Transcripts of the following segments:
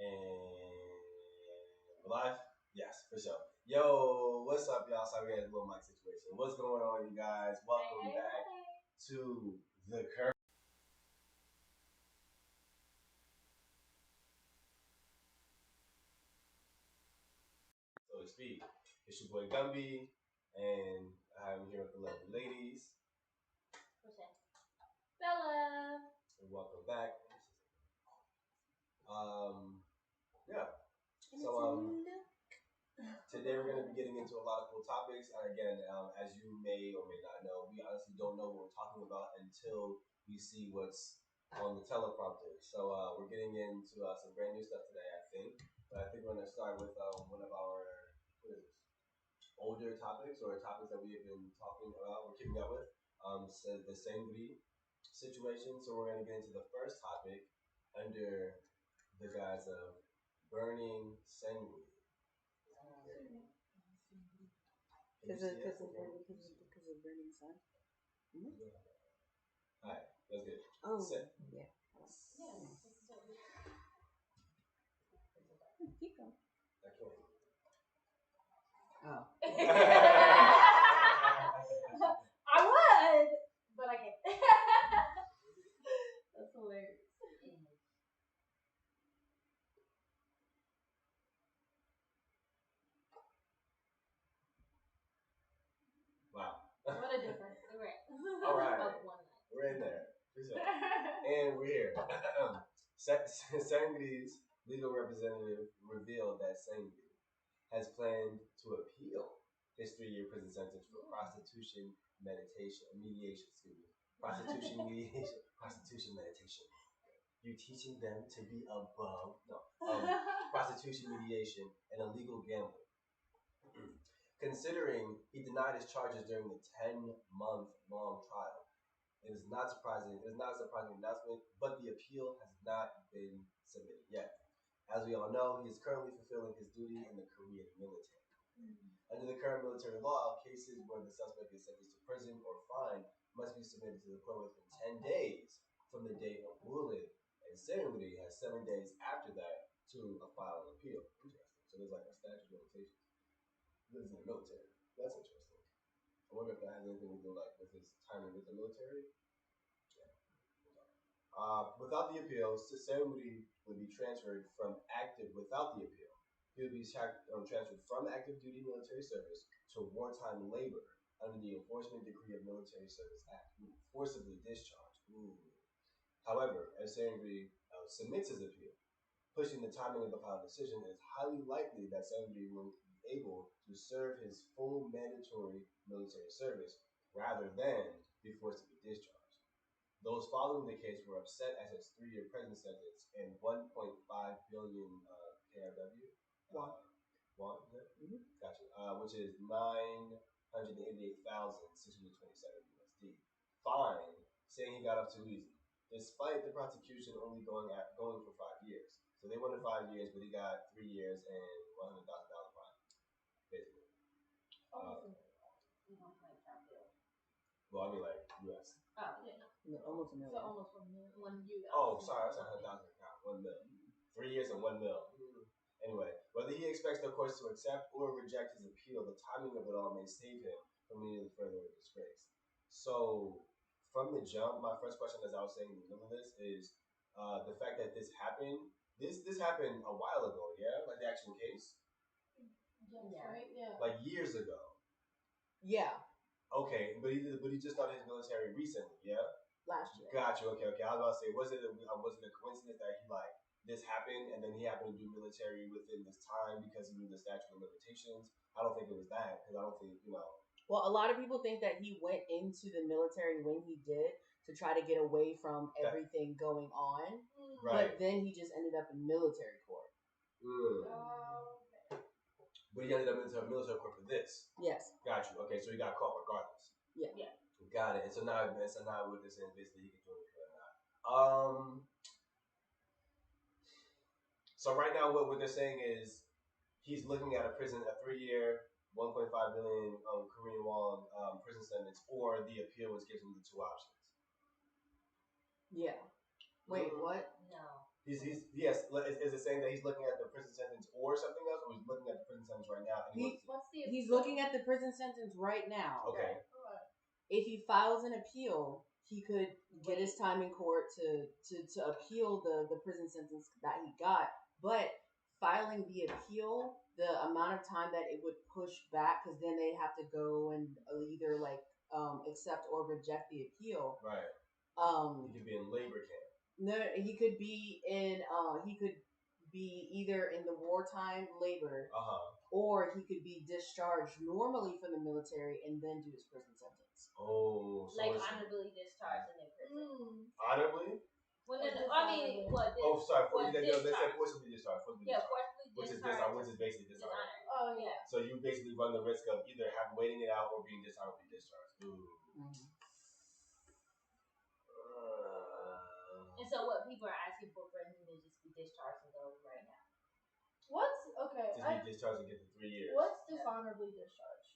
And live? Yes, for sure. Yo, what's up, y'all? Sorry we had a little mic situation. What's going on, you guys? Welcome back to the current, so to speak. It's your boy Gumby, and I'm here with the lovely ladies. Bella. And welcome back. Yeah. So today we're going to be getting into a lot of cool topics. And again, as you may or may not know, we honestly don't know what we're talking about until we see what's on the teleprompter. So we're getting into some brand new stuff today, I think. But I think we're going to start with one of our older topics, or topics that we have been talking about, we're keeping up with. So the SUENGRI situation. So we're going to get into the first topic under the guise of burning SUENGRI. Because of burning sun. All right, that's good. Oh, yeah. Keep going. I can't. Oh. I would, but I can't. That's hilarious. Wow. What a difference. All right. We're in there. And we're here. SUENGRI's legal representative revealed that SUENGRI has planned to appeal his 3-year prison sentence for prostitution mediation. Prostitution meditation. You teaching them to be above prostitution mediation and illegal gambling. Considering he denied his charges during the 10-month-long trial, it is not a surprising announcement, but the appeal has not been submitted yet. As we all know, he is currently fulfilling his duty in the Korean military. Under the current military law, cases where the suspect is sentenced to prison or fine must be submitted to the court within 10 days from the date of ruling, and SUENGRI has 7 days after that to file an appeal. Interesting. So there's like a statute of limitations. He lives in the military. That's interesting. I wonder if that has anything to do like with his timing with the military. Yeah. Without the appeal, SUENGRI would be transferred from active without the appeal. He would be transferred from active duty military service to wartime labor under the Enforcement Decree of Military Service Act. Forcibly discharged. However, as SUENGRI submits his appeal, pushing the timing of the final decision, it is highly likely that SUENGRI will be able to serve his full mandatory military service rather than be forced to be discharged. Those following the case were upset at his 3-year prison sentence and 1.5 billion KRW. Gotcha. Which is 988,627 USD. Fine, saying he got off too easy, despite the prosecution only going for 5 years. So they wanted 5 years, but he got 3 years and $100,000 fine, basically. Well, I mean like US. Oh, yeah. No, almost a million. So almost $1 million. Oh, sorry, that's 100,000 account. 1 million. 3 years and 1 million. Anyway, whether he expects the courts to accept or reject his appeal, the timing of it all may save him from any further disgrace. So, from the jump, my first question, as I was saying in the middle of this, is the fact that this happened. This happened a while ago, yeah? Like the actual case? Yeah. Right? Yeah. Like years ago. Yeah. Okay, but he just started his military recently, yeah? Last year. Gotcha. Okay. I was about to say, was it a coincidence that he this happened and then he happened to do military within this time because he knew the statute of limitations? I don't think it was that, because I don't think Well, a lot of people think that he went into the military when he did to try to get away from everything going on, right? But then he just ended up in military court. Okay. But he ended up in military court for this. Yes. Got you. Okay, so he got caught regardless. Yeah. Got it. And so now what this is basically he can do it or not. So right now what they're saying is he's looking at a 3-year, 1.5 billion Korean won prison sentence, or the appeal, which gives him the 2 options. Yeah. Wait, what? No. Yes. Is it saying that he's looking at the prison sentence or something else, or he's looking at the prison sentence right now? And he's looking at the prison sentence right now. Okay. If he files an appeal, he could get his time in court to appeal the prison sentence that he got. But filing the appeal, the amount of time that it would push back, because then they have to go and either accept or reject the appeal. Right. He could be in labor camp. No, he could be in. He could be either in the wartime labor, or he could be discharged normally from the military and then do his prison sentence. Oh, so like honorably discharged in their prison. Honorably? Well, I mean, what? Sorry. They said forcibly discharged. Yeah, forcibly discharged. Which is basically dishonor. Oh yeah. So you basically run the risk of either waiting it out or being dishonorably discharged. And so what people are asking for him to just be discharged and go right now. What's okay? Just be discharged and get to 3 years. What's dishonorably discharged?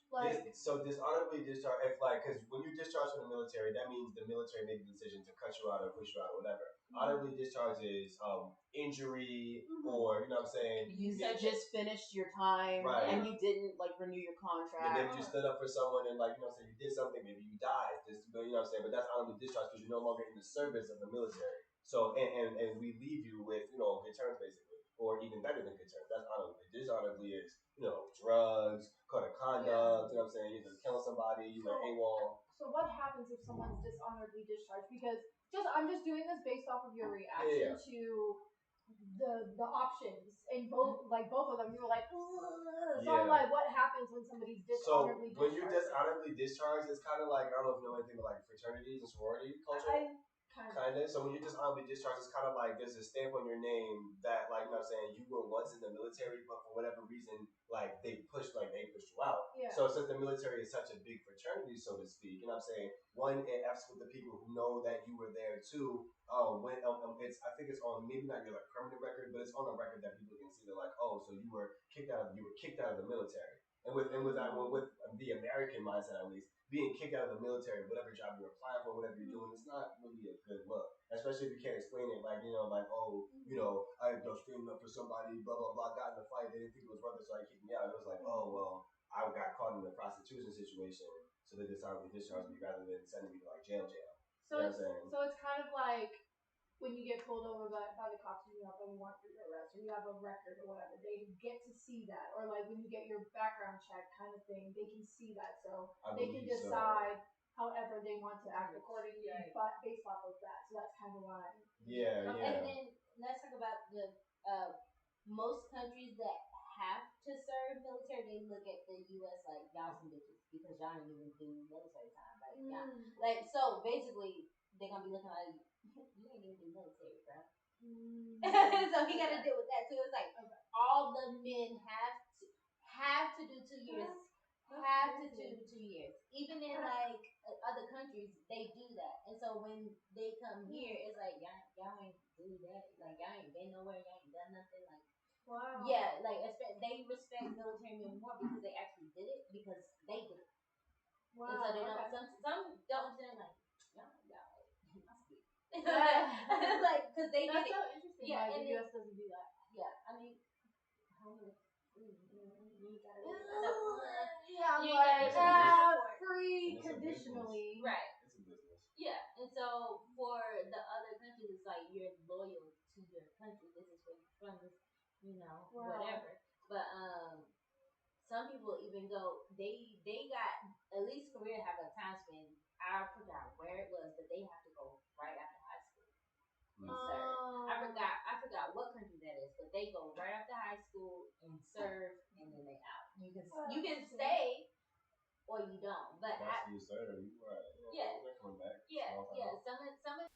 So dishonorably discharged, because when you discharge from the military, that means the military made the decision to cut you out or push you out or whatever. Honorably discharged is injury or you know what I'm saying. You just finished your time and you didn't renew your contract. Yeah, maybe you stood up for someone and you did something. Maybe you died. You know what I'm saying. But that's honorably discharged because you're no longer in the service of the military. So and we leave you with good terms basically, or even better than good terms. That's honorably. Dishonorably is drugs, code of conduct. You know what I'm saying. Either killing somebody, you were AWOL. So what happens if someone's dishonorably discharged? Because I'm just doing this based off of your reaction to the options and both of them. You were like, ugh. So I'm like, what happens when somebody's dishonorably discharged? When you're dishonorably discharged, it's kind of like, I don't know if you know anything about fraternities and sorority culture. Kind of. So when you're dishonorably discharged, it's kind of like there's a stamp on your name that, you know what I'm saying, you were once in the military, but for whatever reason, they pushed you out. Yeah. So since the military is such a big fraternity, so to speak, you know what I'm saying, one, it F's with the people who know that you were there. Two, I think it's on maybe not your permanent record, but it's on a record that people can see. They're like, oh, so you were kicked out of the military. And with the American mindset at least, being kicked out of the military, whatever job you're applying for, whatever you're doing, it's not really a good look. Especially if you can't explain it, I streamed up for somebody, blah blah blah, got in a fight, they didn't think it was worth it, so I kicked me out. It was like, oh well, I got caught in a prostitution situation, so they decided to discharge me rather than sending me to jail. So it's kind of like when you get pulled over by the cops and you have a warrant for your arrest, or you have a record or whatever, they get to see that. Or when you get your background check kind of thing, they can see that. So they can decide however they want to act accordingly, but based off of that. So that's kind of why. Yeah. And then let's talk about the most countries that have to serve military. They look at the U.S. like y'all some bitches because y'all didn't even do military time. So basically they're gonna be looking like you ain't even do military, bro. So he got to deal with that too. It's like all the men have to do 2 years. Have to do 2 years. Even in other countries, they do that. And so when they come here, it's like y'all ain't do that. Y'all ain't been nowhere. Y'all ain't done nothing. Wow. Yeah, they respect military men more because they actually did it because they did it. Wow. And so they don't. Some don't understand y'all must be. Because they did it. That's so interesting. Yeah, and the U.S. doesn't do that. Yeah, I mean, free conditionally. Right. It's a business. Yeah, and so for the other countries, it's like you're loyal to your country. This is where you're from. Whatever. But some people even go. They got at least Korea have a time span. I forgot where it was, but they have to go right after high school. I forgot what country that is, but they go right after high school and serve, and then they out. You can stay or you don't. But after you serve, you right. Yeah. They're coming back. Yeah. Some of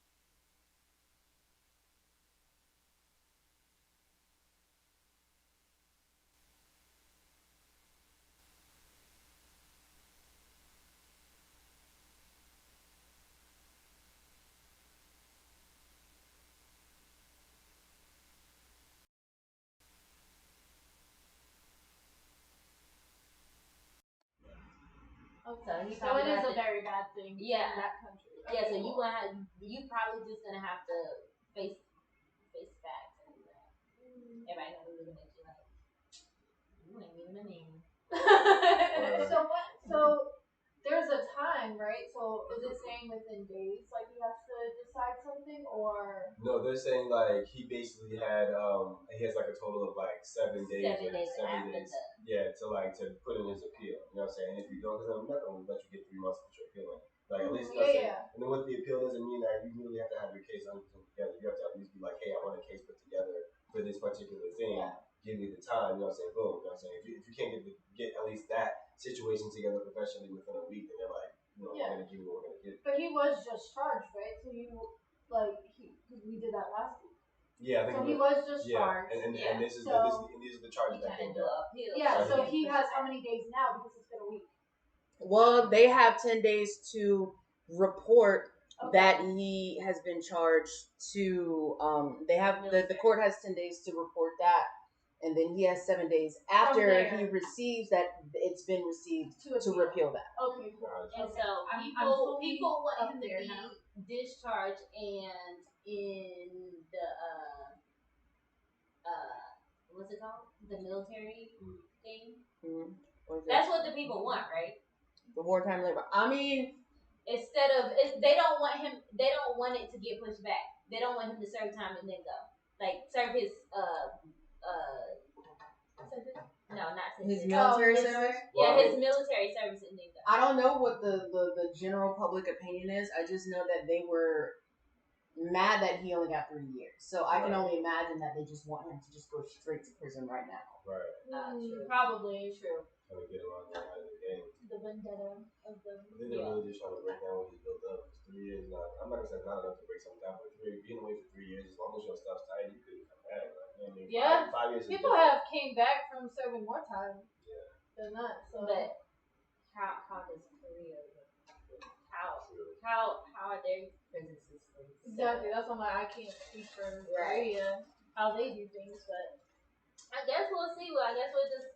Okay. So it is a very bad thing in that country. Yeah, so you probably just gonna have to face facts. Even a man. So there's a time, right? So is it saying within days, like he has to decide something, or no? They're saying like he basically had he has like a total of like 7 days. 7 days. Yeah, to put in his appeal. You know what I'm saying? If you don't, because I'm not gonna let you get 3 months to put your appeal in. Like at least, you know what I'm saying? And then with the appeal doesn't mean that you really have to have your case 100% together. You have to at least be like, hey, I want a case put together for this particular thing. Yeah. Give me the time. You know what I'm saying? Boom. You know what I'm saying? If you can't get at least that situation together professionally within a week, then they're like, you know, we're gonna give you what we're gonna give. But he was just charged, right? So we did that last week. Yeah, I think so he was just charged. And these are the charges that came down. Yeah, so he has how many days now because it's been a week? Well, they have 10 days to report that he has been charged to they have the court has 10 days to report that, and then he has 7 days after he receives that it's been received to repeal that. Okay, cool. And so people want him to be discharged and in the what's it called? The military thing. Mm-hmm. That's what the people want, right? The wartime labor. I mean, instead of they don't want it to get pushed back. They don't want him to serve time and then go. Like serve his no, not his military service. Yeah, his military service and then go. I don't know what the general public opinion is. I just know that they were mad that he only got 3 years. So I can only imagine that they just want him to just go straight to prison right now. Right. True. Probably true. Trying to get him out of the game. The vendetta of the. I think they're really just trying to break down what he's built up. 3 years now. I'm not gonna say not enough to break something down, but being away for 3 years, as long as your stuff's tight, you could come back. Right? You know what I mean? Yeah. 5 years. People have came back from serving more time. Yeah. Than that. So. But how does Korea? How are their prison systems? Exactly. That's why I can't speak for Korea how they do things, but. I guess we'll see. Well, I guess we'll just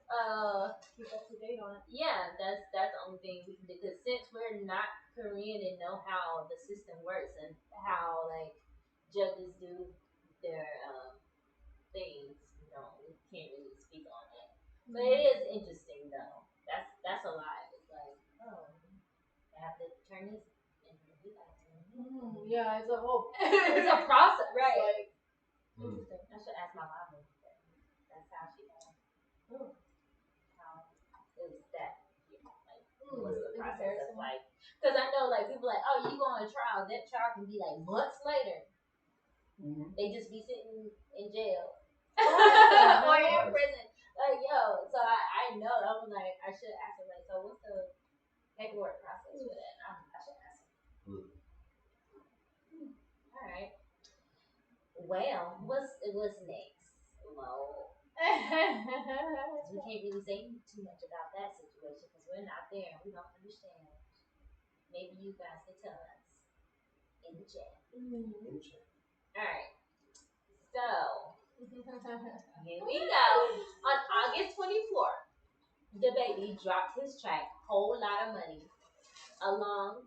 keep up to date on it. Yeah, that's the only thing we can do. Because since we're not Korean and know how the system works and how like judges do their things, we can't really speak on it. But it is interesting though. That's a lot. It's like, I have to turn this and we gotta turn it. Yeah, it's a whole it's a process, right? Like, interesting. I should ask my mom. That's how she knows. How is that? Like, what's the process of like? Because I know, like, people like, oh, you go on a trial. That trial can be like months later. Mm-hmm. They just be sitting in jail or in prison. Like, yo. So I know. I was like, I should ask them. Like, so what's the paperwork process for that? I should ask them. All right. Well, what's next? Well. We can't really say too much about that situation because we're not there and we don't understand. Maybe you guys can tell us in the chat. Alright. So, here we go. On August 24th, the baby dropped his track, Whole Lot of Money, along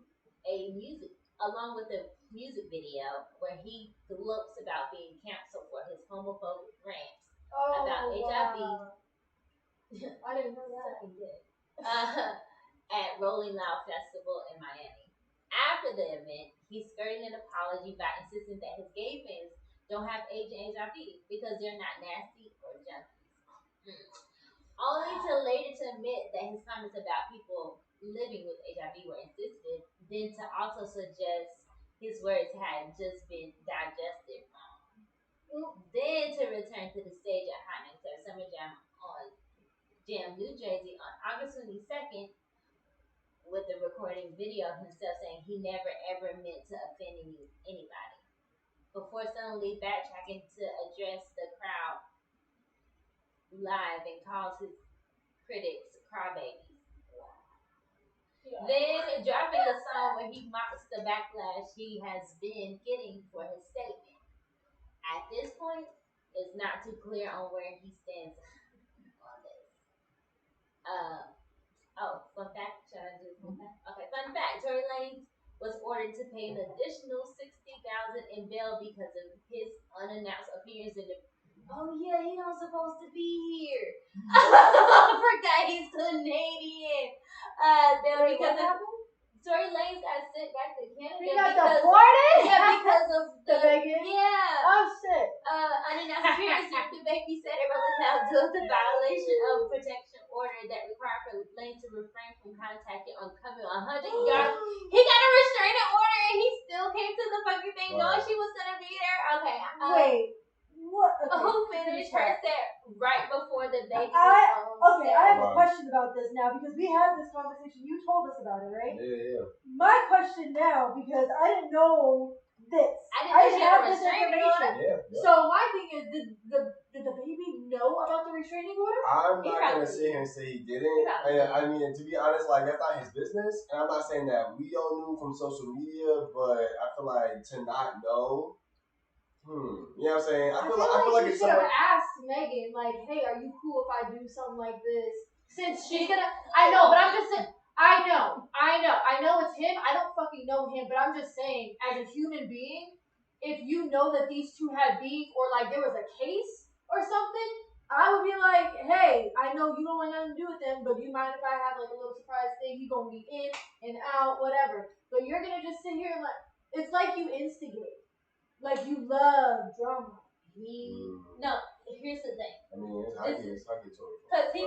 with a music video where he gloats about being canceled for his homophobic rant. About HIV. I didn't know that. At Rolling Loud Festival in Miami. After the event, he skirted an apology by insisting that his gay fans don't have AIDS and HIV because they're not nasty or junkies. Only to later to admit that his comments about people living with HIV were insensitive, then to also suggest his words had just been digested wrong. Then to return to the stage at Hot 97 Summer Jam on New Jersey on August 22nd with the recording video of himself saying he never ever meant to offend anybody. Before suddenly backtracking to address the crowd live and calls his critics crybabies. Then dropping a song where he mocks the backlash he has been getting for his statement. At this point, it's not too clear on where he stands on this. Fun fact. Should I do fun fact? Okay, fun fact. Tory Lanez was ordered to pay an additional $60,000 in bail because of his unannounced appearance in the oh yeah, he's not supposed to be here. I forgot he's Canadian. Because Tory Lanez got sent back to Canada. He got deported? Yeah, because of the Megan? Yeah. Oh shit. Unannounced appearance the babysitter relative due to the violation of protection order that required for Lane to refrain from contacting uncoming 100 yards. He got a restraining order and he still came to the fucking thing knowing she was gonna be there. Okay. Wait. What? Okay. Who finished her set right before the baby I have a question about this now because we had this conversation. You told us about it, right? Yeah. My question now, because I didn't know this. I didn't have this information. Yeah. So my thing is, did the baby know about the restraining order? I'm not gonna sit here and say he didn't. I mean, to be honest, like that's not his business. And I'm not saying that we all knew from social media, but I feel like to not know. You know what I'm saying? I feel like you should have asked Megan, like, hey, are you cool if I do something like this? Since she's gonna, I know, but I'm just saying, I know it's him. I don't fucking know him, but I'm just saying, as a human being, if you know that these two had beef or like there was a case or something, I would be like, hey, I know you don't want nothing to do with them, but do you mind if I have like a little surprise thing? You gonna be in and out, whatever. But you're gonna just sit here and like, it's like you instigate. Like you love drama. No, here's the thing. I mean, I get Tory. Because he,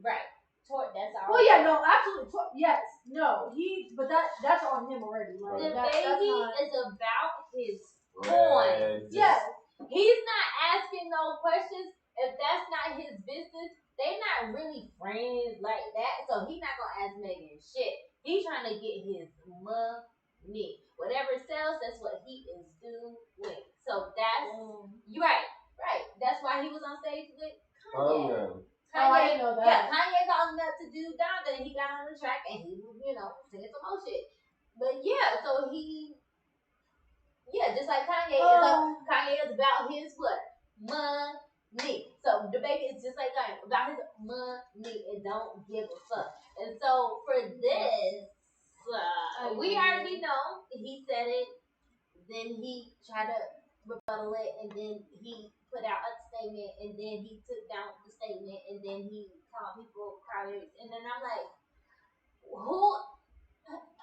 right. That's our. Well, yeah, no, absolutely. Yes, no, but that's on him already. Like, the baby is about his coin. Yes. He's not asking no questions. If that's not his business, they not really friends like that. So he's not gonna ask Megan shit. He's trying to get his money. Whatever sells, that's what he is doing. So that's you're right. That's why he was on stage with Kanye. I didn't know that. Yeah, Kanye called him up to do Donda, and he got on the track and he was, singing some more shit. But yeah, so just like Kanye Kanye is about his what? Money. So the baby is just like Kanye, about his money and don't give a fuck. And so for this, we already know he said it. Then he tried to rebuttal it, and then he put out a statement, and then he took down the statement, and then he called people crowded. And then I'm like,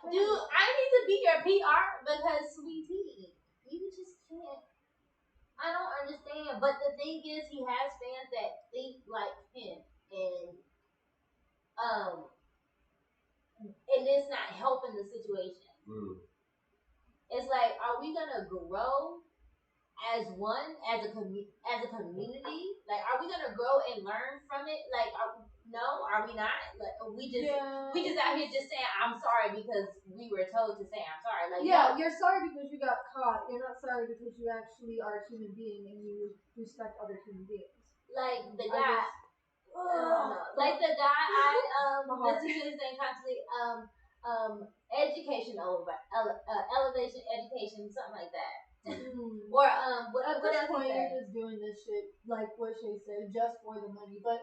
dude, I need to be your PR because, sweetie, you just can't. I don't understand. But the thing is, he has fans that think like him, and it's not helping the situation. It's like, are we gonna grow as one, as a community? Like, are we gonna grow and learn from it? Like, no, are we not? Like, we just out here just saying I'm sorry because we were told to say I'm sorry. Like, no. You're sorry because you got caught. You're not sorry because you actually are a human being and you respect other human beings. Like the guy, like the guy I listen to his name constantly. Elevation, education, something like that. Or what at this else point you're just doing this shit like what Shay said, just for the money. But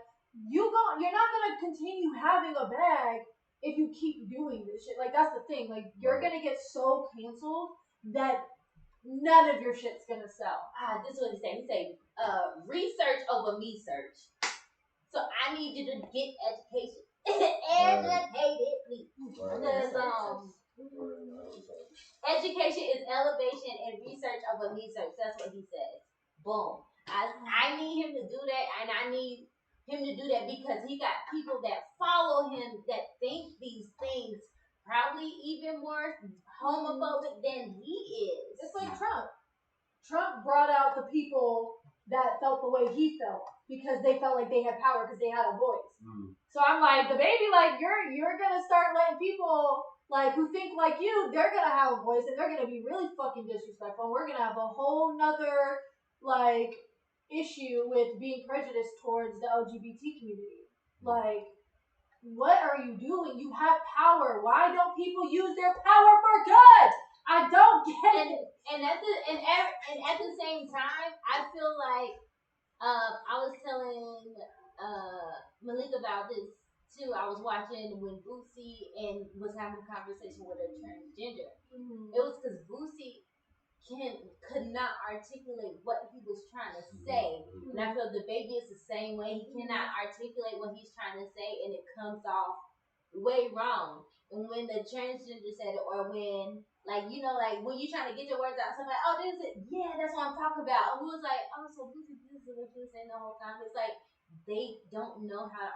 you're not gonna continue having a bag if you keep doing this shit. Like that's the thing. Like you're gonna get so canceled that none of your shit's gonna sell. This is what he said. He said, research over me search. So I need you to get education. Educatedly. Because education is elevation and research over me search. That's what he says. Boom. I need him to do that, and I need him to do that because he got people that follow him that think these things, probably even more homophobic than he is. It's like Trump. Trump brought out the people that felt the way he felt because they felt like they had power because they had a voice. So I'm like, the baby, like you're gonna start letting people like who think like you, they're gonna have a voice and they're gonna be really fucking disrespectful. And we're gonna have a whole nother like issue with being prejudiced towards the LGBT community. Like, what are you doing? You have power. Why don't people use their power for good? I don't get it. And at the same time, I feel like I was telling Malik about this too. I was watching when Boosie and was having a conversation with a transgender. It was because Boosie could not cannot articulate what he was trying to say. And I feel the baby is the same way. He cannot articulate what he's trying to say, and it comes off way wrong. And when the transgender said it, or when, like, you know, like when you're trying to get your words out, somebody, oh, this is it. Yeah, that's what I'm talking about. And we was like, oh, so this is what you were saying the whole time. It's like they don't know how to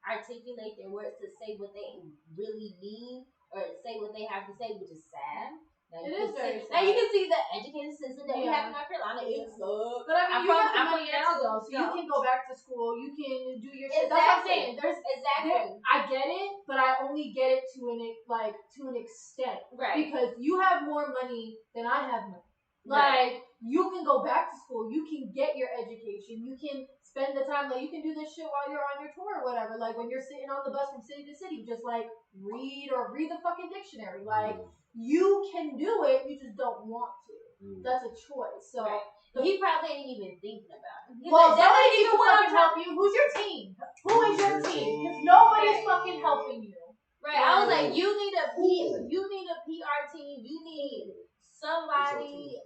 articulate their words to say what they really mean or say what they have to say, which is sad. Like, it is very sad. Now you can see the educated system that we have in North Carolina. It sucks. But I mean, you have the money now, though, so you can go back to school. You can do your shit. That's what I'm saying. I get it, but I only get it to an extent, right? Because you have more money than I have money. Like, you can go back to school. You can get your education. You can spend the time. Like, you can do this shit while you're on your tour or whatever. Like, when you're sitting on the bus from city to city, just, like, read the fucking dictionary. Like, you can do it. You just don't want to. That's a choice. So, he probably ain't even thinking about it. Well, somebody needs to fucking help you. Who's your team? Who is your team? Because nobody's fucking helping you. Right. I was like, you need a PR team. You need somebody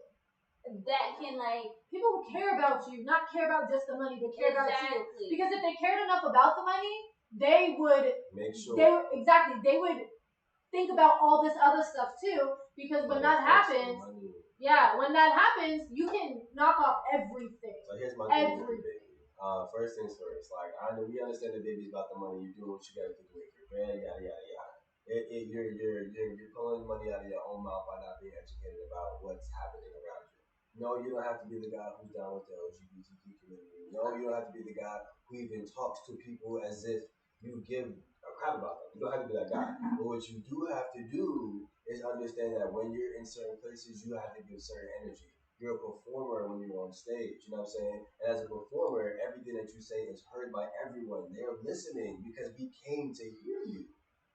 that can, like, people who care about you, not care about just the money, but care about you. Because if they cared enough about the money, they would make sure. They would think about all this other stuff too. Because when that happens, you can knock off everything. So here's my thing with the baby. First things first. Like, we understand the baby's about the money. You're doing what you gotta do to make your bread. Yada yada yada. You're pulling money out of your own mouth by not being educated about what's happening around you. No, you don't have to be the guy who's down with the LGBTQ community. No, you don't have to be the guy who even talks to people as if you give a crap about them. You don't have to be that guy. But what you do have to do is understand that when you're in certain places, you have to give certain energy. You're a performer when you're on stage, you know what I'm saying? And as a performer, everything that you say is heard by everyone. They're listening because we came to hear you.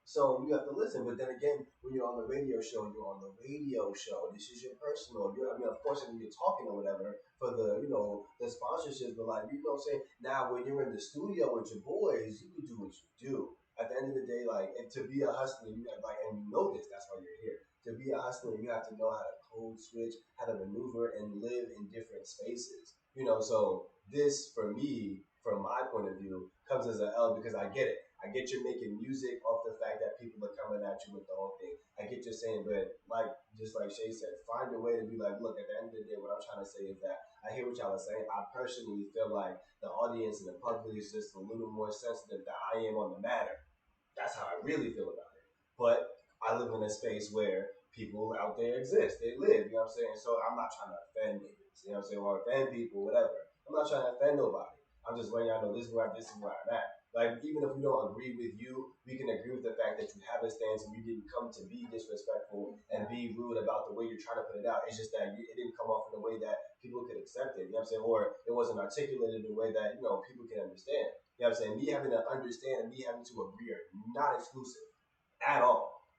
So you have to listen. But then again, when you're on the radio show, you're on the radio show. This is your personal. Of course, when you're talking or whatever for the, the sponsorships, but like, you know what I'm saying? Now, when you're in the studio with your boys, you can do what you do. At the end of the day, like, and to be a hustler, you have, like, and you know this, that's why you're here. To be a hustler, you have to know how to code switch, how to maneuver and live in different spaces. So this, for me, from my point of view, comes as an L because I get it. I get you're making music off the fact that people are coming at you with the whole thing. I get you're saying, but just like Shay said, find a way to be like, look, at the end of the day, what I'm trying to say is that I hear what y'all are saying. I personally feel like the audience and the public is just a little more sensitive than I am on the matter. That's how I really feel about it. But I live in a space where people out there exist. They live, you know what I'm saying? So I'm not trying to offend niggas, you know what I'm saying, or offend people, whatever. I'm not trying to offend nobody. I'm just letting y'all know this is where I'm at. Like, even if we don't agree with you, we can agree with the fact that you have a stance and you didn't come to be disrespectful and be rude about the way you're trying to put it out. It's just that it didn't come off in a way that people could accept it, you know what I'm saying? Or it wasn't articulated in a way that, people can understand. You know what I'm saying? Me having to understand and me having to agree are not exclusive at all.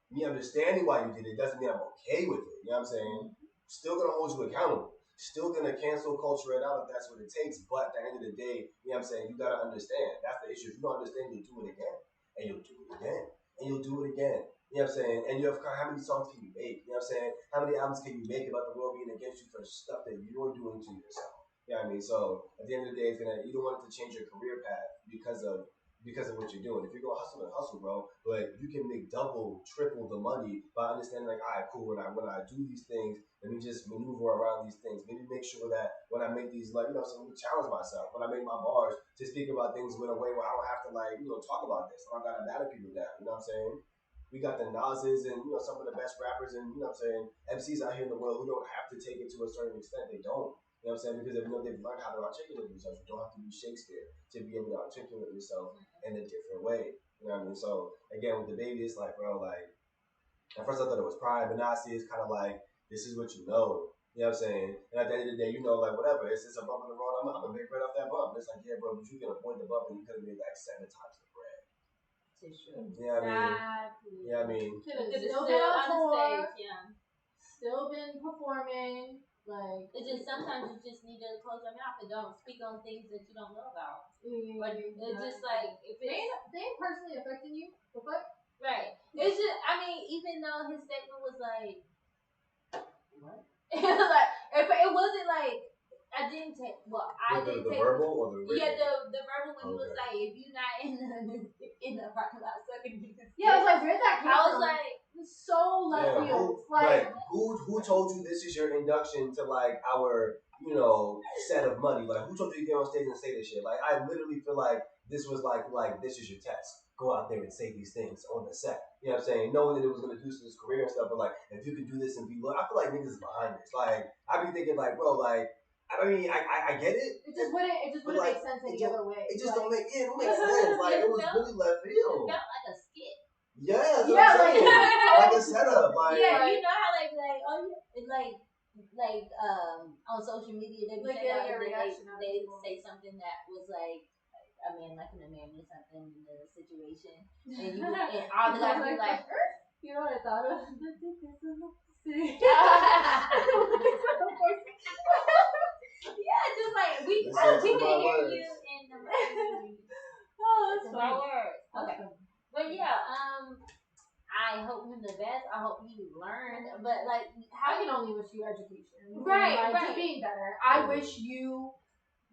Me understanding why you did it doesn't mean I'm okay with it, you know what I'm saying? Still gonna hold you accountable. Still gonna cancel culture it out if that's what it takes. But at the end of the day, you know what I'm saying, you gotta understand. That's the issue. If you don't understand, you'll do it again. And you'll do it again. And you'll do it again. You know what I'm saying? And how many songs can you make? You know what I'm saying? How many albums can you make about the world being against you for stuff that you're doing to yourself? You know what I mean? So at the end of the day, you don't want it to change your career path because of what you're doing. If you're gonna hustle, then hustle, bro. But you can make double, triple the money by understanding, like, all right, cool. When I do these things, let me just maneuver around these things. Maybe make sure that when I make these, like, so let me challenge myself. When I make my bars, to speak about things in a way where I don't have to, like, talk about this. I don't gotta battle people down. You know what I'm saying? We got the Nas's and, some of the best rappers and, you know what I'm saying, MCs out here in the world who don't have to take it to a certain extent. They don't. You know what I'm saying? Because they've learned how to articulate themselves. You don't have to be Shakespeare to be able to articulate yourself in a different way. You know what I mean? So, again, with the baby, it's like, bro, like, at first I thought it was pride, but now I see it's kind of like, this is what you know. You know what I'm saying? And at the end of the day, like, whatever. It's a bump in the road. I'm going to make bread off that bump. And it's like, yeah, bro, but you can avoid the bump and you could have made like 7 times the bread. It's true. Yeah, you know what I mean? Could have still been on tour. Yeah. Still been performing. Like, it's just sometimes you just need to close your mouth and don't speak on things that you don't know about. Like, it's just like, if they ain't personally affecting you, the fuck? Right. It's just, even though his statement was like, what? Like, it didn't take. Well, I didn't take the verbal or the written? Yeah, the verbal when he was like, if you're not in the parking lot sucking you. Yeah, I was like, where'd that come from? I was like, so left field. Like who told you this is your induction to like our set of money? Like who told you to get on stage and say this shit? Like I literally feel like this was like this is your test. Go out there and say these things on the set. You know what I'm saying? Knowing that it was gonna do to his career and stuff, but like if you could do this and be I feel like niggas is behind this. Like I be thinking like, bro, like I mean I get it. It just wouldn't make sense any other way. It just don't make sense. Like it was really left field. It felt like a skit. Yeah, that's what I'm saying. Like a setup. Like you know how on social media they like they say something that was like a man liking a man or something in the situation, and all the guys be like, you know what I thought of? Yeah, just like we can hear you in the oh, that's my words. Okay, but yeah, I hope him the best. I hope he learned, but like, I can only wish you education, right? Just being better. I wish you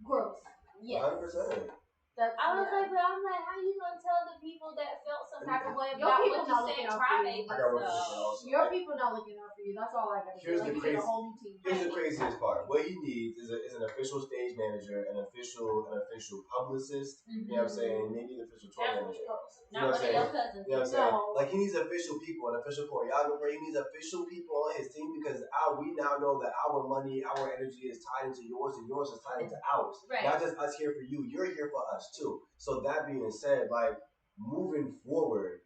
growth. Yes. 100%. I was like, but I'm like, how you gonna tell the people that felt some type of way about what you said? Try baby. Your people not looking out for you. That's all I gotta do. Like, you get a whole new team. Here's the craziest part. What he needs is an official stage manager, an official publicist. You know what I'm saying? Maybe an official tour manager. Not one of your cousins. You know what I'm saying? Like he needs official people, an official choreographer. He needs official people on his team because we now know that our money, our energy is tied into yours, and yours is tied into ours. Right. Not just us here for you. You're here for us too. So that being said, like moving forward,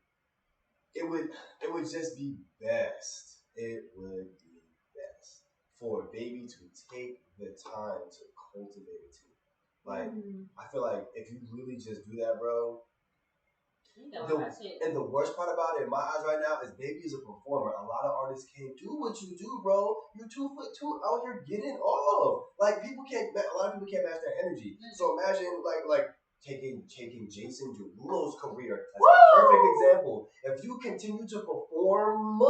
it would just be best. It would be best for a baby to take the time to cultivate a team. Like I feel like if you really just do that, bro. And the worst part about it in my eyes right now is Baby is a performer. A lot of artists can't do what you do, bro. You're 2'2" out here getting off. Like a lot of people can't match that energy. So imagine like taking Jason Derulo's career as a perfect example. If you continue to perform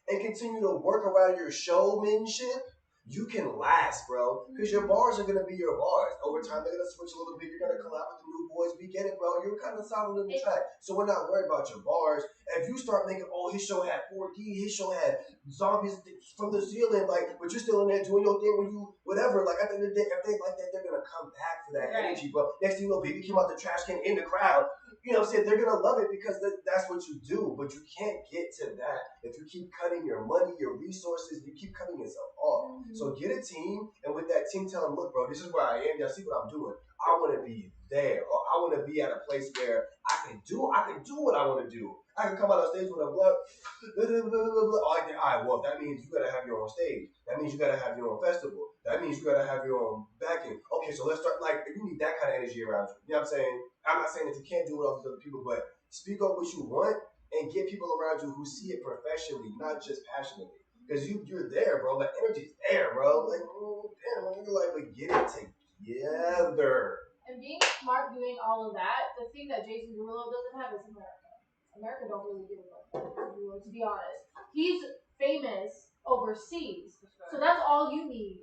and continue to work around your showmanship, you can last, bro. Because your bars are gonna be your bars. Over time, they're gonna switch a little bit. You're gonna collab with the new boys. We get it, bro. You're kind of solid in the track, so we're not worried about your bars. If you start making, his show had 4D, his show had zombies from the ceiling, like, but you're still in there doing your thing when you whatever. Like at the end of the day, if they like that, they're gonna come back for that energy, bro. Next thing you know, Baby came out the trash can in the crowd. You know what I'm saying? They're gonna love it because that's what you do. But you can't get to that if you keep cutting your money, your resources. You keep cutting yourself off. So get a team, and with that team, tell them, look, bro, this is where I am. Y'all see what I'm doing. I want to be there, or I want to be at a place where I can do what I want to do. I can come out on stage with a blood. All right, well, that means you gotta have your own stage. That means you gotta have your own festival. That means you gotta have your own backing. Okay, so let's start. Like, you need that kind of energy around you. You know what I'm saying? I'm not saying that you can't do it with other people, but speak up what you want and get people around you who see it professionally, not just passionately. Because you're there, bro. Like, energy's there, bro. Like, damn, you're like, but get it together. And being smart doing all of that, the thing that Jason Derulo doesn't have is America. America don't really give a fuck about Derulo, to be honest. He's famous overseas, so that's all you need.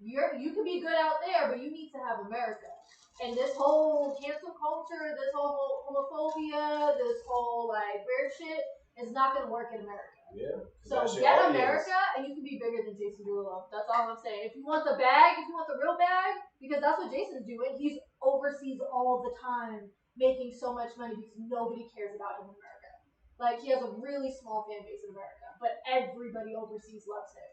You can be good out there, but you need to have America. And this whole cancel culture, this whole homophobia, this whole like weird shit is not gonna work in America. Yeah. So get America, and you can be bigger than Jason Derulo. That's all I'm saying. If you want the bag, if you want the real bag, because that's what Jason's doing. He's overseas all the time, making so much money because nobody cares about him in America. Like, he has a really small fan base in America, but everybody overseas loves him.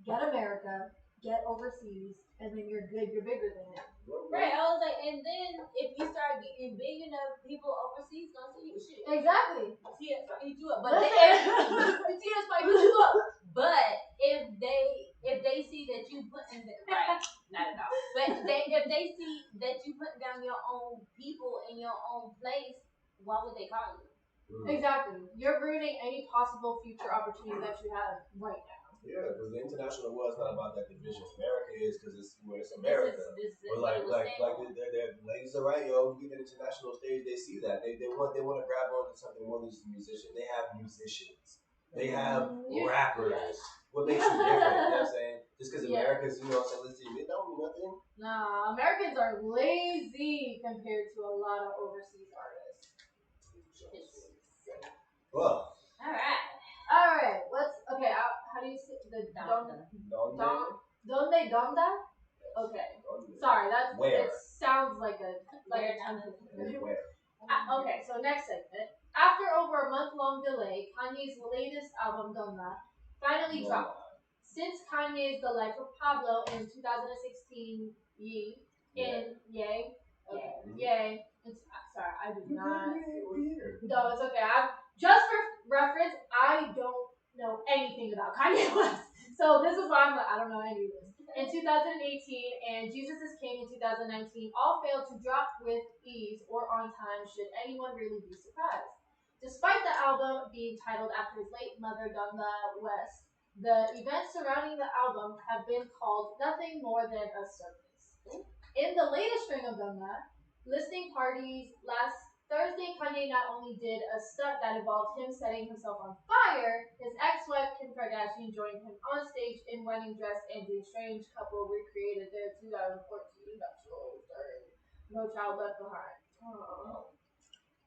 Get America, get overseas, and then you're good. You're bigger than him. Right, I was like, and then if you start getting big enough, people overseas gonna see your shit. Exactly. See, that's why you do it. But see, that's why you do it. But if they see that you putting right, not at all. But if they see that you putting down your own people in your own place, why would they call you? Exactly. You're ruining any possible future opportunity that you have right now. Yeah, because the international world is not about that division. America is because it's America. This is but like their ladies are right, yo. You get an international stage, they see that they want to grab onto something more than just a musician. They have musicians. They have rappers. What makes you different? You know what I'm saying? Just because America's, let's see, it don't mean nothing. Nah, Americans are lazy compared to a lot of overseas artists. Well. Alright, how do you say the Donde? Donda? Okay. Sorry, it sounds like a tongue twister. Okay, so next segment. After over a month-long delay, Kanye's latest album, Donda, finally dropped. Since Kanye's The Life of Pablo in 2016, Yay. Sorry, I do not. No, it's okay. Just for reference, I don't know anything about Kanye West. So this is why I don't know any of this. In 2018 and Jesus is King in 2019 all failed to drop with ease or on time, should anyone really be surprised. Despite the album being titled after his late mother, Donda West, the events surrounding the album have been called nothing more than a circus. In the latest string of Donda, listening parties last Thursday, Kanye not only did a stunt that involved him setting himself on fire, his ex-wife Kim Kardashian joined him on stage in wedding dress, and the estranged couple recreated their 2014 nuptials during No Child Left Behind.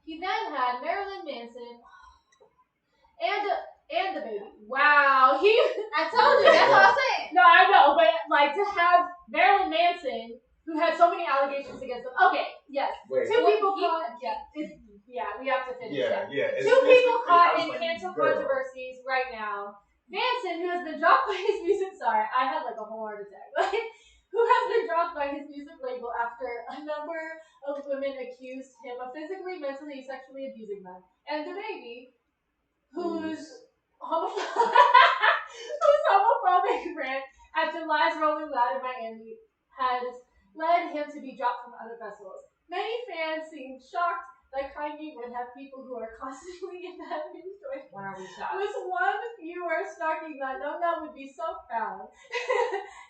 He then had Marilyn Manson and the baby. Wow, I told you, that's what I'm saying. No, I know, but like to have Marilyn Manson, who had so many allegations against him. Okay, yes. Two people caught. Yeah, we have to finish. Two people caught in cancel controversies right now. Manson, who has been dropped by his music. Sorry, I had like a whole heart attack. Who has been dropped by his music label after a number of women accused him of physically, mentally, sexually abusing them, and the baby, whose homophobic rant at July's Rolling Loud in Miami has led him to be dropped from other festivals. Many fans seemed shocked that Kanye would have people who are constantly in that news story. Why are we shocked? With one viewer snarking that Donda would be so proud.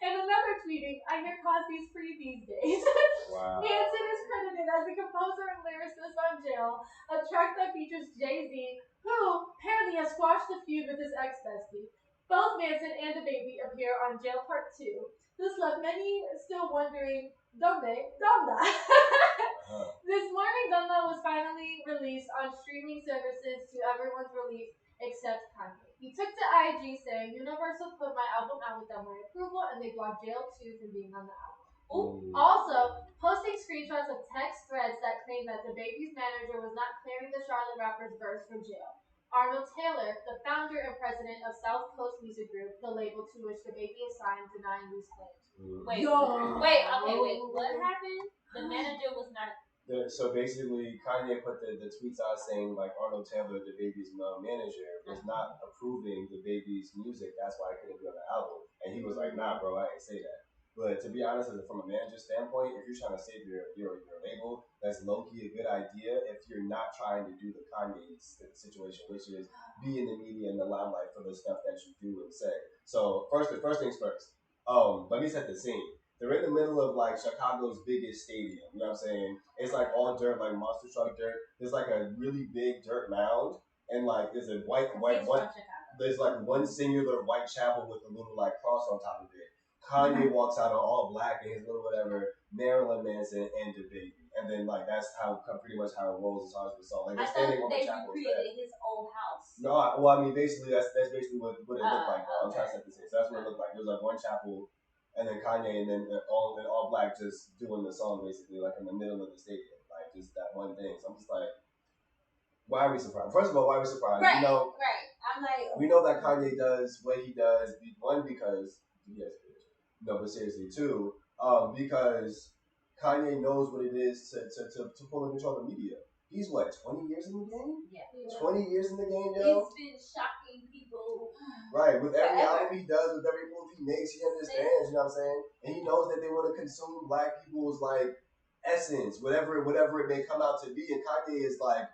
And another tweeting, I hear Cosby's free these days. Wow. Manson is credited as the composer and lyricist on Jail, a track that features Jay-Z, who apparently has squashed the feud with his ex-bestie. Both Manson and the baby appear on Jail Part 2. This left many still wondering, Donda? This morning, Donda was finally released on streaming services to everyone's relief except Kanye. He took to IG saying, Universal put my album out without my approval, and they blocked Jail 2 from being on the album. Also, posting screenshots of text threads that claim that the baby's manager was not clearing the Charlotte rapper's verse from Jail. Arnold Taylor, the founder and president of South Coast Music Group, the label to which the baby is signed, denying these claims. Wait, what happened? The manager was not. So basically, Kanye put the tweets out saying like Arnold Taylor, the baby's manager, was not approving the baby's music. That's why I couldn't be on the album. And he was like, nah, bro, I ain't say that. But to be honest, from a manager standpoint, if you're trying to save your label, that's low-key a good idea if you're not trying to do the Kanye situation, which is be in the media and the limelight for the stuff that you do and say. So first things first. Let me set the scene. They're in the middle of like Chicago's biggest stadium. You know what I'm saying? It's like all dirt, like monster truck dirt. There's like a really big dirt mound, and like there's a white one. There's like one singular white chapel with a little like cross on top of it. Kanye walks out in all black and his little whatever, Marilyn Manson and the baby, and then like that's how pretty much how it rolls as far as the song. Like I thought they recreated his old house. No, well I mean basically that's basically what it looked like. I'm trying to set this in. So that's what it looked like. There was like one chapel. And then Kanye, and then all black, just doing the song basically, like in the middle of the stadium, like just that one thing. So I'm just like, why are we surprised? First of all, why are we surprised? Right. I'm like, we know that Kanye does what he does. One, because but seriously, two, because Kanye knows what it is to pull and control the media. He's what, 20 years in the game? Yeah. 20 years in the game, yo. It's been shocking people. Right, with every album he does, with every move he makes, he understands, you know what I'm saying? And he knows that they want to consume black people's, like, essence, whatever it may come out to be. And Kanye is like,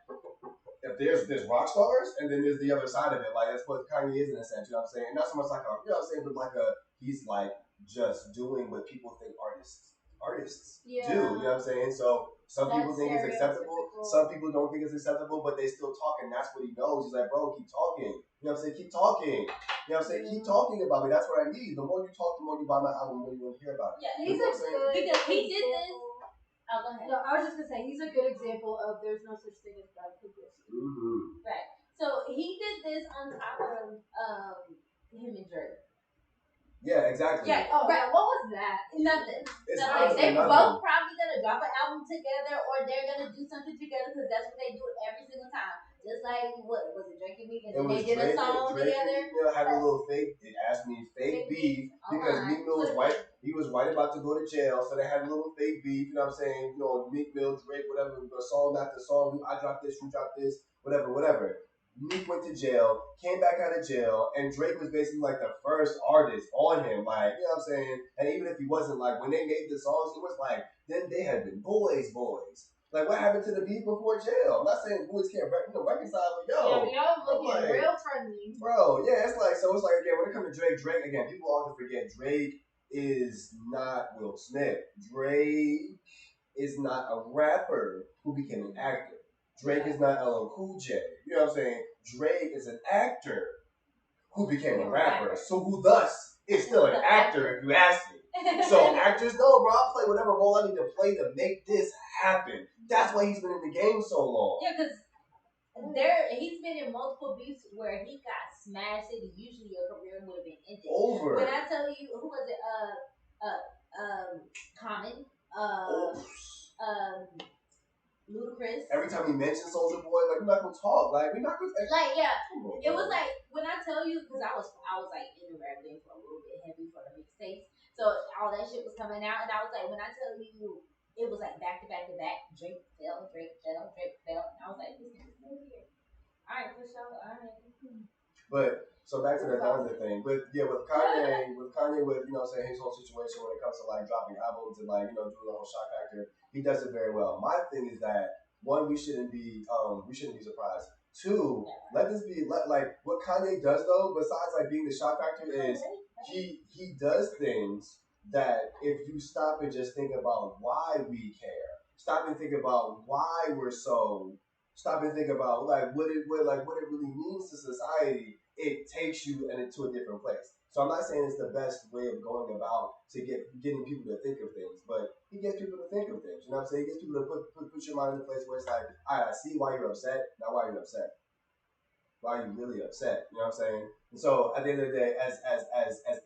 if there's rock stars, and then there's the other side of it. Like, that's what Kanye is in a sense, you know what I'm saying? Not so much like a, you know what I'm saying, but like he's like just doing what people think artists artists Yeah. do. You know what I'm saying? So some That's people think it's acceptable. stereotypical. Some people don't think it's acceptable, but they still talk, and that's what he knows. He's like, bro, keep talking. You know what I'm saying? Keep talking. You know what I'm saying? Keep talking about me. That's what I need. The more you talk, the more you buy my album, the more you want to hear about it. Yeah, you he's know a good because he did example. this. Oh, go ahead. No, I was just gonna say he's a good example of there's no such thing as bad publicity. Mm-hmm. Right. So he did this on top of him and Drake. Yeah, exactly. Yeah. Oh, right. yeah, what was that? Nothing. It's Nothing. They're nothing. both probably gonna drop an album together, or they're gonna do something together because that's what they do every single time. Just like what was it, Drake and Meek, and then they did a song together. Drake and had a little fake. It asked me fake beef because Meek Mill was white. He was right about to go to jail, so they had a little fake beef. You know what I'm saying? You know, Meek Mill, Drake, whatever. Song after song. I dropped this, you dropped this, whatever. Meek went to jail, came back out of jail, and Drake was basically like the first artist on him. Like, you know what I'm saying? And even if he wasn't, like, when they made the songs, it was like, then they had been boys. Like, what happened to the beef before jail? I'm not saying boys can't reconcile, but yo. Yeah, y'all looking real friendly. Bro, yeah, it's like, again, when it comes to Drake, again, people often forget Drake is not Will Smith. Drake is not a rapper who became an actor. Drake is not LL Cool J. You know what I'm saying? Drake is an actor who became a rapper. So who thus is still an actor if you ask me. So actors know, bro, I'll play whatever role I need to play to make this happen. That's why he's been in the game so long. Yeah, because he's been in multiple beefs where he got smashed and usually your career would have been ended. Over. When I tell you, who was it? Common. Ludacris. Every time he mentions Soulja Boy, like, we're not gonna talk. Like, we're not gonna. Like, yeah. It was like, when I tell you, because I was like in the rap game for a little bit heavy for the mixtapes. So all that shit was coming out. And I was like, when I tell you, it was like back to back to back. Drake fell. And I was like, this nigga's still here. All right, for sure. All right. But so back to the Donda thing, with Kanye, you know what I'm saying, his whole situation when it comes to like dropping albums and like, you know, doing the whole shock factor, he does it very well. My thing is that one, we shouldn't be surprised. Two, let this be like what Kanye does though, besides like being the shock factor, is he does things that if you stop and just think about why we care, stop and think about why we're so. Stop and think about like what it really means to society. It takes you into a different place. So I'm not saying it's the best way of going about to getting people to think of things, but he gets people to think of things. You know what I'm saying? He gets people to put your mind in a place where it's like, all right, I see why you're upset. Now why are you upset? Why are you really upset? You know what I'm saying? And so at the end of the day, as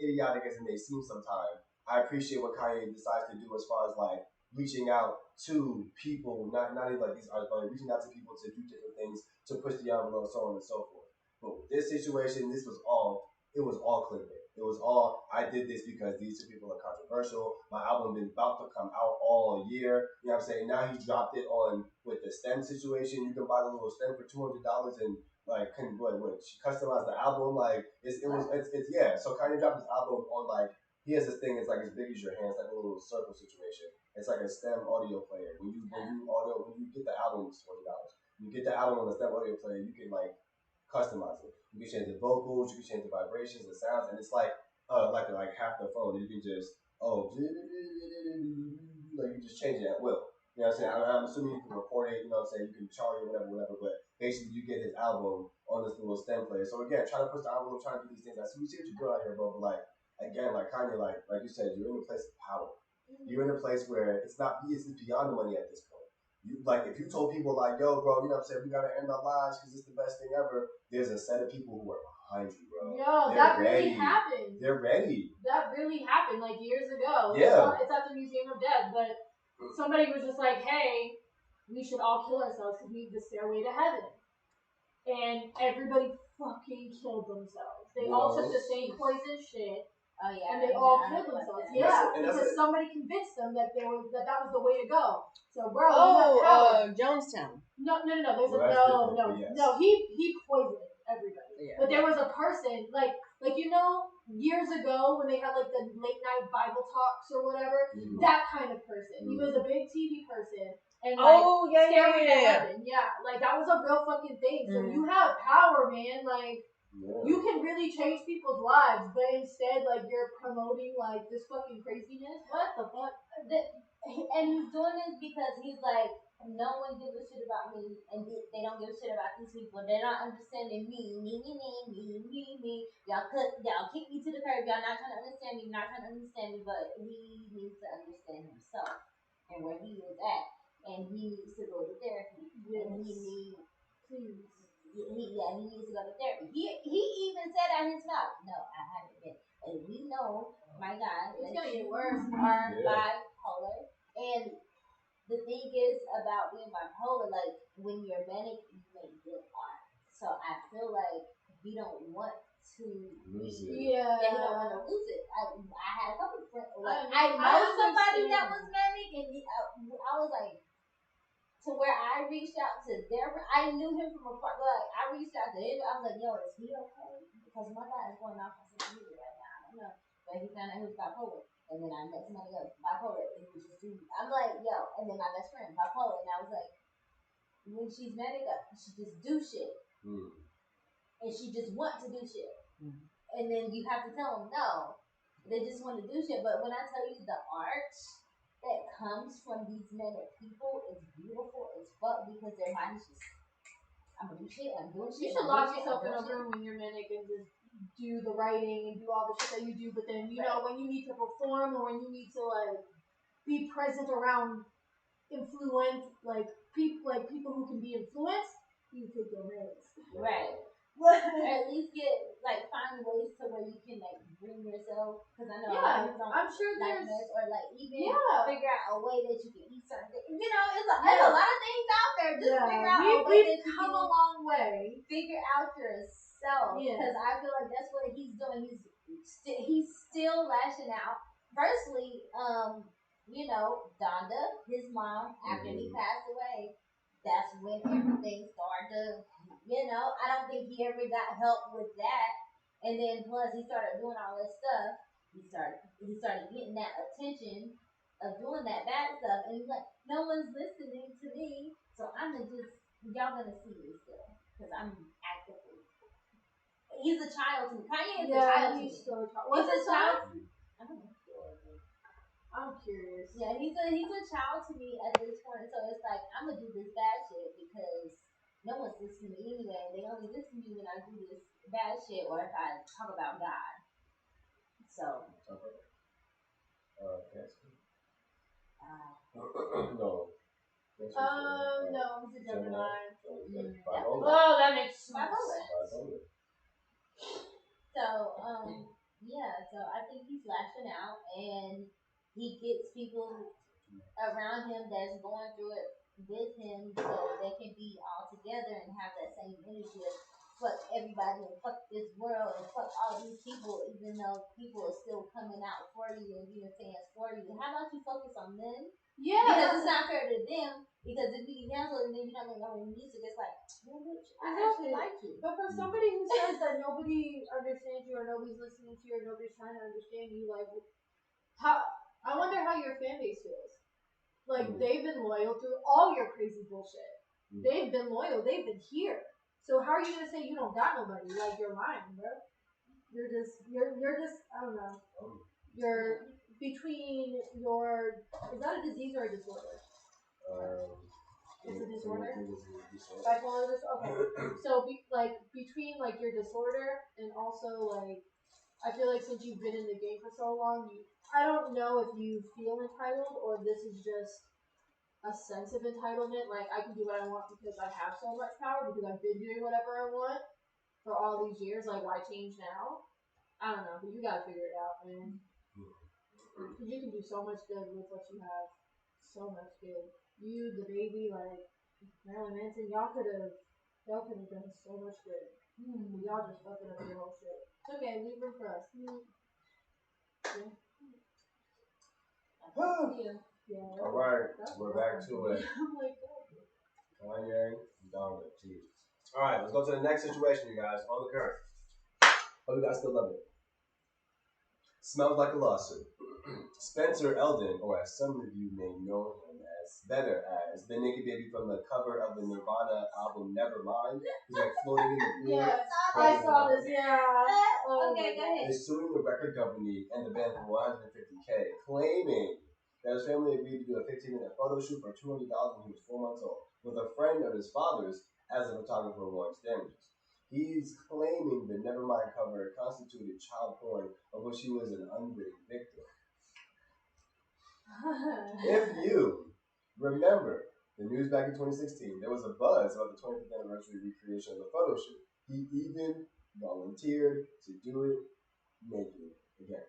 idiotic as it may seem sometimes, I appreciate what Kanye decides to do as far as like reaching out to people, not even like these artists, but reaching out to people to do different things to push the envelope, so on and so forth. But with this situation, it was all clickbait. It was all, I did this because these two people are controversial. My album been about to come out all year. You know what I'm saying? Now he dropped it on with the stem situation. You can buy the little stem for $200 and like customize the album. Like it's yeah. So Kanye dropped his album on like, he has this thing, it's like as big as your hand, it's like a little circle situation. It's like a stem audio player. When you get the album, it's $40. When you get the album on the stem audio player, you can like customize it. You can change the vocals, you can change the vibrations, the sounds, and it's like half the phone. You can just like you just change it at will. You know what I'm saying? I'm assuming you can record it. You know what I'm saying? You can charge it, whatever. But basically, you get his album on this little stem player. So again, trying to push the album, trying to do these things. I see what you're doing out here, bro. But like again, like Kanye, like you said, you're in a place of power. You're in a place where it's beyond the money at this point. You like if you told people like, yo, bro, you know what I'm saying, we gotta end our lives because it's the best thing ever. There's a set of people who are behind you, bro. Yo, that really happened. They're ready. That really happened like years ago. Yeah. It's at the Museum of Death, but somebody was just like, hey, we should all kill ourselves because we need the stairway to heaven. And everybody fucking killed themselves. They all took the same poison shit. Oh yeah, and they all killed themselves. Yeah, because somebody convinced them that that was the way to go. So, bro, Jonestown. No. He poisoned everybody. Yeah. But there was a person like years ago when they had like the late night Bible talks or whatever. Mm-hmm. That kind of person. Mm-hmm. He was a big TV person. And Stairway to Heaven. Yeah, like that was a real fucking thing. So you have power, man. Like. You can really change people's lives, but instead, like, you're promoting, like, this fucking craziness. What the fuck? And he's doing this because he's like, no one gives a shit about me, and they don't give a shit about these people. They're not understanding me. Y'all kick me to the curb. Y'all not trying to understand me. Not trying to understand me. But he needs to understand himself and where he is at, and he needs to go to therapy. Yes. And he needs to go to therapy. He even said out his mouth, "No, I haven't been." And we know, my God, it's gonna get worse. Are bipolar, and the thing is about being bipolar, like when you're manic, you make good art. So I feel like we don't want to lose it. Yeah, he don't want to lose it. I had a couple of friends. Like, I know somebody that was manic, and I was like, to where I reached out to I knew him from afar, but like, I reached out to him. I was like, yo, is he okay? Because my guy is going off on social media right now. I don't know. But he found out he was bipolar. And then I met somebody else, bipolar. It was just, I'm like, yo. And then my best friend, bipolar. And I was like, when she's manic, she just do shit. And she just want to do shit. And then you have to tell them, no. They just want to do shit. But when I tell you the art that comes from these manic people is beautiful as fuck, because their mind is just, I'm gonna do shit, I'm doing shit. You should lock yourself in a room when you're manic and just do the writing and do all the shit that you do, but then you know when you need to perform or when you need to like be present around people who can be influenced, you take your meds. Right. Or at least find ways to where you can like bring yourself, because I know a lot of people don't, I'm sure there's this, or like even figure out a way that you can eat certain things. You know, there's a lot of things out there. Just figure out a way that you come a long way. Figure out yourself, because I feel like that's what he's doing. He's still lashing out. Firstly, Donda, his mom, after he passed away, that's when everything started to, I don't think he ever got help with that. And then plus he started doing all this stuff. He started getting that attention of doing that bad stuff. And he's like, no one's listening to me. So y'all gonna see me still. Because I'm actively. He's a child to me. Kanye is a child to me. Still a child. What's a child? I don't know. I'm curious. Yeah, he's a child to me at this point. So it's like, I'm gonna do this bad shit because no one's listening to me anyway. They only listen to me when I do this bad shit or if I talk about God. So. No. No, he's a Gemini. Oh, that makes sense. So, so I think he's lashing out, and he gets people around him that's going through it with him, so they can be all together and have that same energy of fuck everybody and fuck this world and fuck all these people, even though people are still coming out for you and being fans for you. How about you focus on them? Yeah. Because it's not fair to them, because if you get canceled and then you're not going to know any music, it's like, well, bitch, I actually like you. But for somebody who says that nobody understands you or nobody's listening to you or nobody's trying to understand you, like, I wonder how your fan base feels. Like, they've been loyal through all your crazy bullshit. They've been loyal. They've been here. So how are you gonna say you don't got nobody? Like, you're lying, bro. You're just I don't know. You're between your, is that a disease or a disorder? It's a disorder. Bipolar disorder. Okay. So between like your disorder and also like, I feel like since you've been in the game for so long, I don't know if you feel entitled or this is just a sense of entitlement. Like, I can do what I want because I have so much power, because I've been doing whatever I want for all these years. Like, why change now? I don't know, but you gotta figure it out, man. Because you can do so much good with what you have. So much good. You, the baby, like Marilyn Manson, y'all could have done so much good. Y'all just fucking up your whole shit. It's okay, leave room for us. Yeah. All right, we're back to it. I'm like, Kanye, Donda, Jesus. All right, let's go to the next situation, you guys. On the current. Hope you guys still love it. Smells like a lawsuit. Spencer Eldon, or as some of you may know him as the naked baby from the cover of the Nirvana album Nevermind. He's like floating in the pool. Yes, I saw this. Yeah. Okay, go ahead. Is suing the record company and the band for $150K, claiming that his family agreed to do a 15-minute photo shoot for $200 when he was 4 months old, with a friend of his father's as a photographer warrants damages. He's claiming the Nevermind cover constituted child porn, of which he was an unwitting victim. If you remember the news back in 2016, there was a buzz about the 25th anniversary recreation of the photo shoot. He even volunteered to do it naked again.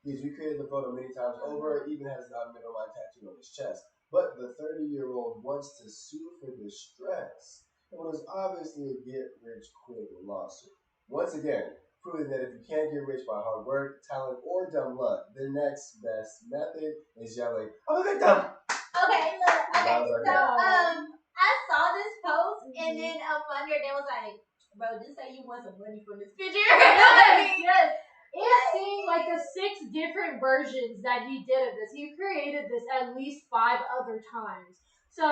He's recreated the photo many times over, even has an Nevermind tattoo on his chest. But the 30-year-old wants to sue for distress. It was obviously a get-rich-quick lawsuit. Once again, proving that if you can't get rich by hard work, talent, or dumb luck, the next best method is yelling, "I'm a victim!" Okay, look. Okay, Like, so I saw this post, and then under there was like, bro, just say you want some money from this picture. Yes. It seemed like the 6 different versions that he did of this. He created this at least 5 other times. So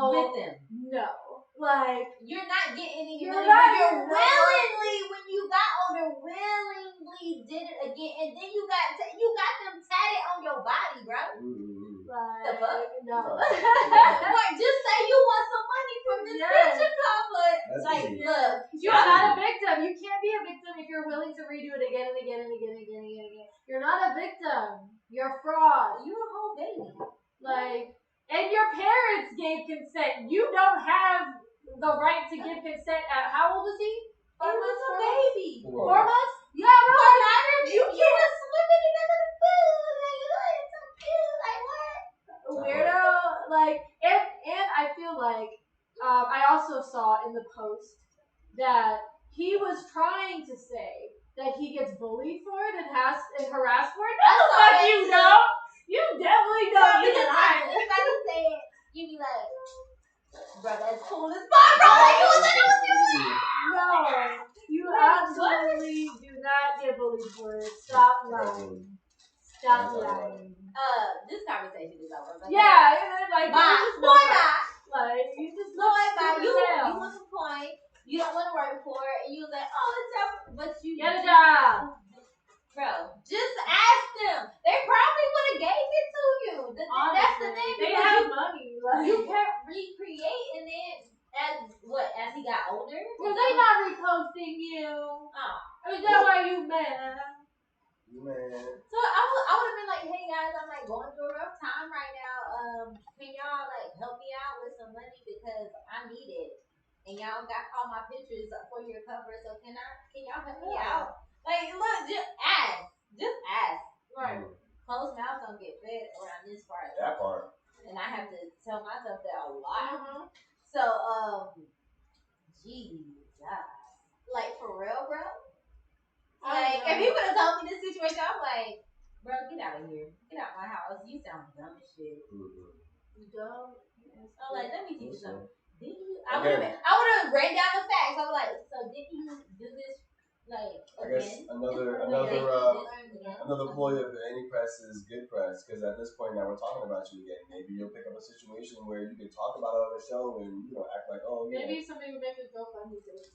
With them. No. Like, you're not getting any You're money. not But getting willingly, when you got older, willingly did it again, and then you got them tatted on your body, bro. The fuck? No. What? Just say you want some money from this picture cover. Like, look, You're not a victim. You can't be a victim if you're willing to redo it again and again and again and again and again and again. You're not a victim. You're a fraud. you're a whole baby. Like, and your parents gave consent. You don't have the right to give consent at, how old is he? He was a baby. 4 months? Yeah, bro. You was swimming in the little pool. Like, look, it's so cute. Like, what? Weirdo. Like, and I feel like, I also saw in the post that he was trying to say that he gets bullied for it and harassed for it. No, the fuck you don't. You definitely don't. You Because lie. if I can say it, you be like, bro, that's cool as fuck, bro. Like, you was No, you absolutely do not get bullied for it. Stop lying. Stop lying. This conversation is over. But Yeah, and then like, bye. there's just no Why point. not? Like, you just No, look bye. stupid You as hell. want some coin. You don't want to work for it. And you was like, oh, it's up. But you Get a job. Bro, just ask them. They probably would have gave it to you. That's the thing. They have money. Like, You kept recreating it as he got older. were they not reposting you? Oh. Is that why you mad? Man. So I would have been like, hey guys, I'm like going through a rough time right now. Can y'all like help me out with some money because I need it. And y'all got all my pictures for your cover, so can y'all help me out? Like, look, just ask. Just ask. Right. Closed mouths don't get fed around this part. That part. And I have to tell myself that a lot. Mm-hmm. So, Jesus. Like, for real, bro? Like, if he would have told me this situation, I'm like, bro, get out of here. Get out my house. You sound dumb as shit. Dumb. I'm like, let me teach you something. Did you? Okay. I would have ran down the facts. I was like, so did you do this, like, I guess again? another ploy of any press is good press, because at this point now we're talking about you again. Maybe you'll pick up a situation where you can talk about it on the show and act like, oh yeah. Maybe somebody would make his girlfriend who did it.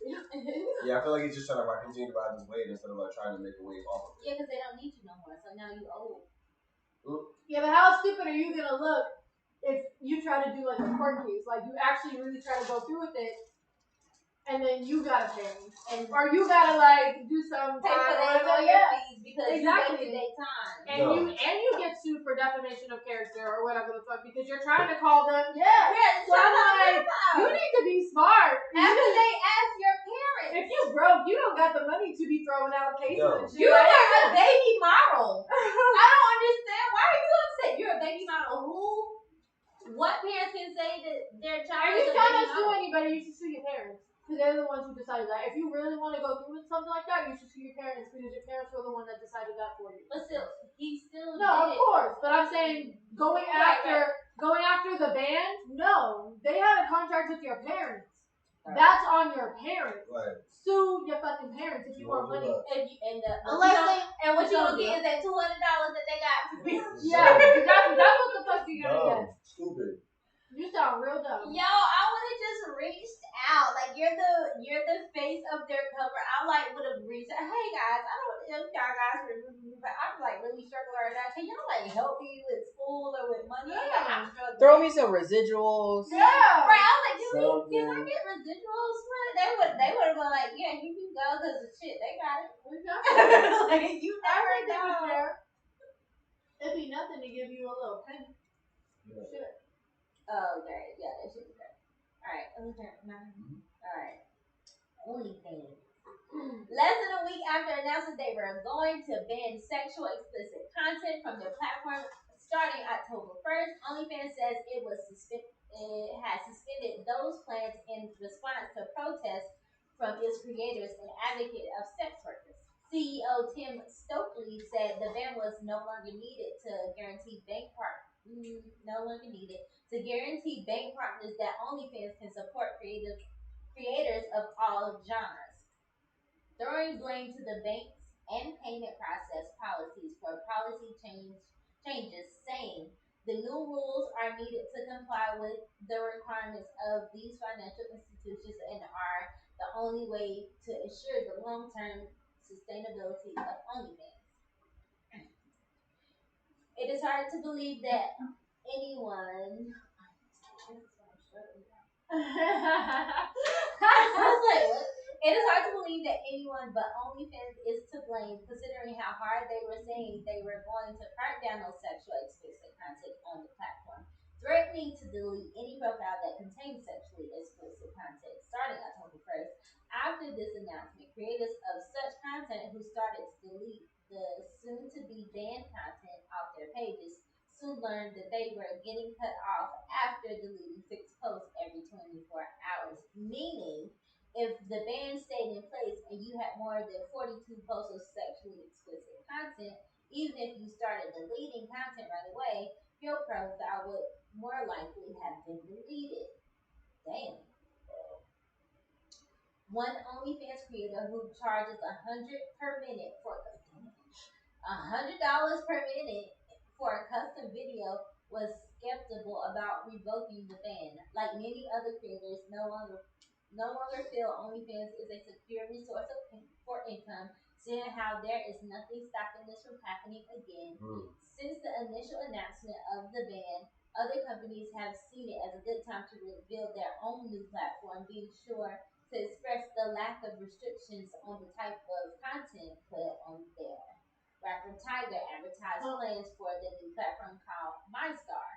Yeah, I feel like he's just trying to continue to ride this wave instead of like trying to make a wave off of it. Yeah, because they don't need you no more. So now you old. Yeah, but how stupid are you gonna look if you try to do like a court case? Like you actually really try to go through with it, and then you gotta pay, or you gotta like do some Pay for time or their whatever. lawyer Yeah, fees because exactly. you wasted their time. And you get sued for defamation of character or whatever the fuck because you're trying to call them. Yeah. So I'm like, you need to be smart. After they ask your parents. If you broke, you don't got the money to be throwing out cases and shit. You are a baby model. I don't understand. Why are you upset? You're a baby model. Who? What parents can say that their child If is you a trying baby to sue model? anybody, you should sue your parents. Because they're the ones who decided that. If you really want to go through with something like that, you should sue your parents because your parents were the one that decided that for you. But still, he still No, of did it. course. But I'm saying going after the band, no. They had a contract with your parents. Right. That's on your parents. Right. Sue your fucking parents if you want money. What you Unless gonna get is that $200 that they got from you. Yeah, exactly. That's what the fuck you're gonna get. Stupid. Yo, I would have just reached out. Like you're the face of their cover. I like would have reached out. Hey guys, I don't know if y'all guys remember, but I'm like really struggling right now. Can y'all like help me with school or with money? Yeah. Like, I'm struggling. Throw me some residuals. Yeah. Right. I was like, can I Something. get residuals? They would have been like, yeah, you can go because the shit they got it. We got it. Like you I never think they was know. there. It'd be nothing to give you a little penny. Yeah. Shit. Oh, okay. Yeah, that shit is great. Alright, alright. OnlyFans. Less than a week after announcing they were going to ban sexual explicit content from their platform starting October 1st, OnlyFans says it has suspended those plans in response to protests from its creators and advocate of sex workers. CEO Tim Stokely said the ban was no longer needed to guarantee bank partners that OnlyFans can support creators of all genres, throwing blame to the banks and payment process policies for policy changes, saying the new rules are needed to comply with the requirements of these financial institutions and are the only way to ensure the long-term sustainability of OnlyFans. It is hard to believe that anyone. I was like, what? It is hard to believe that anyone but OnlyFans is to blame, considering how hard they were saying they were going to crack down on sexual explicit content on the platform, threatening to delete any profile that contains sexually explicit content starting October 1st. After this announcement, creators of such content who started to delete the soon-to-be banned content off their pages soon learned that they were getting cut off after deleting 6 posts every 24 hours. Meaning, if the ban stayed in place and you had more than 42 posts of sexually explicit content, even if you started deleting content right away, your profile would more likely have been deleted. Damn. One OnlyFans creator who charges $100 per minute for $100 per minute for a custom video was skeptical about revoking the ban. Like many other creators, no longer feel OnlyFans is a secure resource for income, seeing how there is nothing stopping this from happening again. Since the initial announcement of the ban, other companies have seen it as a good time to build their own new platform, being sure to express the lack of restrictions on the type of content put on there. Rapper Tiger advertised plans for the new platform called MyStar,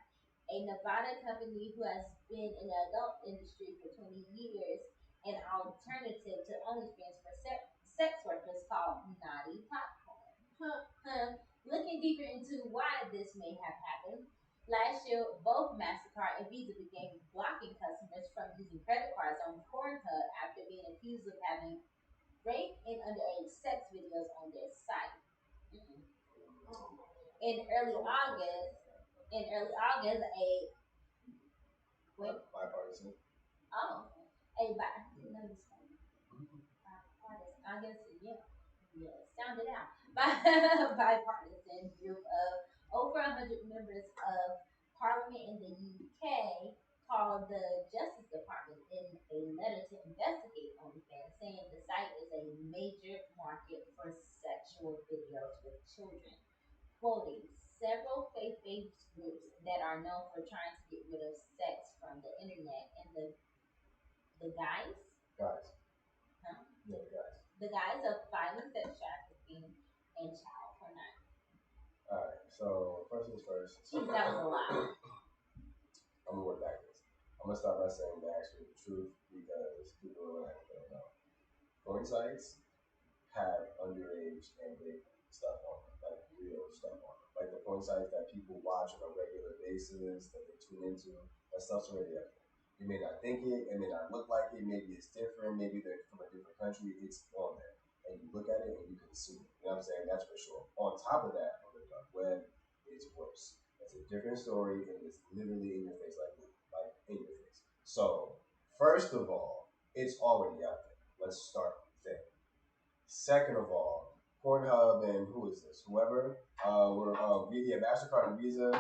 a Nevada company who has been in the adult industry for 20 years, an alternative to OnlyFans for sex workers called Naughty Popcorn. Looking deeper into why this may have happened, last year both MasterCard and Visa began blocking customers from using credit cards on Pornhub after being accused of having rape and underage sex videos on their site. In early August, Bipartisan. Sound it out. Bipartisan group of over 100 members of Parliament in the UK called the Justice Department in a letter to investigate OnlyFans, saying the site is a major market for sexual videos with children, quoting several faith-based groups that are known for trying to get rid of sex from the internet, and the guys. Huh? Yeah, the guys. The guys of violent sex trafficking and child pornography. Alright, so first things first. That was a lot. I'm gonna work backwards. I'm gonna start by saying the actual truth because people are like, don't know. Porn sites have underage and rape stuff on them, like real stuff on them. Like the porn sites that people watch on a regular basis, that they tune into, that stuff's already up there. You may not think it may not look like it, maybe it's different, maybe they're from a different country, it's on there. And you look at it and you consume it. You know what I'm saying? That's for sure. On top of that, on the dark web, it's worse. It's a different story and it's literally in your face like in your face. So, first of all, it's already out there. Let's start there. Second of all, Pornhub and who is this? Whoever, MasterCard and Visa,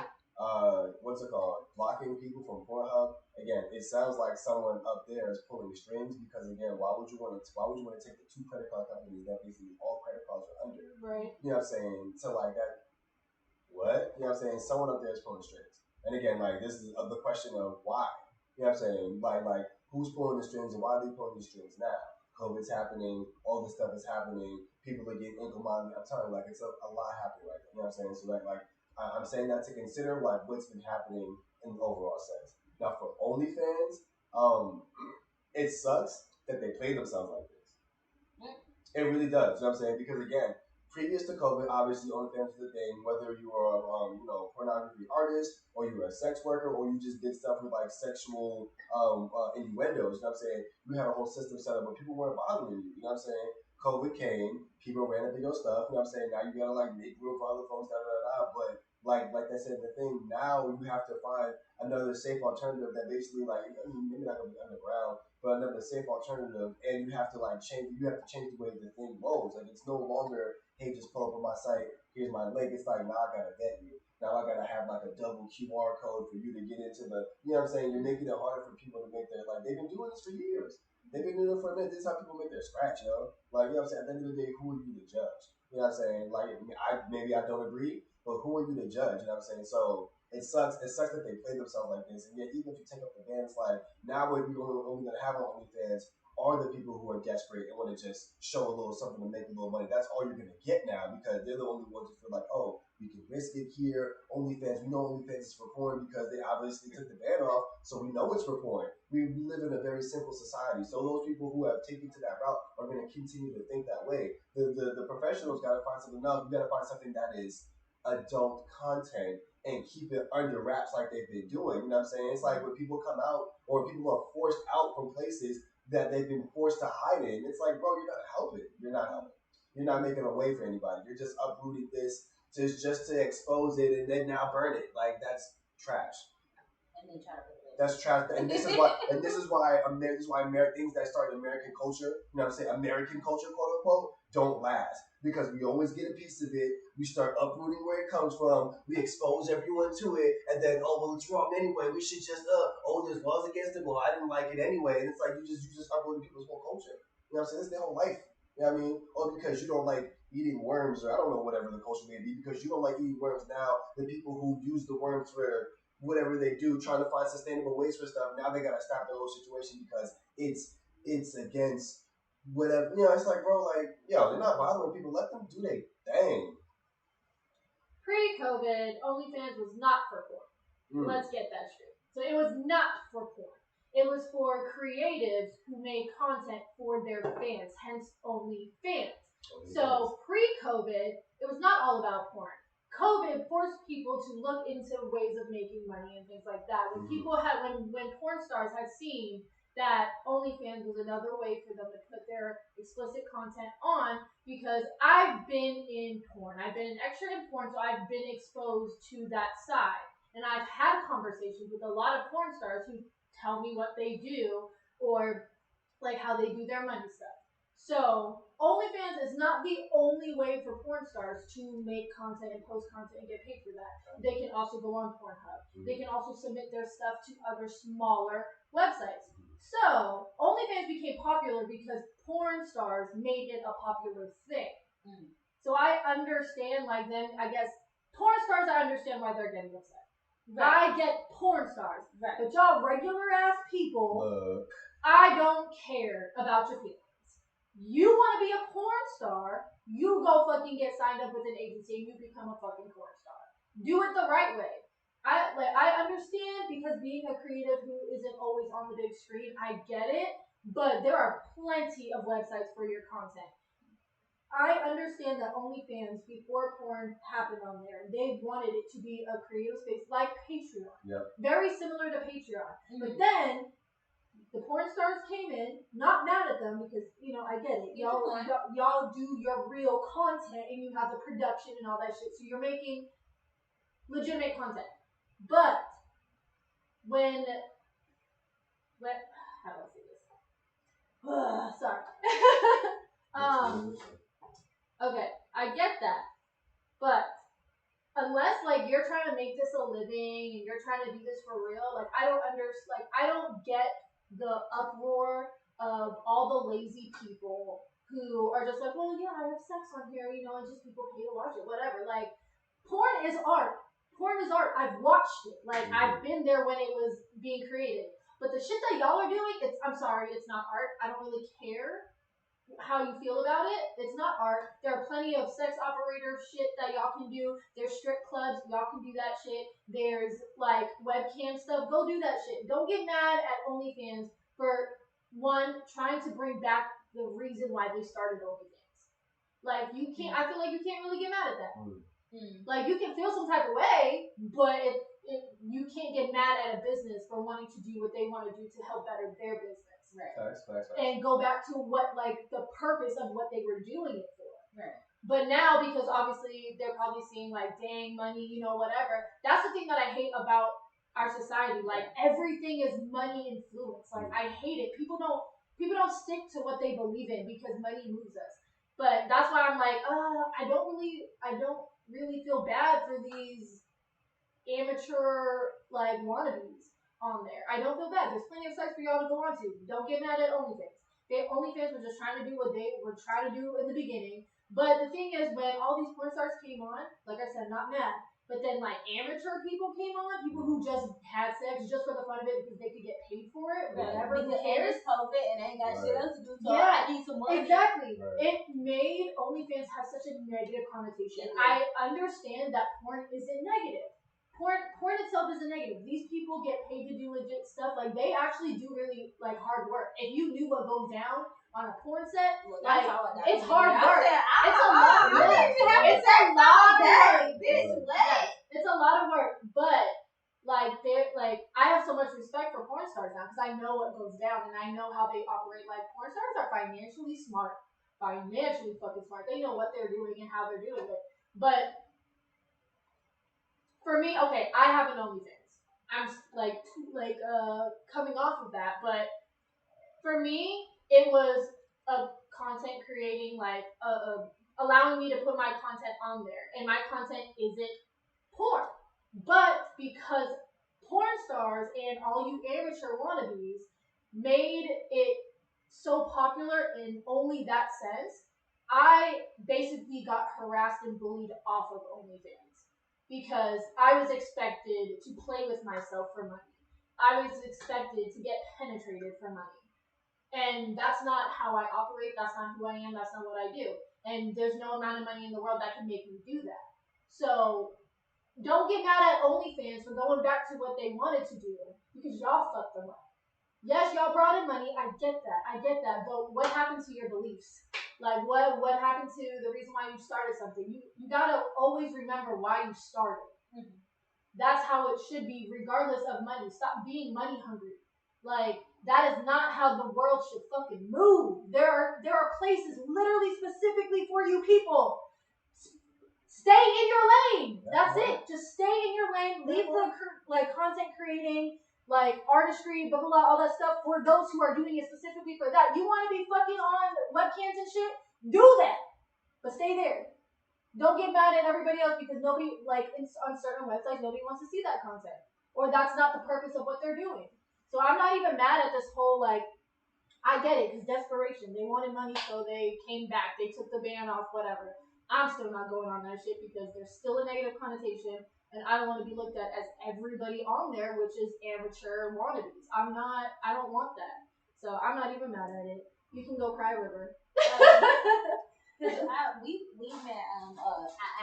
what's it called? Blocking people from Pornhub. Again, it sounds like someone up there is pulling the strings because again, why would you want to take the two credit card companies that basically all credit cards are under? Right. You know what I'm saying? So like that. What? You know what I'm saying? Someone up there is pulling the strings. And again, like this is the question of why. You know what I'm saying? Like who's pulling the strings and why are they pulling the strings now? COVID's happening, all this stuff is happening, people are getting ankle monitored. I'm telling you, like it's a lot happening right now. You know what I'm saying? So like I'm saying that to consider like what's been happening in the overall sense. Now for OnlyFans, it sucks that they play themselves like this. It really does. You know what I'm saying? Because again, previous to COVID, obviously OnlyFans was a thing. Whether you were pornography artist or you were a sex worker or you just did stuff with like sexual innuendos. You know what I'm saying? You had a whole system set up where people weren't bothering you. You know what I'm saying? COVID came, people ran into your stuff. You know what I'm saying? Now you gotta like make room for other folks. But like I said, the thing now you have to find another safe alternative that basically like maybe not gonna be underground, but another safe alternative, and you have to change the way the thing rolls. Like it's no longer, hey, just pull up on my site, here's my link. It's like now I gotta vet you. Now I gotta have like a double QR code for you to get into the, you know what I'm saying? You're making it harder for people to make their, like they've been doing this for years. They've been doing it for a minute. This is how people make their scratch, yo. Like, you know what I'm saying? At the end of the day, who are you to judge? You know what I'm saying? Like, maybe I don't agree, but who are you to judge? You know what I'm saying? So it sucks. It sucks that they play themselves like this. And yet, even if you take up the bands, like now what you're only going to have on OnlyFans are the people who are desperate and want to just show a little something to make a little money. That's all you're going to get now because they're the only ones who feel like, oh, we can risk it here. OnlyFans, we know OnlyFans is for porn because they obviously took the ban off, so we know it's for porn. We live in a very simple society. So those people who have taken to that route are going to continue to think that way. The professionals got to find something else. You got to find something that is adult content and keep it under wraps like they've been doing. You know what I'm saying? It's like when people come out or people are forced out from places that they've been forced to hide in. It's like, bro, you're not helping. You're not helping. You're not making a way for anybody. You're just uprooting this just to expose it and then now burn it. Like that's trash. And then try to put it. That's trash. And this is why things that start in American culture, you know what I'm saying, American culture, quote unquote, don't last. Because we always get a piece of it, we start uprooting where it comes from, we expose everyone to it, and then, oh, well, it's wrong anyway, we should just, there's laws against it, well, I didn't like it anyway, and it's like, you just uprooting people's whole culture. You know what I'm saying? It's their whole life. You know what I mean? Or because you don't like eating worms, or I don't know, whatever the culture may be, because you don't like eating worms now, the people who use the worms for whatever they do, trying to find sustainable ways for stuff, now they gotta stop the whole situation because it's against whatever, you know. It's like, bro, like, yo, they're not bothering people. Let them do their thing. Pre-COVID, OnlyFans was not for porn. Let's get that straight. So it was not for porn. It was for creatives who made content for their fans, hence OnlyFans. So pre-COVID, it was not all about porn. COVID forced people to look into ways of making money and things like that. When people when porn stars had seen that OnlyFans was another way for them to put their explicit content on, because I've been in porn. I've been an extra in porn, so I've been exposed to that side. And I've had conversations with a lot of porn stars who tell me what they do or like how they do their money stuff. So OnlyFans is not the only way for porn stars to make content and post content and get paid for that. They can also go on Pornhub. They can also submit their stuff to other smaller websites. So OnlyFans became popular because porn stars made it a popular thing. So I understand, like, then I guess porn stars, I understand why they're getting upset. Right. I get porn stars, right. But y'all regular ass people, I don't care about your feelings. You want to be a porn star, you go fucking get signed up with an agency and you become a fucking porn star. Do it the right way. I understand, because being a creative who isn't always on the big screen, I get it, but there are plenty of websites for your content. I understand that OnlyFans, before porn happened on there, they wanted it to be a creative space like Patreon. Yep. Very similar to Patreon. But then the porn stars came in, not mad at them because, you know, I get it. Y'all do your real content and you have the production and all that shit. So you're making legitimate content. But when how do I say this? Sorry. Okay, I get that. But unless like you're trying to make this a living and you're trying to do this for real, like I don't get the uproar of all the lazy people who are just like, well, yeah, I have sex on here, you know, and just people pay to watch it, whatever. Like, porn is art. Porn is art. I've watched it. Like, I've been there when it was being created. But the shit that y'all are doing, I'm sorry, it's not art. I don't really care how you feel about it. It's not art. There are plenty of sex operator shit that y'all can do. There's strip clubs. Y'all can do that shit. There's, like, webcam stuff. Go do that shit. Don't get mad at OnlyFans for, one, trying to bring back the reason why they started OnlyFans. Like, you can't, I feel like you can't really get mad at that. Like, you can feel some type of way, but you can't get mad at a business for wanting to do what they want to do to help better their business. Right. Facts. And go back to what, like, the purpose of what they were doing it for. Right. But now, because obviously they're probably seeing, like, dang, money, you know, whatever. That's the thing that I hate about our society. Like, everything is money influence. Like, I hate it. People don't stick to what they believe in because money moves us. But that's why I'm like, I don't really feel bad for these amateur, like, wannabes on there. I don't feel bad. There's plenty of sites for y'all to go on to. Don't get mad at OnlyFans. OnlyFans were just trying to do what they were trying to do in the beginning. But the thing is, when all these porn stars came on, like I said, not mad. But then, like, amateur people came on, people who just had sex just for the fun of it because they could get paid for it, whatever. Because cares? it's COVID and they ain't got shit else to do, so Yeah, I need some money. Exactly. Right. It made OnlyFans have such a negative connotation. Yeah. I understand that porn isn't negative. Porn itself isn't negative. These people get paid to do legit stuff. Like, they actually do really, like, hard work. If you knew what goes down on a porn set, Well, like, that's it's hard work. It's a lot. I didn't even have It's sex a lot of that. work. Bitch, what? It's a lot of work, but like I have so much respect for porn stars now because I know what goes down and I know how they operate. Like, porn stars are financially fucking smart. They know what they're doing and how they're doing it. But for me, okay, I have an OnlyFans. I'm coming off of that, but for me, it was a content creating, like allowing me to put my content on there, and my content isn't porn. But because porn stars and all you amateur wannabes made it so popular in only that sense, I basically got harassed and bullied off of OnlyFans because I was expected to play with myself for money. I was expected to get penetrated for money. And that's not how I operate. That's not who I am. That's not what I do. And there's no amount of money in the world that can make me do that. So don't get mad at OnlyFans for going back to what they wanted to do because y'all fucked them up. Yes, y'all brought in money. I get that. But what happened to your beliefs? Like, what happened to the reason why you started something? You gotta always remember why you started. Mm-hmm. That's how it should be, regardless of money. Stop being money hungry. Like, that is not how the world should fucking move. There are places literally specifically for you people. Stay in your lane. That's it. Just stay in your lane. Leave the content creating, like artistry, blah blah blah, all that stuff for those who are doing it specifically for that. You want to be fucking on webcams and shit? Do that, but stay there. Don't get mad at everybody else because nobody, like, on certain websites, nobody wants to see that content, or that's not the purpose of what they're doing. So I'm not even mad at this whole, like, I get it, because desperation. They wanted money, so they came back. They took the ban off, whatever. I'm still not going on that shit because there's still a negative connotation, and I don't want to be looked at as everybody on there, which is amateur wannabes. I don't want that. So I'm not even mad at it. You can go cry, River. Because we met an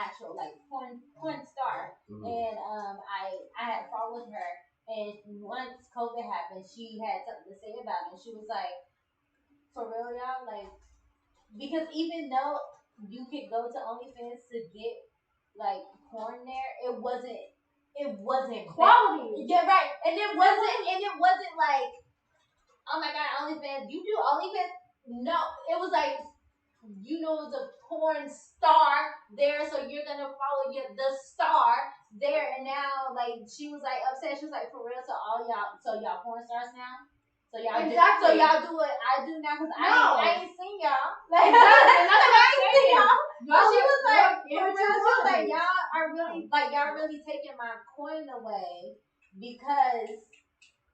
actual, like, porn star, and I had followed her, and once COVID happened, she had something to say about it. And she was like, "For real, y'all, like, because even though you could go to OnlyFans to get, like, porn there, it wasn't quality. Yeah, right, and it wasn't like, oh my god, OnlyFans, you do OnlyFans? No, it was like, you know, the porn star there, so you're gonna follow the star there. And now, like, she was like upset. She was like, for real, so y'all porn stars now? So y'all exactly. So y'all do what I do now? Because no. I ain't seen y'all. Like, exactly. And that's what I ain't seen y'all. But she was like, for real, she was like, y'all are really like y'all really taking my coin away because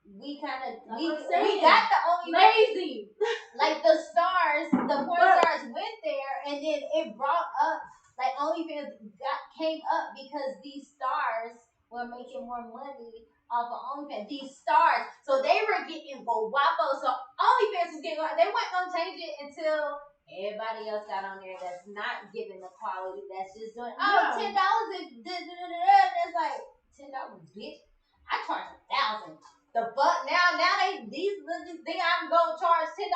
we got the only lazy. Like the porn stars went there, and then it brought up like OnlyFans came up because these stars were making more money off of OnlyFans. These stars, so they were getting guapo. So OnlyFans was getting. They weren't gonna change it until everybody else got on there that's not giving the quality. That's just doing $10 if that's like $10, bitch. I charge $1,000. The fuck now these think I'm gonna charge $10.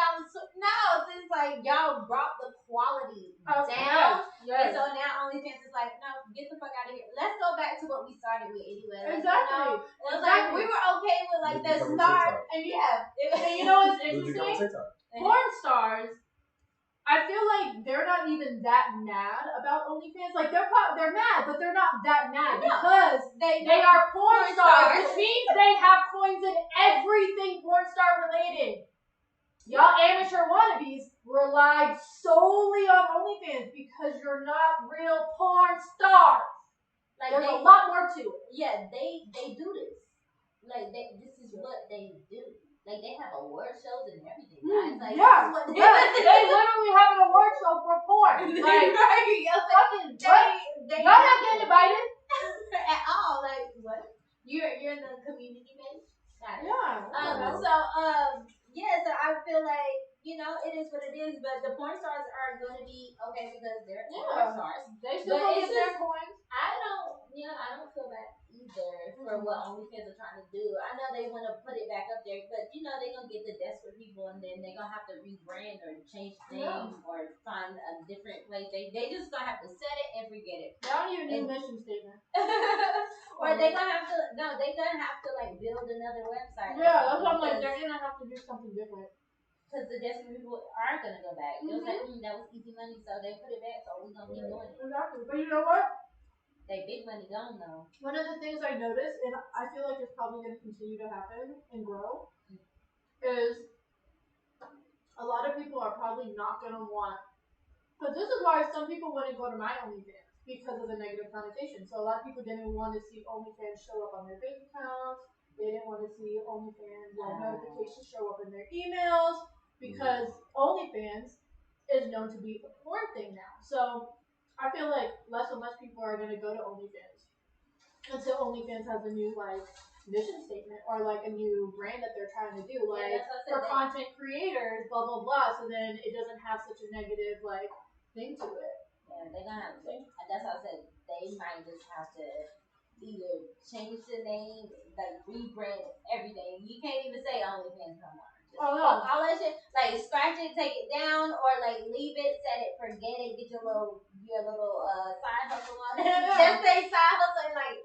No, it's like y'all brought the quality down. Yes. And so now OnlyFans is like, no, get the fuck out of here. Let's go back to what we started with anyway. Exactly. It was like we were okay with like the star, and and you know what's interesting? Porn stars. I feel like they're not even that mad about OnlyFans. Like they're mad, but they're not that mad because they are porn stars, which means they have coins in everything porn star related. Y'all amateur wannabes rely solely on OnlyFans because you're not real porn stars. Like there's a lot more to it. Yeah, they do this. Like this is what they do. Like they have award shows and everything, guys. Like they literally have an award show for porn. Like fucking y'all not getting invited at all. Like what? You're in the community base. Yeah. So I feel like it is what it is. But the porn stars are going to be okay because they're porn stars. They still get their coins. I don't feel bad either for what OnlyFans are trying to do. I know they want to put it back up there, but they're gonna get the desperate people, and then they're gonna have to rebrand or change the name or find a different place. They just gonna have to set it and forget it. They don't even need a mission statement. Or they're gonna have to like build another website. Yeah, that's what I'm like. They're gonna have to do something different. Because the desperate people are gonna go back. It was like that was easy money, so they put it back. So we're gonna keep doing it. Exactly, but you know what? They big money gone though. One of the things I noticed, and I feel like it's probably going to continue to happen and grow, is a lot of people are probably not going to want. But this is why some people wouldn't go to my OnlyFans because of the negative connotation. So a lot of people didn't want to see OnlyFans show up on their bank accounts. They didn't want to see OnlyFans notifications show up in their emails because OnlyFans is known to be a porn thing now. So I feel like less and less people are going to go to OnlyFans until OnlyFans has a new mission statement or a new brand that they're trying to do for content creators, blah blah blah. So then it doesn't have such a negative thing to it. Yeah, they're gonna have to. That's how I said they might just have to either change the name, rebrand everything. You can't even say OnlyFans no more. Fuck all that shit. Scratch it, take it down, or leave it, set it, forget it, get your little side hustle on it. Just say side hustle and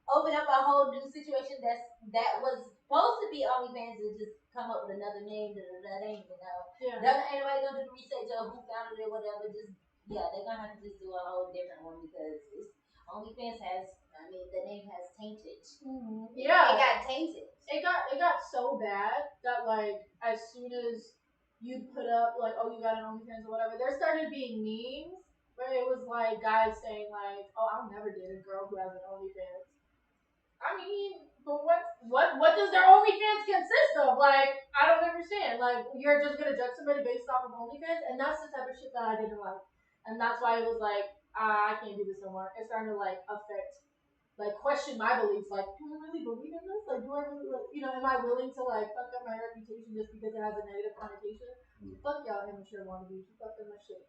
open up a whole new situation that was supposed to be OnlyFans and just come up with another name that ain't even know. Yeah. Ain't nobody gonna do the research of who founded it or whatever. They're gonna have to just do a whole different one because OnlyFans the name has tainted. Mm-hmm. Yeah. It got tainted. It got so bad that as soon as you put up you got an OnlyFans or whatever, there started being memes where it was guys saying I'll never date a girl who has an OnlyFans. I mean, but what does their OnlyFans consist of? I don't understand. You're just gonna judge somebody based off of OnlyFans, and that's the type of shit that I didn't like, and that's why it was I can't do this no more. It's starting to affect. Question my beliefs, do I really believe in this? Do I really, am I willing to, fuck up my reputation just because it has a negative connotation? Fuck y'all amateur wannabes. You fucked up my shit.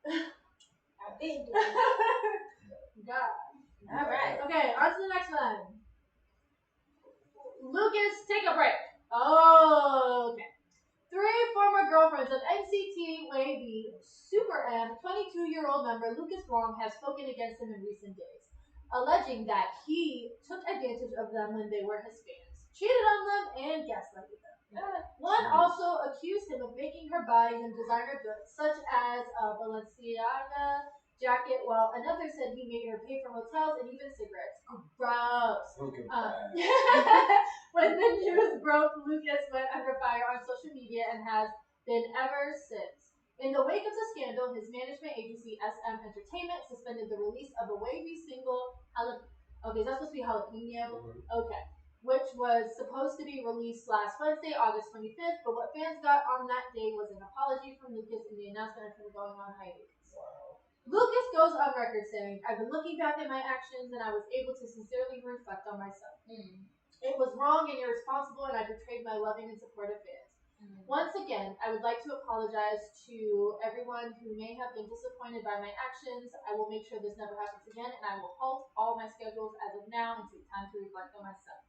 I've been doing it. God. Alright. Okay, on to the next one. Lucas, take a break. Oh, okay. 3 former girlfriends of NCT Wavy Super M 22-year-old member Lucas Wong have spoken against him in recent days, alleging that he took advantage of them when they were his fans, cheated on them, and gaslighted them. One also accused him of making her buy him designer goods, such as a Balenciaga jacket, while another said he made her pay for hotels and even cigarettes. Gross. When the news broke, Lucas went under fire on social media and has been ever since. In the wake of the scandal, his management agency, SM Entertainment, suspended the release of a wavy single, okay, that's supposed to be Jalapeno? Mm-hmm. Okay. Which was supposed to be released last Wednesday, August 25th, but what fans got on that day was an apology from Lucas and the announcement of him going on hiatus. Wow. Lucas goes on record saying, "I've been looking back at my actions and I was able to sincerely reflect on myself. It was wrong and irresponsible and I betrayed my loving and supportive fans. Once again, I would like to apologize to everyone who may have been disappointed by my actions. I will make sure this never happens again, and I will halt all my schedules as of now and take time to reflect on myself."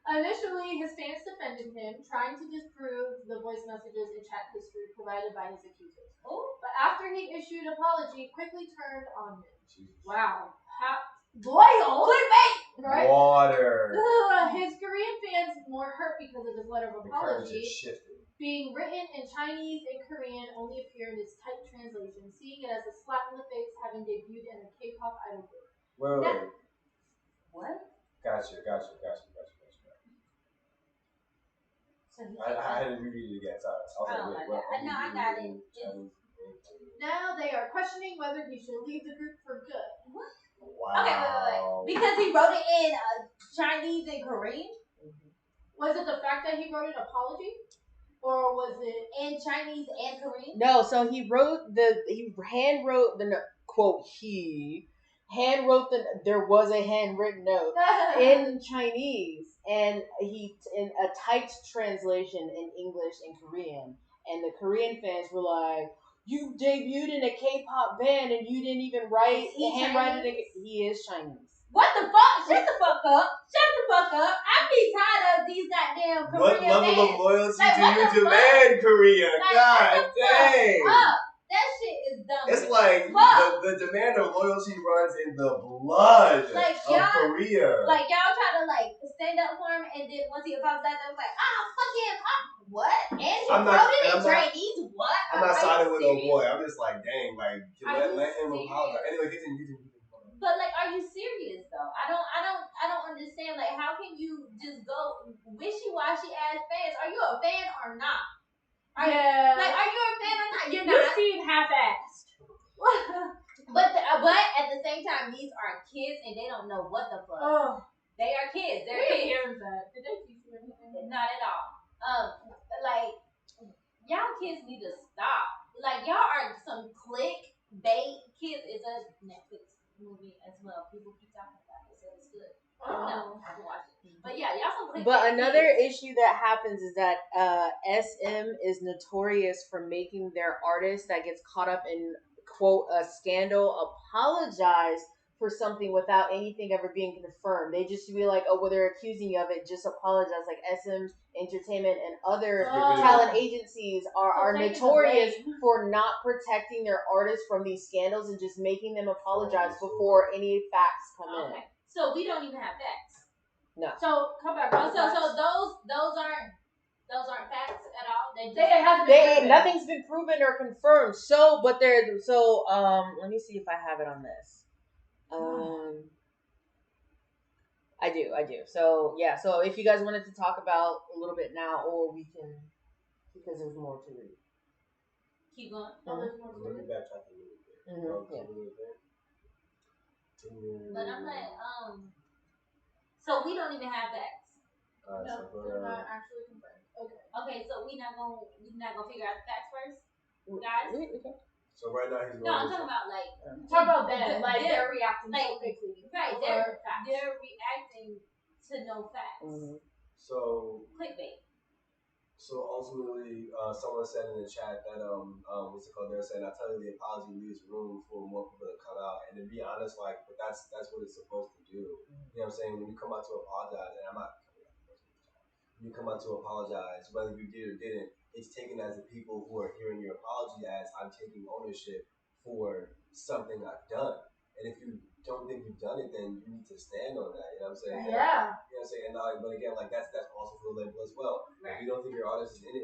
Initially, his fans defended him, trying to disprove the voice messages and chat history provided by his accusers. But after he issued an apology, quickly turned on him. Jesus. Wow. Loyal! Clickbait! Right? Water. His Korean fans more hurt because of his letter of apology, being written in Chinese and Korean, only appear in its typed translation, seeing it as a slap in the face having debuted in a K-pop idol group. Wait. What? Gotcha. So I had to reread it again. Sorry. I was like, wait, what? No, I got it. Now they are questioning whether he should leave the group for good. What? Wow. Okay, wait. Because he wrote it in Chinese and Korean? Was it the fact that he wrote an apology? Or was it in Chinese and Korean? No, so he handwrote there was a handwritten note in Chinese and in a typed translation in English and Korean. And the Korean fans were like, "You debuted in a K-pop band and you didn't even handwrite it." He is Chinese. What the fuck? Shut the fuck up. I be tired of these goddamn Korean What level bands. of loyalty do you demand, Korea? God dang. That shit is dumb. It's like the demand of loyalty runs in the blood of Korea. Like y'all try to stand up for him, and then once he apologized, I was like, fuck him. What? And he wrote it in Chinese. What? I'm not siding with no boy. I'm just like, dang, let him apologize. Anyway, continue. But are you serious though? I don't understand. How can you just go wishy-washy ass fans? Are you a fan or not? Are you a fan or not? You're not. You seem half-assed. But at the same time, these are kids and they don't know what the fuck. Oh. They are kids. They're kids. Did they teach you anything? Not at all. Y'all kids need to stop. Y'all are some clickbait kids. It's a Netflix movie as well. People keep talking about it, so it's good. No, I can watch it. But yeah, y'all some clickbait. But another issue that happens is that SM is notorious for making their artist that gets caught up in quote a scandal apologize for something without anything ever being confirmed. They just be like, "Oh, well, they're accusing you of it. Just apologize." Like SM's Entertainment and other talent agencies are notorious for not protecting their artists from these scandals and just making them apologize before any facts come in. So we don't even have facts. No. So come back. So those aren't facts at all. Nothing's been proven or confirmed. Let me see if I have it on this. I do. So yeah. So if you guys wanted to talk about a little bit now, or we can, because there's more to read. Keep going. Let me backtrack a little bit. But I'm like, so we don't even have facts. No, they're not actually confirmed. Okay, so we're not gonna figure out the facts first, guys. Okay. So right now he's going. No, I'm talking about talk about them. They're reacting so quickly. Right, they're reacting to no facts. So clickbait. So ultimately, someone said in the chat that what's it called? They're saying, "I tell you, the apology leaves room for more people to come out." And to be honest, but that's what it's supposed to do. You know what I'm saying? When you come out to apologize, and I'm not coming out to when you come out to apologize, whether you did or didn't, it's taken as the people who are hearing your apology as I'm taking ownership for something I've done. And if you don't think you've done it, then you need to stand on that. You know what I'm saying? Yeah. You know what I'm saying? And but again, that's also for the label as well. Right. If you don't think your artist is in it,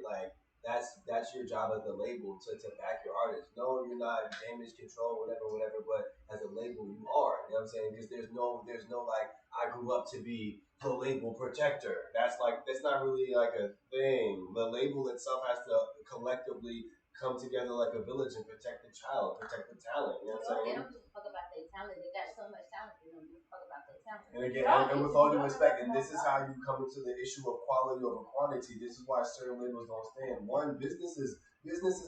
that's your job as the label to back your artist. No, you're not damage control, whatever. But as a label, you are. You know what I'm saying? Because there's no like I grew up to be the label protector. That's not really like a thing. The label itself has to collectively come together like a village and protect the child, protect the talent. You know what I'm saying? They don't give a fuck about their talent. They got so much talent, they don't give a fuck about their talent. And again, and with all due respect, and this is how you come into the issue of quality over quantity. This is why certain labels don't stand. One, business is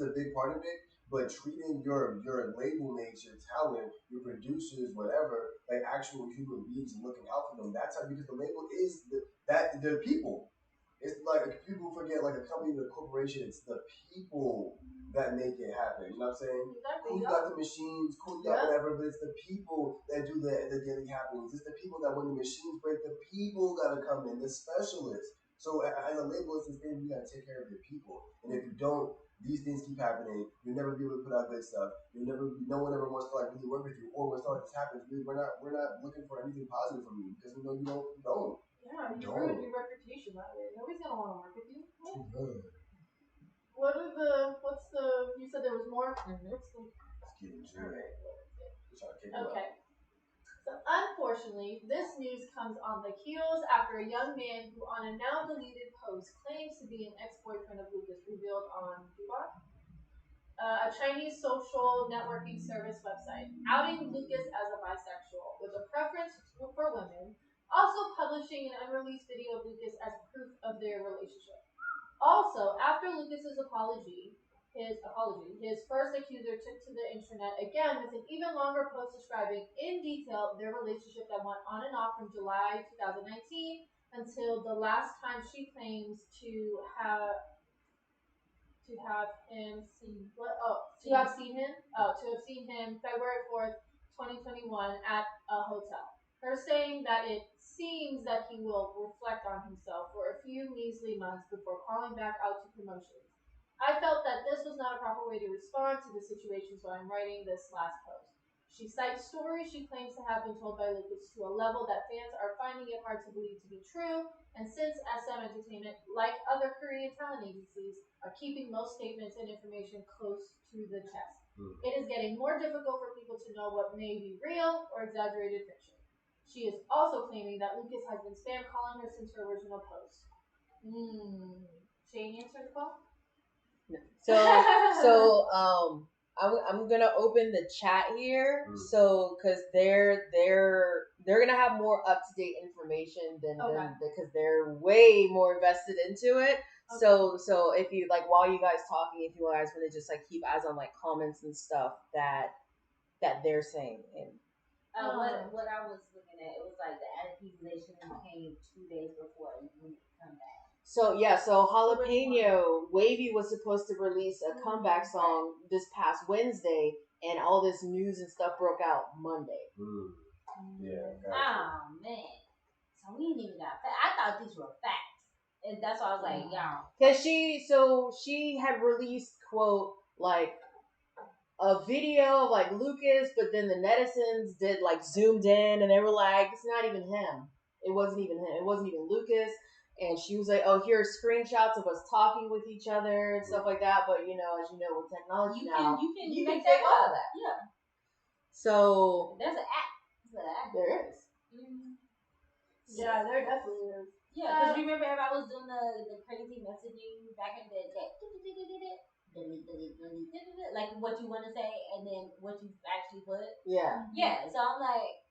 a big part of it, but treating your label mates, your talent, your producers, whatever, like actual human beings and looking out for them. That's how, because the label is they're people. It's like people forget, like a company or a corporation, it's the people that make it happen. You know what I'm saying? Exactly. Cool, you got the machines, cool, you got whatever, but it's the people that do the daily happenings. It's the people that when the machines break, the people gotta come in, the specialists. So as a label, it's the thing, you gotta take care of your people. And if you don't, these things keep happening. You'll never be able to put out good stuff. No one ever wants to like really work with you. Or when something happens, we're not looking for anything positive from you because we know you don't. Yeah, you ruined your reputation that way. Nobody's gonna want to work with you. You said there was more? Mm-hmm. Okay. So unfortunately, this news comes on the heels after a young man who on a now deleted post claims to be an ex-boyfriend of Lucas revealed on Dubai, a Chinese social networking service website, outing Lucas as a bisexual with a preference for women, also publishing an unreleased video of Lucas as proof of their relationship. Also, after Lucas's apology, his first accuser took to the internet again with an even longer post describing in detail their relationship that went on and off from July 2019 until the last time she claims to have seen him February 4th, 2021 at a hotel. Her saying that it seems that he will reflect on himself for a few measly months before calling back out to promotions. I felt that this was not a proper way to respond to the situation, so I'm writing this last post. She cites stories she claims to have been told by Lucas to a level that fans are finding it hard to believe to be true, and since SM Entertainment, like other Korean talent agencies, are keeping most statements and information close to the chest. It is getting more difficult for people to know what may be real or exaggerated fiction. She is also claiming that Lucas has been spam calling her since her original post. Shane answered the call? I'm gonna open the chat here, so because they're gonna have more up to date information than because they're way more invested into it. Okay. So if you like, while you guys talking, if you guys want to just like keep eyes on like comments and stuff that they're saying. And what I was looking at, it was like the accusation came 2 days before he come back. So Jalapeno Wavy was supposed to release a comeback song this past Wednesday, and all this news and stuff broke out Monday. Yeah. Oh man, so we ain't even got. I thought these were facts, and that's why I was like, y'all. Cause she had released quote like a video of like Lucas, but then the netizens did like zoomed in, and they were like, it's not even him. It wasn't even him. It wasn't even Lucas. And she was like, "Oh, here are screenshots of us talking with each other and stuff like that." But you know, as you know, with technology you can make fake that all of that. Yeah. So there's an app. There is. Mm-hmm. Yeah, there definitely is. Yeah, because remember everybody was doing the crazy messaging back in the day. Like what you want to say and then what you actually put. Yeah. Yeah. So I'm like,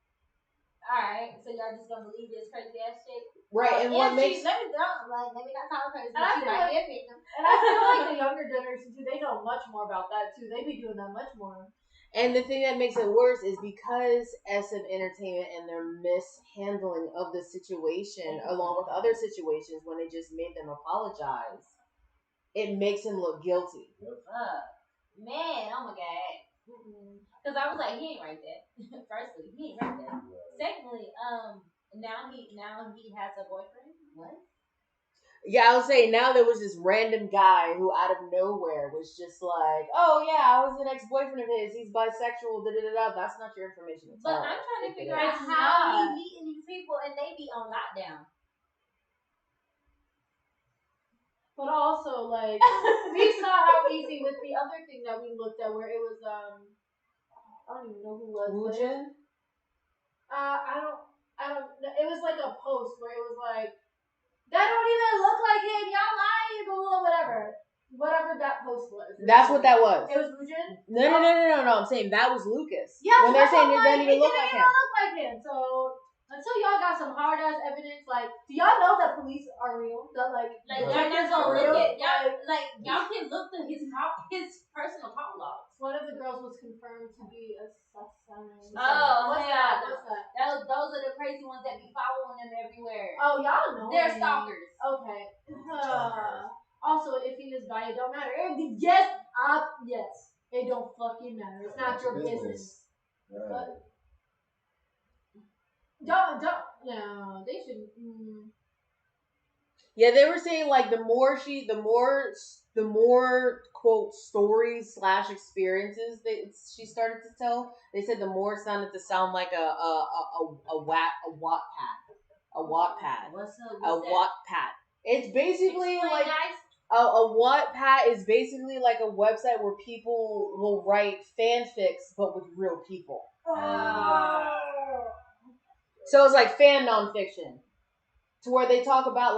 all right. So y'all just gonna believe this crazy ass shit? Right, and what makes let me not call her crazy. And I feel like the younger generation too, they know much more about that too. They be doing that much more. And the thing that makes it worse is because SM Entertainment and their mishandling of the situation, along with other situations when they just made them apologize, it makes him look guilty. Man, oh my god. Because I was like, he ain't right there. Firstly, he ain't right there. Secondly, now he has a boyfriend. What? Yeah, I was saying now there was this random guy who out of nowhere was just like, "Oh yeah, I was an ex-boyfriend of his. He's bisexual." That's not your information. But I'm trying to figure out how he meeting these people and they be on lockdown. But also, like, we saw how easy with the other thing that we looked at, where it was I don't even know who was Woojin? I don't. It was like a post where it was like, that don't even look like him. Y'all lying, blah, whatever that post was. That's what that was. It was Woojin? No. I'm saying that was Lucas. Yeah, when they're saying it doesn't even look like him. Look like him. So until y'all got some hard ass evidence, like, do y'all know that police are real? That y'all not gonna real? look at y'all can look through his personal call logs. One of the girls was confirmed to be a assassin. Oh, what's that? What's that? Those are the crazy ones that be following them everywhere. Oh, y'all know. They're stalkers. Okay. Also, if he is bi, it don't matter. Yes, it don't fucking matter. It's not your business. Right. But don't. No, they should. Yeah, they were saying like the more quote stories / experiences that she started to tell, they said the more it sounded to sound like a Wattpad. What's Wattpad. It's basically Explain, like guys. a Wattpad is basically like a website where people will write fanfics but with real people. So it's like fan nonfiction, to where they talk about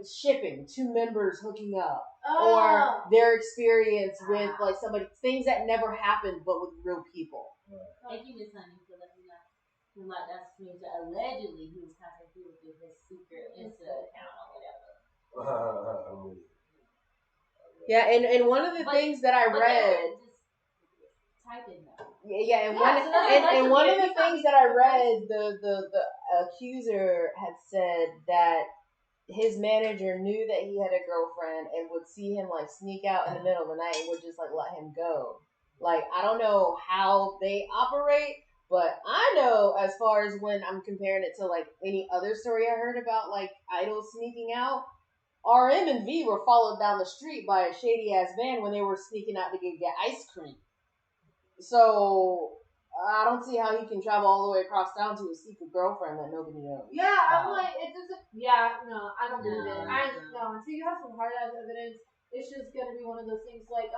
shipping, two members hooking up, or their experience with like somebody, things that never happened but with real people. Thank you, Miss Honey, for letting me know. Like that's allegedly he was contacted with his secret Insta account or whatever. Yeah, and one of the things that I read. And one of the things that I read, the accuser had said that his manager knew that he had a girlfriend and would see him like sneak out in the middle of the night and would just like let him go. Like, I don't know how they operate, but I know as far as when I'm comparing it to like any other story I heard about like idols sneaking out, RM and V were followed down the street by a shady ass van when they were sneaking out to get ice cream. So I don't see how he can travel all the way across town to a secret girlfriend that nobody knows. Yeah, I'm like, it doesn't. Yeah, no, I don't believe it. No, until you have some hard ass evidence, it's just gonna be one of those things. Like,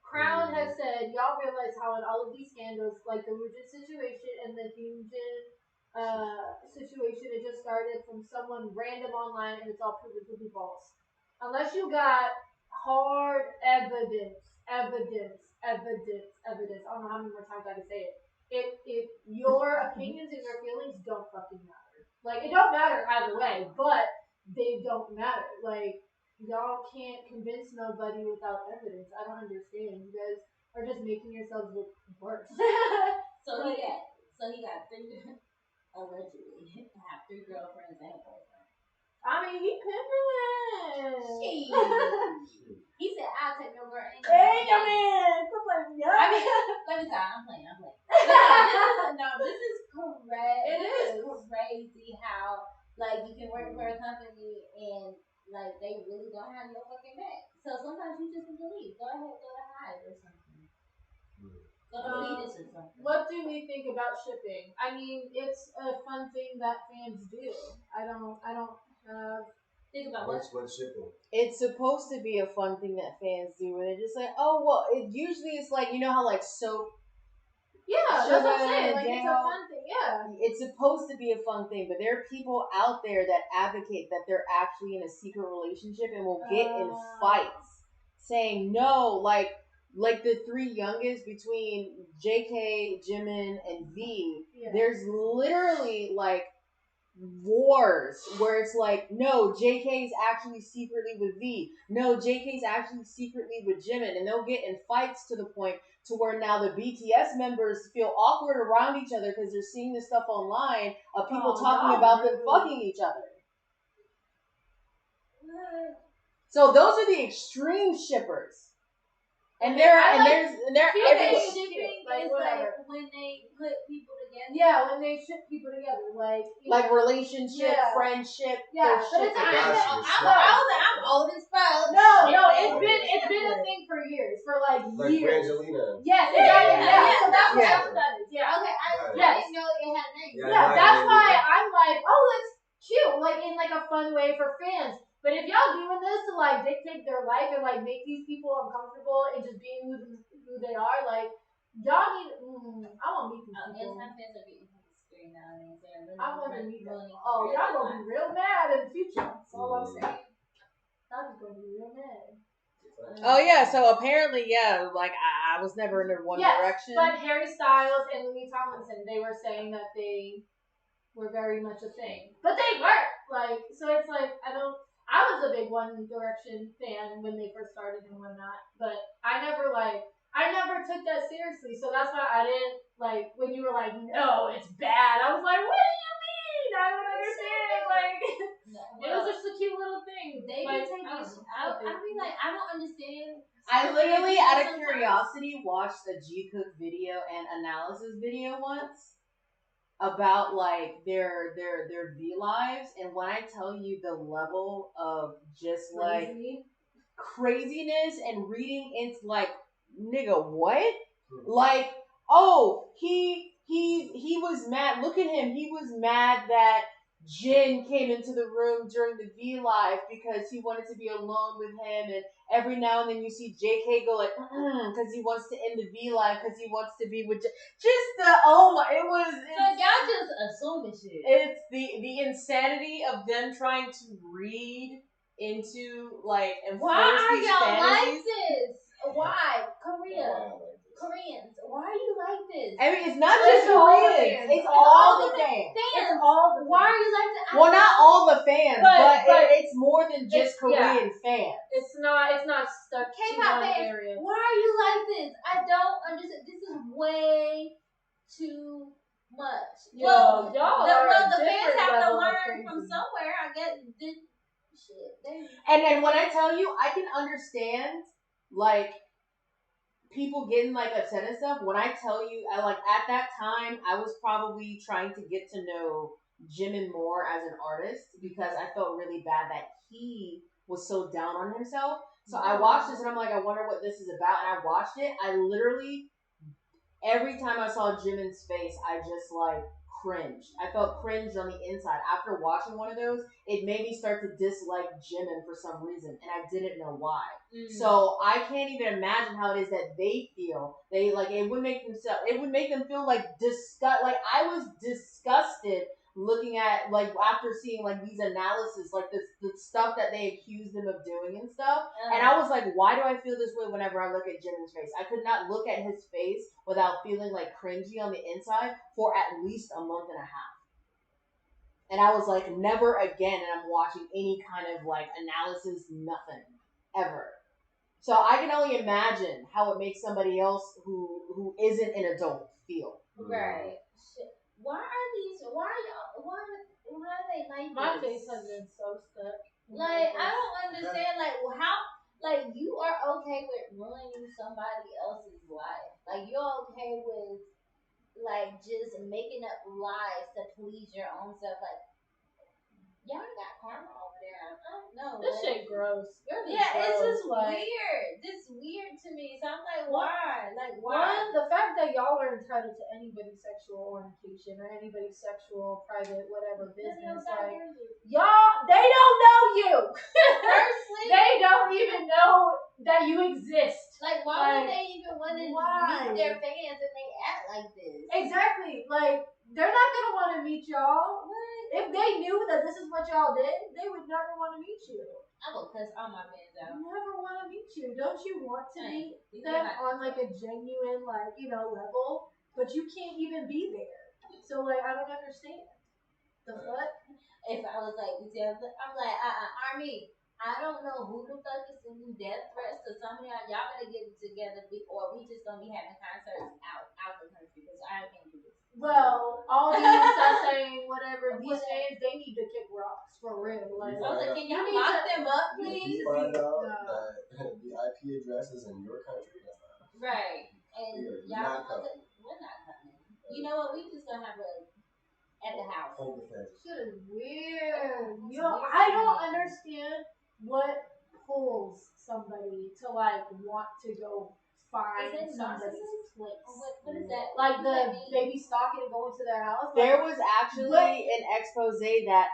Crown has said, y'all realize how in all of these scandals, like the Woojin situation and the Hyunjin situation, it just started from someone random online and it's all proven to be false. Unless you got hard evidence. I don't know how many more times I can say it. If your opinions and your feelings don't fucking matter. Like, it don't matter either way, but they don't matter. Like, y'all can't convince nobody without evidence. I don't understand. You guys are just making yourselves look worse. So he got allegedly have 3 girlfriends and a boyfriend. I mean, he pimping. He said, "I'll take no girl." Hey, your man. Come on, I mean, let me stop. I'm playing. This is correct. It is crazy how like you can work for a company and like they really don't have your fucking back. So sometimes you just need to leave. Go ahead, go to Hive or something. Go to Venus or something. What do we think about shipping? I mean, it's a fun thing that fans do. I don't think about what's shipping. It's supposed to be a fun thing that fans do, where they're just like, oh well. Usually it's like, you know how like soap. Yeah, that's what I'm saying. Like, it's a fun thing. Yeah, it's supposed to be a fun thing, but there are people out there that advocate that they're actually in a secret relationship and will get in fights, saying no, like the 3 youngest between JK, Jimin, and V. Yeah. There's literally like wars where it's like, no, JK is actually secretly with V. No, JK is actually secretly with Jimin, and they'll get in fights to the point to where now the BTS members feel awkward around each other because they're seeing this stuff online of people talking about them fucking each other. So those are the extreme shippers. And they're everywhere. Shipping is like when they put people together. Yeah, when they ship people together, like relationship, friendship. Yeah, but it's I'm old as fuck. No, it's been a thing for years, for like years. Brangelina. Yes, exactly. Yeah. So that's what that is. Yeah. Okay, I didn't know it had a name. Yeah, that's why I'm like, oh, that's cute, like in like a fun way for fans. But if y'all doing this to like dictate their life and like make these people uncomfortable and just being who they are, like y'all need. I want to meet these people. Fans are getting screen nowadays. I want to meet them. Oh, y'all gonna be real mad in the future. That's all I'm saying. Y'all just gonna be real mad. Oh yeah, so apparently, yeah, like I was never in One Direction. But Harry Styles and Louis Tomlinson, they were saying that they were very much a thing, but they weren't. Like, so it's like I was a big One Direction fan when they first started and whatnot, but I never took that seriously. So that's why I didn't like when you were like, no, it's bad. I was like, what do you mean? I don't understand. Like, it was just a cute little thing. They like, take I mean, like, I don't understand. I literally, out of curiosity, watched a G-Cook video and analysis video once about like their V lives, and when I tell you the level of just like craziness and reading into like, nigga, what? Like, oh, he was mad. Look at him. He was mad that Jin came into the room during the V Live because he wanted to be alone with him, and every now and then you see JK go like, because he wants to end the V Live because he wants to be with just the it was. So y'all just assuming shit. It's the insanity of them trying to read into like and why are these y'all fantasies. like this? Why Koreans? Why are you like this? I mean, it's not just Koreans. It's all the fans. It's all the fans. Why are you like that? Well, not all the fans, but it's more than just Korean fans. It's not stuck K-pop to one fans. area. Why are you like this? I don't understand. This is way too much. Yo, the fans have to learn from somewhere. I guess this shit. And when I tell you, I can understand like people getting like upset and stuff. When I tell you, at that time, I was probably trying to get to know Jimin more as an artist because I felt really bad that he was so down on himself. So I watched this and I'm like, I wonder what this is about. And I watched it. I literally, every time I saw Jimin's face, I just like cringed. I felt cringe on the inside. After watching one of those, it made me start to dislike Jimin for some reason, and I didn't know why. So I can't even imagine how it is that they feel. They like it would make them feel like disgust. Like I was disgusted looking at like after seeing like these analysis, like the stuff that they accused them of doing and stuff. And I was like, why do I feel this way whenever I look at Jimin's face? I could not look at his face without feeling like cringy on the inside for at least a month and a half. And I was like, never again. And I'm watching any kind of like analysis, nothing ever. So I can only imagine how it makes somebody else who isn't an adult feel. Right. Why are they like this? My face has been so stuck. Like, I don't understand, like, how, like, you are okay with ruining somebody else's life. Like, you're okay with, like, just making up lies to please your own self. Like, y'all got karma over there. I don't know. This shit gross. It's just weird. This weird to me. So I'm like, why? Like, why? One, the fact that y'all are entitled to anybody's sexual orientation or anybody's sexual, private, whatever business. Like, y'all, they don't know you. Firstly, they don't even know that you exist. Like, why would they even want to meet their fans and they act like this? Exactly. Like, they're not going to want to meet y'all. What? If they knew that this is what y'all did, they would never want to meet you. I will cuss all my fans out. Never want to meet you. Don't you want to meet them on like a genuine, like, level? But you can't even be there. So, like, I don't understand. The fuck? If I was like, I'm like, Army, I don't know who the fuck is sending death threats to some of y'all. Y'all better get it together, or we just gonna be having concerts out the country because I can't do this. Well, all these are saying whatever. These fans, they need to kick rocks for real. Like, I was like, can y'all lock them up, please? You find out that the IP addresses in your country. Right, and we're y'all not coming. We're not coming. You know what? We just gonna have at the house. Hold the fence. Shit is weird. I don't understand what pulls somebody to like want to go find somebody's place. What is that? Like the baby stalking and going to their house. There was actually an expose that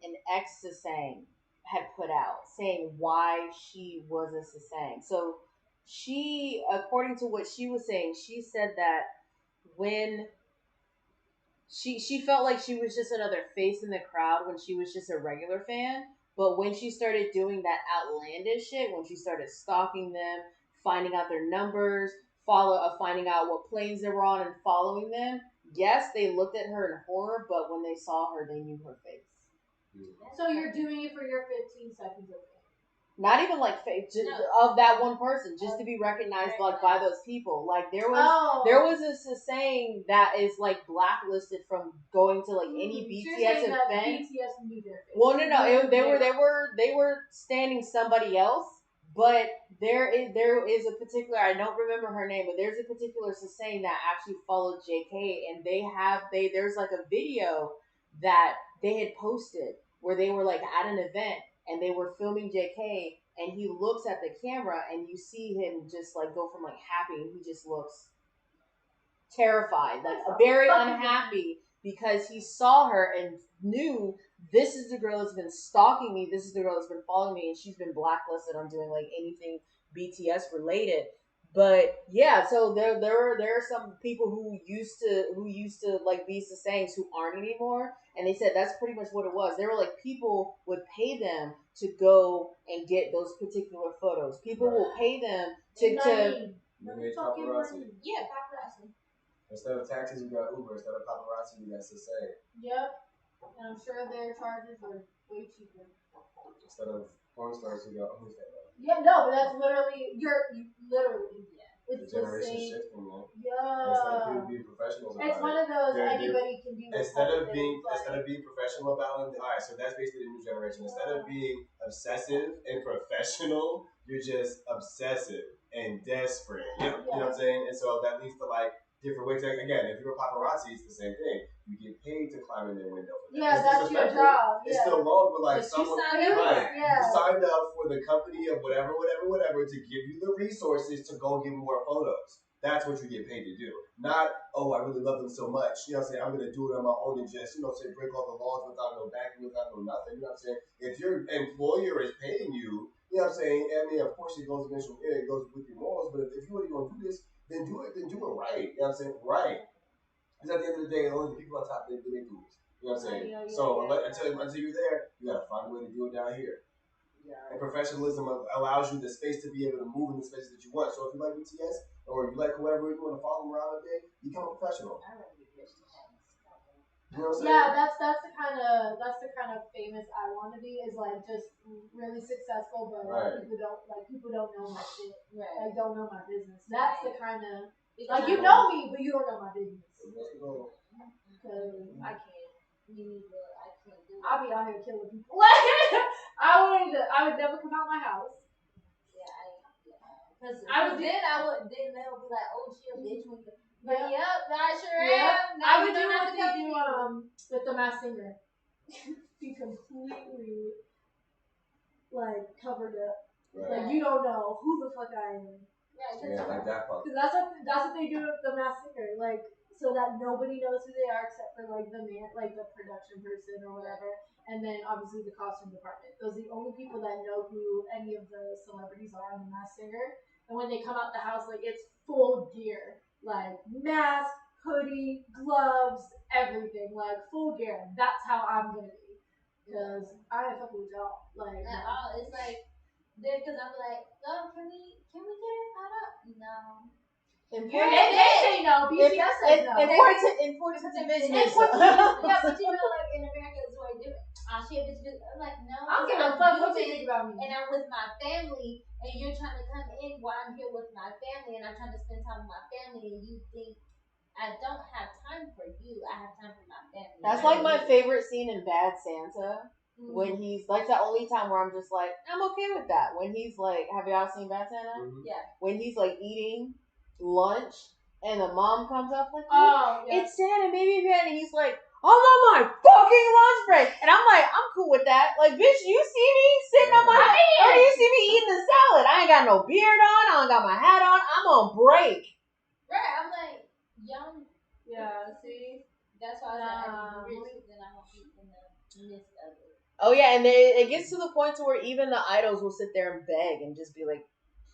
an ex is saying, had put out saying why she was a Sasang. So she, according to what she was saying, she said that when she felt like she was just another face in the crowd when she was just a regular fan. But when she started doing that outlandish shit, when she started stalking them, finding out their numbers, finding out what planes they were on, and following them, yes, they looked at her in horror. But when they saw her, they knew her face. So you're doing it for your 15 seconds of fame. Not even like fake, just of that one person, just to be recognized like by those people. Like there was a saying that is like blacklisted from going to like any BTS event. BTS knew their face. Well, no, they were standing somebody else, but there is a particular, I don't remember her name, but there's a particular saying that actually followed JK, and there's like a video that they had posted where they were like at an event. And they were filming JK, and he looks at the camera, and you see him just like go from like happy, and he just looks terrified, like very unhappy, because he saw her and knew this is the girl that's been stalking me. This is the girl that's been following me, and she's been blacklisted on doing like anything BTS related. But yeah, so there are some people who used to like be Sasangs who aren't anymore, and they said that's pretty much what it was. They were like, people would pay them to go and get those particular photos. People will pay them to paparazzi. Yeah, paparazzi. Instead of taxis, we got Uber. Instead of paparazzi, we got Sasang. Yep. And I'm sure their charges are way cheaper. Instead of porn stars, we got OnlyFans. Yeah, no, but that's literally it's the generation the same. shifting, man. Yeah. Instead of people being professionals about it's one of those anybody can do. Instead of being professional about it, all right. So that's basically the new generation. Instead of being obsessive and professional, you're just obsessive and desperate. You know what I'm saying? And so that leads to like different ways. Like, again, if you're a paparazzi, it's the same thing. You get paid to climb in their window. That's your job. It's still wrong, but like someone you signed up for the company of whatever to give you the resources to go get more photos. That's what you get paid to do. Not, I really love them so much. You know what I'm saying? I'm going to do it on my own and just, break all the laws without no backing, without no nothing. You know what I'm saying? If your employer is paying you, you know what I'm saying? I mean, of course it goes against it goes with your morals, but if you really going to do this, then do it right. You know what I'm saying? Right. Because at the end of the day, only the people on top, they do this. You know what I'm saying? Until you're there, you got to find a way to do it down here. Yeah. And professionalism allows you the space to be able to move in the spaces that you want. So if you like BTS, or you like whoever you want to follow them around a day, become a professional. I like BTS. You know what I'm saying? Yeah, that's the kind of famous I want to be, is like just really successful, but people don't know my shit. Right. Like don't know my business. That's the kind of like you know me, but you don't know my business. Because I can't. Me neither. I can't do it. I'll be out here killing people. I would never come out my house. Because then they'll be like, oh, she a bitch. But yep, I sure am. I would do what they do with the Masked Singer. Be completely like covered up. Right. Like you don't know who the fuck I am. Yeah, like that part. Because that's what they do with the Masked Singer. Like so that nobody knows who they are except for like the man, like the production person or whatever. And then obviously the costume department. Those are the only people that know who any of the celebrities are in the Masked Singer. And when they come out the house, like it's full gear, like mask, hoodie, gloves, everything, like full gear. That's how I'm gonna be, because I ain't fucking with y'all. Like at all. It's like because I'm like, oh, can we get her caught up? No. They say no. BTS says no. Important to business. Yeah, but you know, like in America, that's what I do. She a bitch. I'm like, no. I don't give a fuck what you think about me. And I'm with my family, and you're trying to come in while I'm here with my family, and I'm trying to spend time with my family, and you think I don't have time for you. I have time for my family. That's like my favorite scene in Bad Santa. Mm-hmm. When he's like the only time where I'm just like, I'm okay with that. When he's like, have y'all seen Bad Santa? Mm-hmm. Yeah. When he's like eating lunch, and the mom comes up like, it's Santa, maybe and he's like, I'm on my fucking lunch break. And I'm like, I'm cool with that. Like, bitch, you see me sitting on my or you see me eating the salad. I ain't got no beard on. I don't got my hat on. I'm on break. Right. I'm like, young. Yeah, see? That's why I said I need to be rich, then I won't be in the midst of it. Oh yeah, and it gets to the point to where even the idols will sit there and beg and just be like,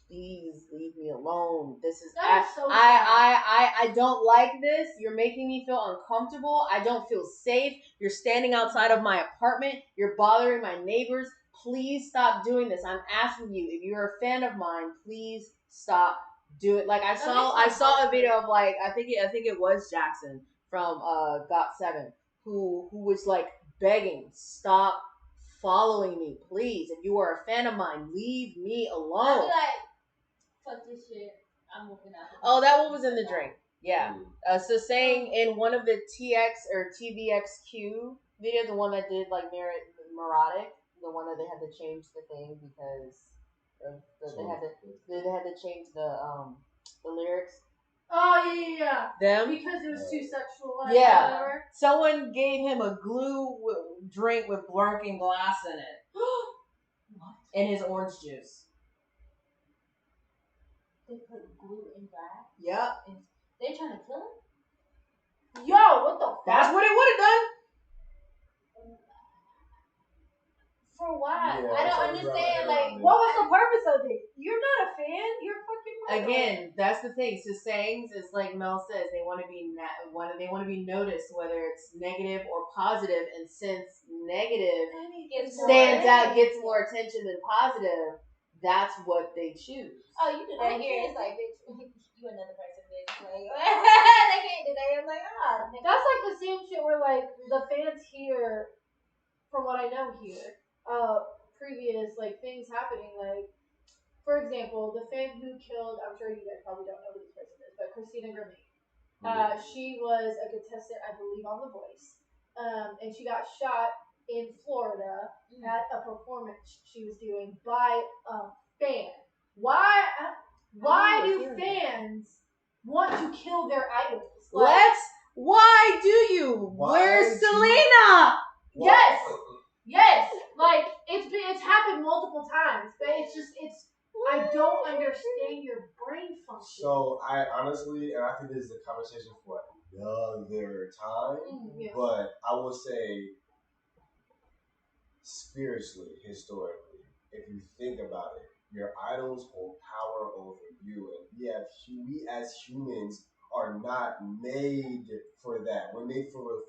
"Please leave me alone. This is I don't like this. You're making me feel uncomfortable. I don't feel safe. You're standing outside of my apartment. You're bothering my neighbors. Please stop doing this. I'm asking you. If you're a fan of mine, please stop doing it." Like I saw a video of like I think it was Jackson from GOT7 who was like begging, "Stop following me, please. If you are a fan of mine, leave me alone." I'd be like, fuck this shit. I'm moving out. Oh, that one was in the drink. Yeah. So saying in one of the TX or TVXQ videos, the one that did like Neurotic, the one that they had to change the thing because they had to change the lyrics. Oh yeah. Them because it was too sexual. Yeah. Whatever. Someone gave him a glue drink with broken glass in it. What? And his orange juice. They put glue in glass? Yep. They trying to kill him? Yo, what the fuck? That's what it would have done. For what? Yeah, I don't understand. Like, what was the purpose of it? You're not a fan. You're fucking mother. Again, that's the thing. So sayings is like Mel says, they want to be they want to be noticed, whether it's negative or positive. And since negative stands out, gets more attention than positive, that's what they choose. Oh, you do that here? It's like, bitch, you another person, bitch. Like, they can't do that. I'm like, that's like the same shit where like the fans here, from what I know here, previous like things happening, like for example, the fan who killed, I'm sure you guys probably don't know who this person is, but Christina Grimmie. She was a contestant, I believe, on The Voice, and she got shot in Florida at a performance she was doing by a fan. Why do fans want to kill their idols? Like, why do you? Where's Selena? Yes, like it's happened multiple times, but I don't understand your brain function. So I honestly, and I think this is a conversation for another time, but I will say, spiritually, historically, if you think about it, your idols hold power over you, and we as humans are not made for that. We're made for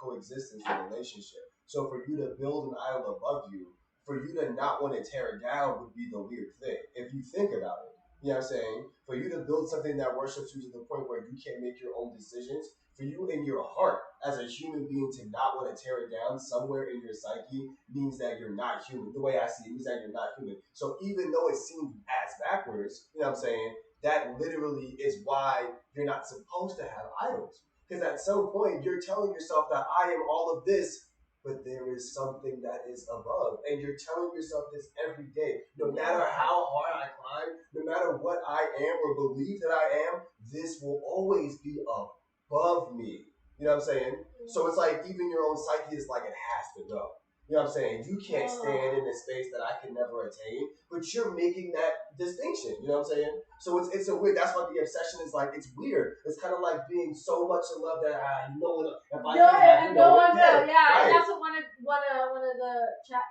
coexistence and relationship. So for you to build an idol above you, for you to not want to tear it down would be the weird thing. If you think about it, you know what I'm saying? For you to build something that worships you to the point where you can't make your own decisions, for you in your heart as a human being to not want to tear it down somewhere in your psyche means that you're not human. The way I see it means that you're not human. So even though it seems ass backwards, you know what I'm saying? That literally is why you're not supposed to have idols. Because at some point you're telling yourself that I am all of this, but there is something that is above. And you're telling yourself this every day. No matter how hard I climb, no matter what I am or believe that I am, this will always be above me. You know what I'm saying? So it's like even your own psyche is like it has to go. You know what I'm saying? You can't stand in a space that I can never attain, but you're making that distinction. You know what I'm saying? So it's a weird. That's why the obsession is like, it's weird. It's kind of like being so much in love that no one. If I can't have you, no one can. Yeah, right. That's what one of the chat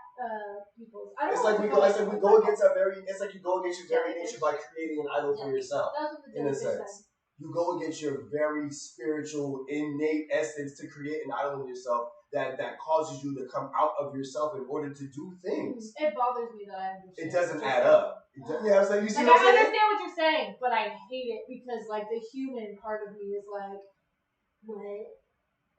people. It's like we go against our very. It's like you go against your very nature by creating an idol for yourself. In a sense. You go against your very spiritual, innate essence to create an idol in yourself that causes you to come out of yourself in order to do things. It bothers me that I understand. It doesn't add up. Yeah, I'm saying, you see like, what I'm saying? I understand what you're saying, but I hate it because like the human part of me is like, what?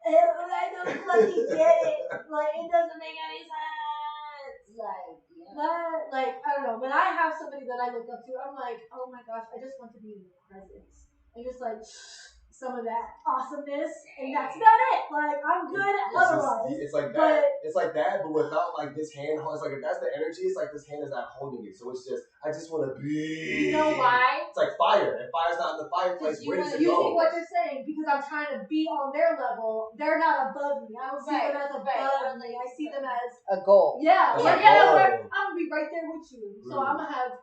I don't fucking get it. Like, it doesn't make any sense. Like, I don't know. When I have somebody that I look up to, I'm like, oh my gosh, I just want to be in your presence. And just like some of that awesomeness, and that's about it. Like, I'm good otherwise. It's like that. It's like that, but without like this hand. It's like if that's the energy, it's like this hand is not holding it. So it's just, I just want to be. You know why? It's like fire. If fire's not in the fireplace, where does it go? You think what they're saying because I'm trying to be on their level. They're not above me. I don't see them as above me. I see them as a goal. Yeah, I'm gonna be right there with you. So I'm gonna have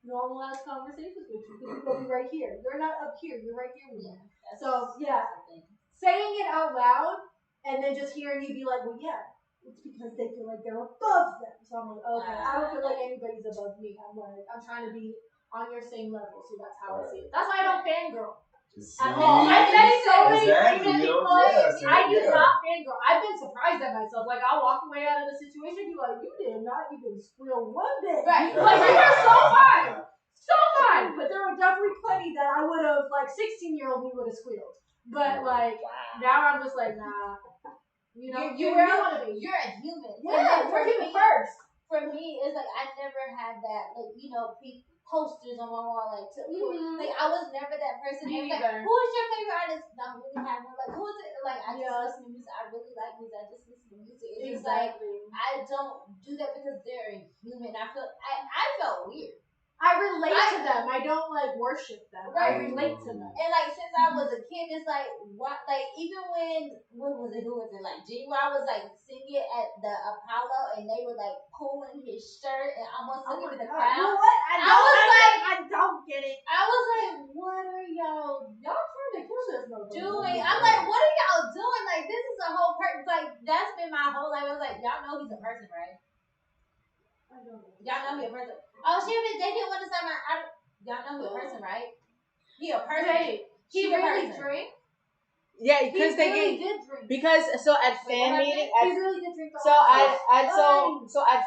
normal ass conversations with you because you're gonna be right here. You're not up here. You're right here with me. So yeah, saying it out loud and then just hearing you be like, well, yeah, it's because they feel like they're above them. So I'm like, okay, I don't feel like anybody's above me. I'm trying to be on your same level. So that's how I see it. That's why I don't fangirl. At all. I've met so many famous people. I do not fangirl. I've been surprised at myself. Like, I'll walk away out of the situation and be like, you did not even squeal one bit. Right. Like, you were so fine. So fine. But there were definitely plenty that I would have, like, 16-year-old me would have squealed. But, like, now I'm just like, nah. You know, you're a human. Yeah, you're human first. For me, it's like I never had that, like, you know, posters on my wall, like, like I was never that person. Like, who is your favorite artist? Don't really have one. Like, who is it? Like, I just listen to music. I really like music. I just listen to music. It's just like I don't do that because they're human. I felt weird. I relate to them. I don't like worship them. Right. I relate to them. And like since I was a kid, it's like what, like even when who was it? Like G-Wa was like singing at the Apollo, and they were like pulling his shirt and almost looking at the crowd. You know what? I don't get it. I was like, what are y'all trying to kill this motherfucker doing? I'm like, what are y'all doing? Like, this is a whole person. Like, that's been my whole life. I was like, y'all know he's a person, right? I don't know. Y'all know he's a person. Oh, they didn't want to say y'all know he's a person, right? He a person. Wait, he really drank? Yeah, because they really did drink. Because so at fan meetings, he really did drink. So at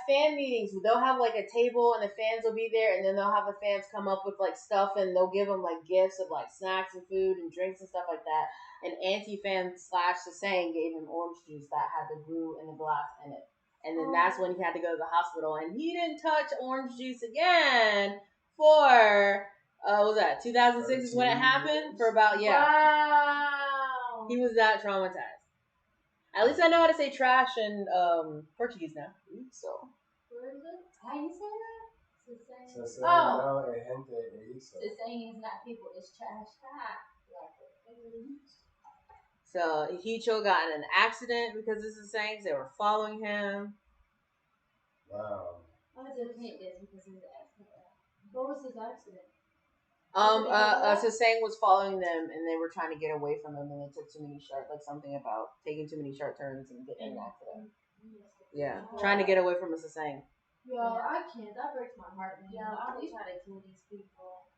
fan meetings, they'll have like a table and the fans will be there, and then they'll have the fans come up with like stuff, and they'll give them like gifts of like snacks and food and drinks and stuff like that. And anti-fan / the saying gave him orange juice that had the glue and the glass in it, and then that's when he had to go to the hospital, and he didn't touch orange juice again for what was that 2006 is when it happened for about Wow. He was that traumatized. At least I know how to say trash in Portuguese now. So. How you say that? Saying is not people, it's trash. So Hicho got in an accident because this is saying they were following him. Wow. I didn't think this because of the accident. What was his accident? Sang was following them, and they were trying to get away from him, and they took too many something about taking too many sharp turns and getting in an accident. Yeah, trying to get away from Sang. Yo, I can't. That breaks my heart, man. Yo, I would try to kill these people.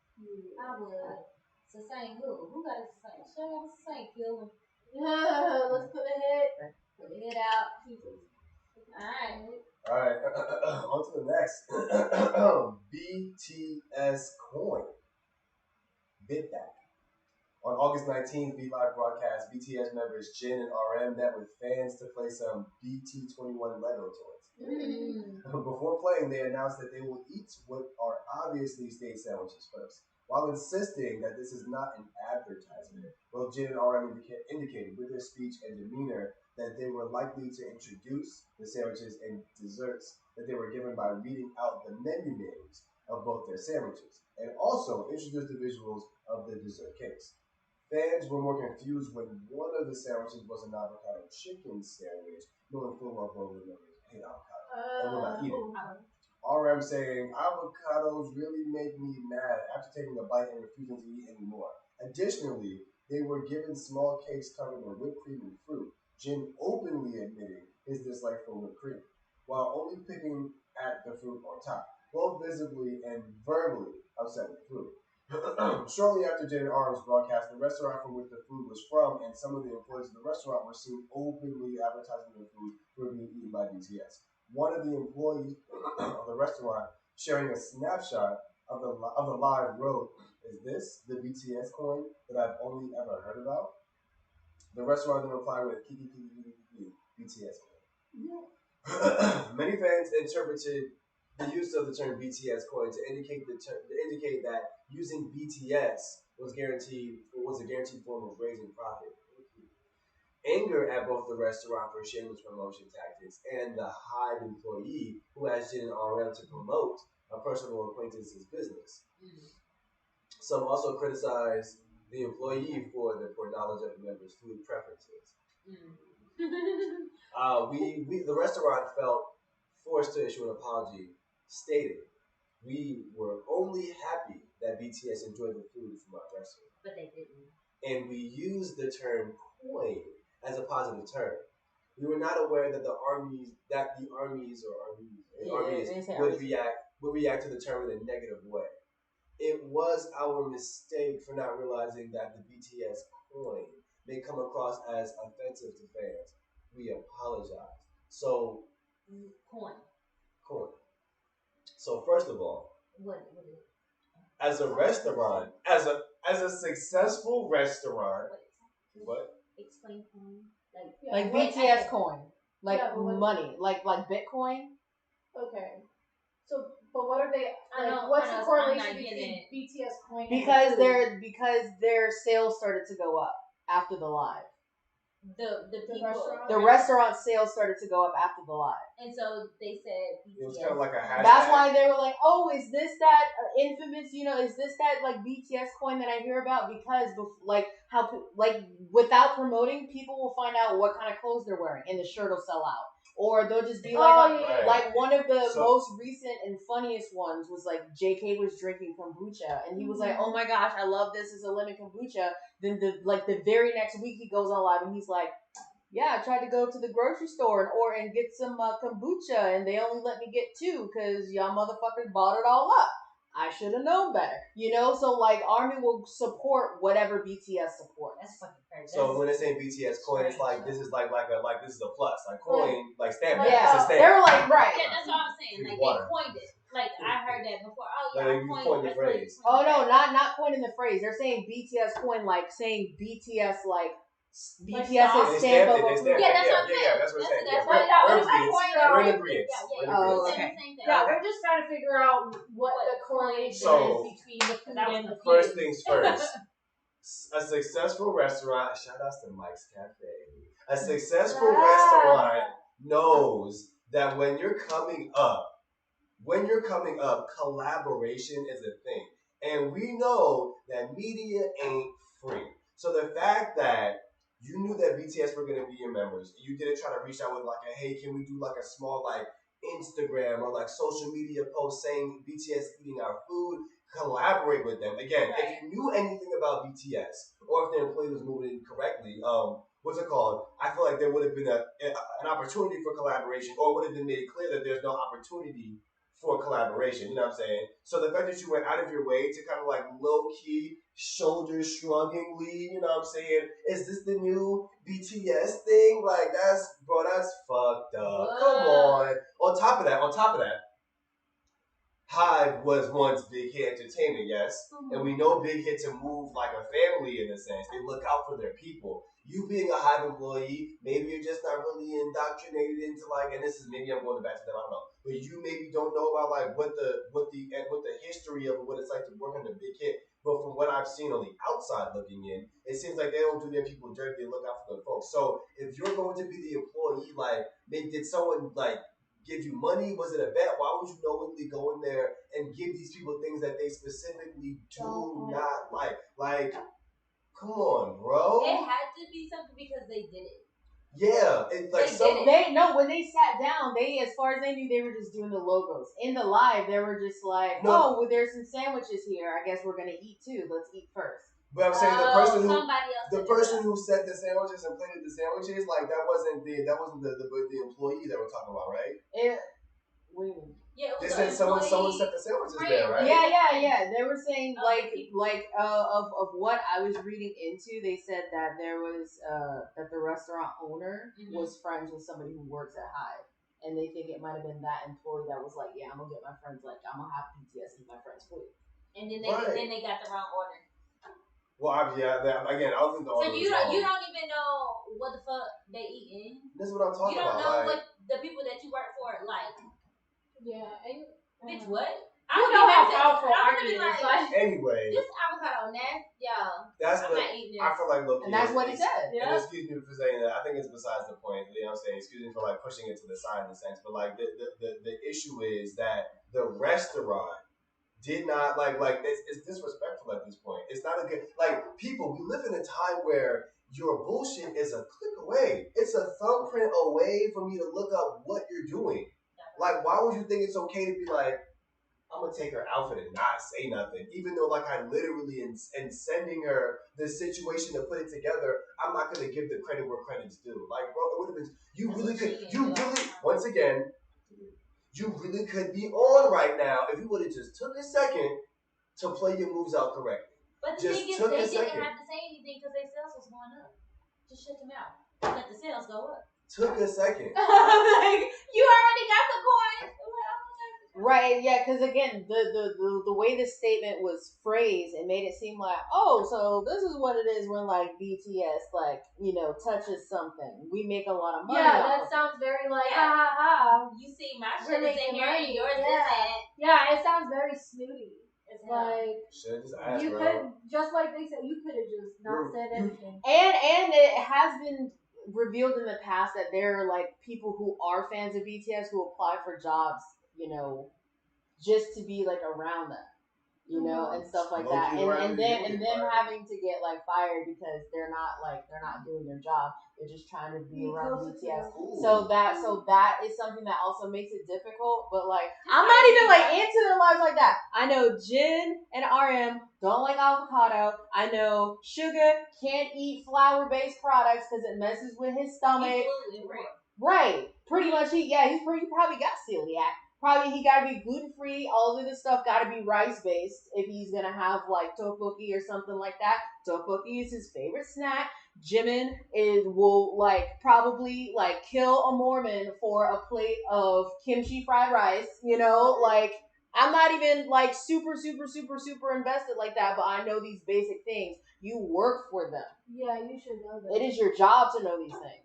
I would. Sang who? Who got a Sang? Show us Sang. Kill him. Let's put a hit. Put a hit out. Jesus. All right. On to the next. BTS-COIN. Bitback. On August 19th, V-Live broadcast, BTS members Jin and RM met with fans to play some BT21 Lego toys. Before playing, they announced that they will eat what are obviously stage sandwiches first, while insisting that this is not an advertisement. Both Jin and RM indicated with their speech and demeanor that they were likely to introduce the sandwiches and desserts that they were given by reading out the menu names of both their sandwiches, and also introduce the visuals of the dessert cakes. Fans were more confused when one of the sandwiches was an avocado chicken sandwich, knowing full well both members hate avocado and will not eat it. RM saying, avocados really make me mad after taking a bite and refusing to eat anymore. Additionally, they were given small cakes covered in whipped cream and fruit, Jin openly admitting his dislike for whipped cream, while only picking at the fruit on top, both visibly and verbally upset with the fruit. Shortly after Jin and RM's broadcast, the restaurant from which the food was from and some of the employees of the restaurant were seen openly advertising their food for being eaten by BTS. One of the employees of the restaurant sharing a snapshot of the live wrote, "Is this the BTS-COIN that I've only ever heard about?" The restaurant then replied with "Kiki BTS-COIN." Many fans interpreted the use of the term BTS-COIN to indicate that using BTS was a guaranteed form of raising profit. Anger at both the restaurant for shameless promotion tactics and the hired employee who asked Jin and RM to promote a personal acquaintance's business. Some also criticized the employee for the poor knowledge of the members' food preferences. The restaurant felt forced to issue an apology, stating, "We were only happy that BTS enjoyed the food from our restaurant, but they didn't, and we used the term coin as a positive term. We were not aware that the armies would react to the term in a negative way. It was our mistake for not realizing that the BTS coin may come across as offensive to fans. We apologize. So, Coin. So first of all, what is it? As a restaurant, as a successful restaurant, what? Explain coin. Like BTS coin, like money, like Bitcoin. Okay. So, but what are they? What's the correlation between BTS coin? Because their sales started to go up after the live. The restaurant sales started to go up after the live, and so they said BTS. It was kind of like a hashtag. That's why they were like, "Oh, is this that infamous? Is this that like BTS coin that I hear about?" Because without promoting, people will find out what kind of clothes they're wearing, and the shirt will sell out. Or they'll just be like, like one of the most recent and funniest ones was like JK was drinking kombucha, and he was like, "Oh my gosh, I love this. It's a lemon kombucha." Then the very next week he goes on live and he's like, "Yeah, I tried to go to the grocery store and get some kombucha, and they only let me get 2 because y'all motherfuckers bought it all up. I should have known better." So like Army will support whatever BTS support. That's fucking crazy. So when they say BTS coin, it's like this is like this is a plus, like coin, like stamp. Yeah, it's a stamp. They were like right. Yeah, that's what I'm saying. Like they coined it. Like I heard that before. Oh yeah, like coined the phrase. Oh no, not coining the phrase. They're saying BTS coin, like saying BTS like. BTS's stamp of approval. Yeah, that's what I'm saying. Yeah, that's what I'm saying. We're in agreement. Oh, okay. Yeah, we're just trying to figure out what the correlation is between the food and the first things first. A successful restaurant, shout out to Mike's Cafe. A successful restaurant knows that when you're coming up, collaboration is a thing. And we know that media ain't free. So the fact that you knew that BTS were going to be your members, you didn't try to reach out with like a, hey, can we do like a small like Instagram or like social media post saying BTS eating our food, collaborate with them. Again, if you knew anything about BTS or if their employee was moving correctly, what's it called? I feel like there would have been an opportunity for collaboration, or would have been made clear that there's no opportunity for collaboration. You know what I'm saying? So the fact that you went out of your way to kind of like low key, shoulders shruggingly, you know what I'm saying? Is this the new BTS thing? Like that's fucked up. Come on. On top of that, Hive was once Big Hit Entertainment, yes, and we know Big Hit to move like a family in a sense. They look out for their people. You being a Hive employee, maybe you're just not really indoctrinated into like, and this is maybe I'm going back to them, I don't know, but you maybe don't know about like what the history of what it's like to work under Big Hit. But from what I've seen on the outside looking in, it seems like they don't do their people dirty. They look out for their folks. So if you're going to be the employee, like, did someone like give you money? Was it a bet? Why would you knowingly go in there and give these people things that they specifically do not like? Like, come on, bro. It had to be something because they did it. Yeah, it's like when they sat down, as far as they knew, they were just doing the logos. In the live, they were just like, well, there's some sandwiches here. I guess we're gonna eat too. Let's eat first. But I'm saying the person who set the sandwiches and plated the sandwiches, like that wasn't the employee that we're talking about, right? They said someone set the sandwiches there, right? Yeah. They were saying of what I was reading into, they said that there was that the restaurant owner was friends with somebody who works at Hive, and they think it might have been that employee that was like, yeah, I'm gonna get my friends, like I'm gonna have BTS eat my friends' food, and then they got the wrong order. Well, again, I don't think the order. So you don't even know what the fuck they eating. This is what I'm talking about. You don't know what the people that you work for like. Yeah, and bitch, what? I don't know how powerful Army is. Anyway, this avocado nasty, y'all. I'm not eating this. I feel like look, and that's what he said. And excuse me for saying that. I think it's besides the point. You know what I'm saying? Excuse me for like pushing it to the side in a sense, but like the issue is that the restaurant did not like it's disrespectful at this point. It's not a good people. We live in a time where your bullshit is a click away. It's a thumbprint away for me to look up what you're doing. Like, why would you think it's okay to be like, I'm gonna take her outfit and not say nothing, even though like I literally in sending her the situation to put it together, I'm not gonna give the credit where credit's due. Like, bro, it would have been once again, you really could be on right now if you would have just took a second to play your moves out correctly. But the thing is, they didn't have to say anything because their sales was going up. Just shut them out. Let the sales go up. Took a second. Like, you already got the coin. Right, yeah, because again, the way the statement was phrased, it made it seem like, oh, so this is what it is when like BTS like, you know, touches something. We make a lot of money. Yeah, that sounds very like ha ha ha. You see my shit is in here and yours isn't. Yeah, it sounds very snooty. It's like just ask, you bro. could just like they said, you could have just not said anything. And it has been revealed in the past that there are like people who are fans of BTS who apply for jobs, you know, just to be like around them, you know, and stuff like that, and them having to get like fired because they're not doing their job. They're just trying to be around BTS. So that is something that also makes it difficult. But like, I'm not even like into their lives like that. I know Jin and RM don't like avocado. I know Suga can't eat flour-based products because it messes with his stomach. Right, pretty much. He probably got celiac. Probably he gotta be gluten free. All of this stuff gotta be rice based if he's gonna have like tteokbokki or something like that. Tteokbokki is his favorite snack. Jimin will like probably like kill a Mormon for a plate of kimchi fried rice. You know, like I'm not even like super invested like that, but I know these basic things. You work for them. Yeah, you should know that. It is your job to know these things.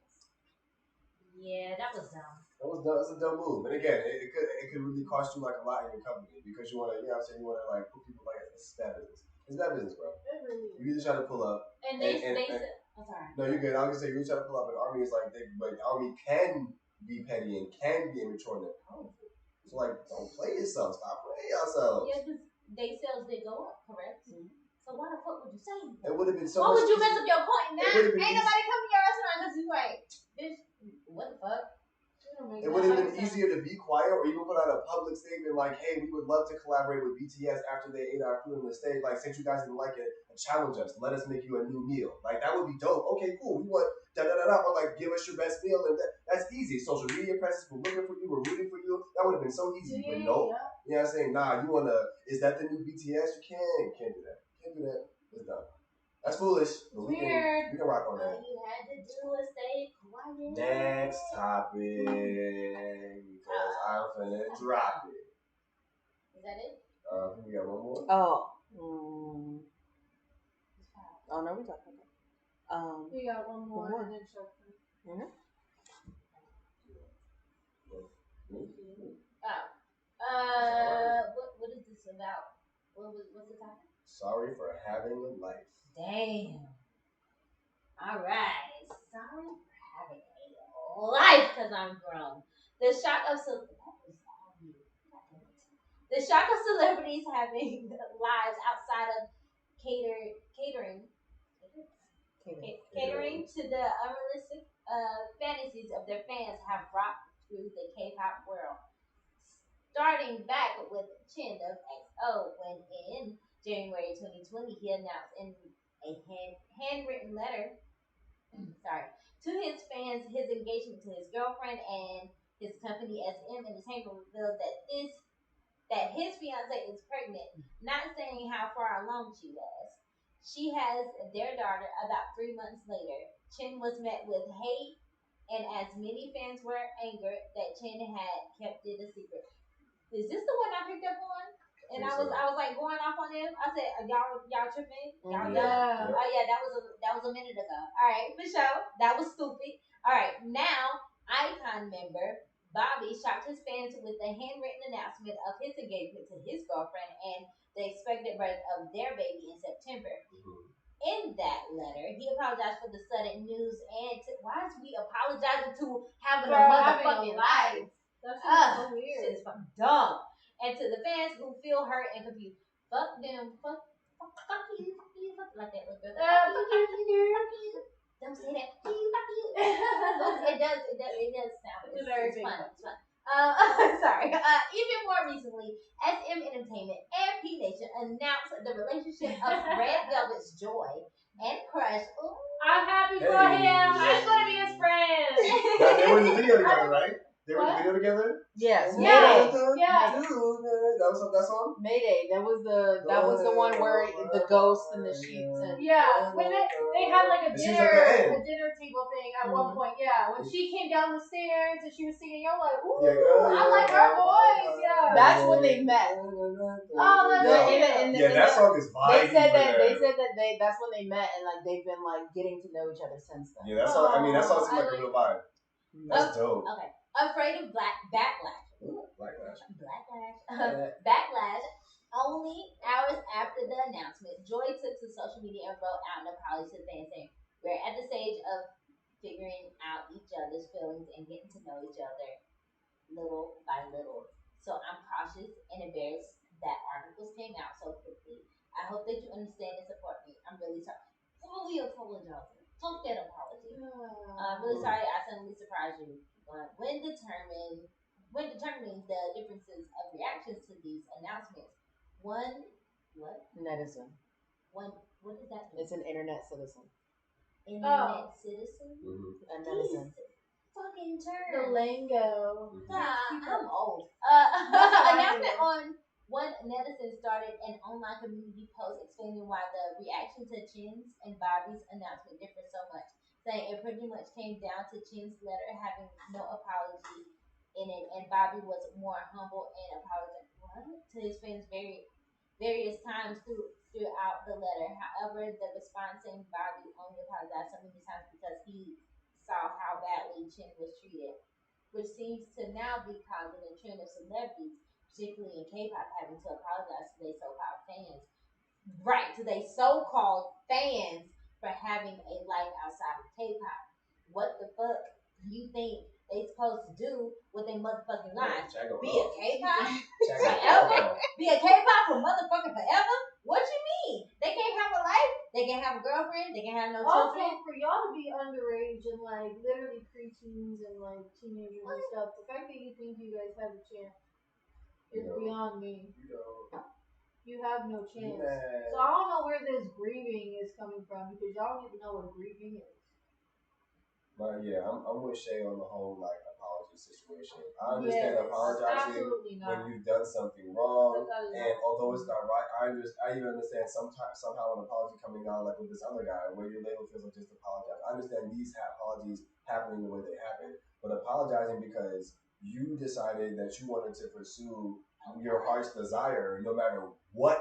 Yeah, that was dumb. That's a dumb move. And again, it could really cost you like a lot in your company because you wanna, you know what I'm saying, you wanna like put people like it's that business. It's that business, bro. It really is. You either try to pull up and they said, I'm sorry. No, you're good. I was gonna say you try to pull up, and Army is like the Army can be petty and can be immature and they're powerful. So like, don't play yourself. Stop playing yourselves. Yeah, because they sales did go up, correct? Mm-hmm. So why the fuck would you say that? It would have been so. Why would you mess up your point now? Ain't nobody coming to your restaurant because you like, bitch, what the fuck? It would have been easier to be quiet or even put out a public statement like, hey, we would love to collaborate with BTS after they ate our food on the stage. Like, since you guys didn't like it, challenge us. Let us make you a new meal. Like, that would be dope. Okay, cool. We want da-da-da-da. Or, like, give us your best meal. And that's easy. Social media presence, we're looking for you. We're rooting for you. That would have been so easy. But no. You know what I'm saying? Nah, you want to, is that the new BTS? You can't do that. Can't do that. It's done. That's foolish. But we can rock on that. All you had to do was stay quiet. Next topic. Because I'm finna drop it. Is that it? We got one more? Oh. Oh, no, we talking about we got one more. And then what is this about? What's the topic? Sorry for having a life. Damn. All right. Sorry for having a life because I'm grown. The shock of celebrities having lives outside of catering to the unrealistic fantasies of their fans have brought through the K-pop world. Starting back with Chin of XO, when in January 2020 he announced in a handwritten letter to his fans his engagement to his girlfriend, and his company SM Entertainment revealed that his fiance is pregnant, not saying how far along she was. She has their daughter about 3 months later. Chin was met with hate, and as many fans were angered that Chin had kept it a secret. Is this the one I picked up on? And I was like going off on him. I said, y'all tripping? Y'all done? Oh yeah, that was a minute ago. All right, for sure. That was stupid. All right, now Icon member Bobby shocked his fans with a handwritten announcement of his engagement to his girlfriend and the expected birth of their baby in September. Mm-hmm. In that letter, he apologized for the sudden news and why is we apologizing to having a motherfucking life? That's so weird. Shit is fucking dumb. And to the fans who feel hurt and confused, fuck them, fuck you, like that little girl. Fuck you. Don't say that. Fuck you. It does sound. It's fun. It's fun. Sorry. Even more recently, SM Entertainment and P Nation announced the relationship of Red Velvet's Joy and Crush. Ooh. I'm happy for him. I just want to be his friend. Now, they were in the video together, right? They were in the video together? Yes. Yeah. Mayday. Yeah. That was that song? Mayday. That was the one where the ghost and the sheets and Yeah, when they had like a She was at the end. dinner table thing at one point. Yeah, when she came down the stairs and she was singing, you're like, ooh, Yeah, girl, I like her voice. Yeah, that's when they met. Oh, that's that song is vibey. They said that that's when they met and like they've been like getting to know each other since then. Yeah, that song. I mean, that song seems like a real vibe. That's dope. Okay, afraid of backlash. Backlash. Only hours after the announcement, Joy took to social media and wrote out an apology to fans saying, "We're at the stage of figuring out each other's feelings and getting to know each other little by little. So I'm cautious and embarrassed that articles came out so quickly. I hope that you understand and support me. I'm really sorry. Fully apologizing. Fuck that apology. I'm really sorry I suddenly surprised you. When determining the differences of reactions to these announcements, what does that mean? It's an internet citizen. Internet citizen? A netizen. Fucking term. The lingo. I'm old. Announcement on one netizen started an online community post explaining why the reaction to Chin's and Bobby's announcement differed so much, saying it pretty much came down to Chin's letter having no apology in it, and Bobby was more humble and apologized to his fans various times throughout the letter. However, the response saying Bobby only apologized so many times because he saw how badly Chin was treated, which seems to now be causing a trend of celebrities, particularly in K-pop, having to apologize to their so-called fans. Right, to their so-called fans for having a life outside of K-pop. What the fuck do you think they supposed to do with their motherfucking lives? Be a K-pop forever? Be a K-pop for motherfucking forever? What you mean? They can't have a life? They can't have a girlfriend? They can't have no children? Also, for y'all to be underage and like literally preteens and like teenagers and stuff, the fact that you think you guys have a chance is beyond me. You have no chance. So I don't know where this grieving is coming from because y'all don't even know what grieving is. But yeah, I'm with Shay on the whole like apology situation. I understand apologizing when you've done something wrong, and although it's not right, I even understand somehow an apology coming out like with this other guy where your label feels like just apologize. I understand these apologies happening the way they happen, but apologizing because you decided that you wanted to pursue your heart's desire, no matter what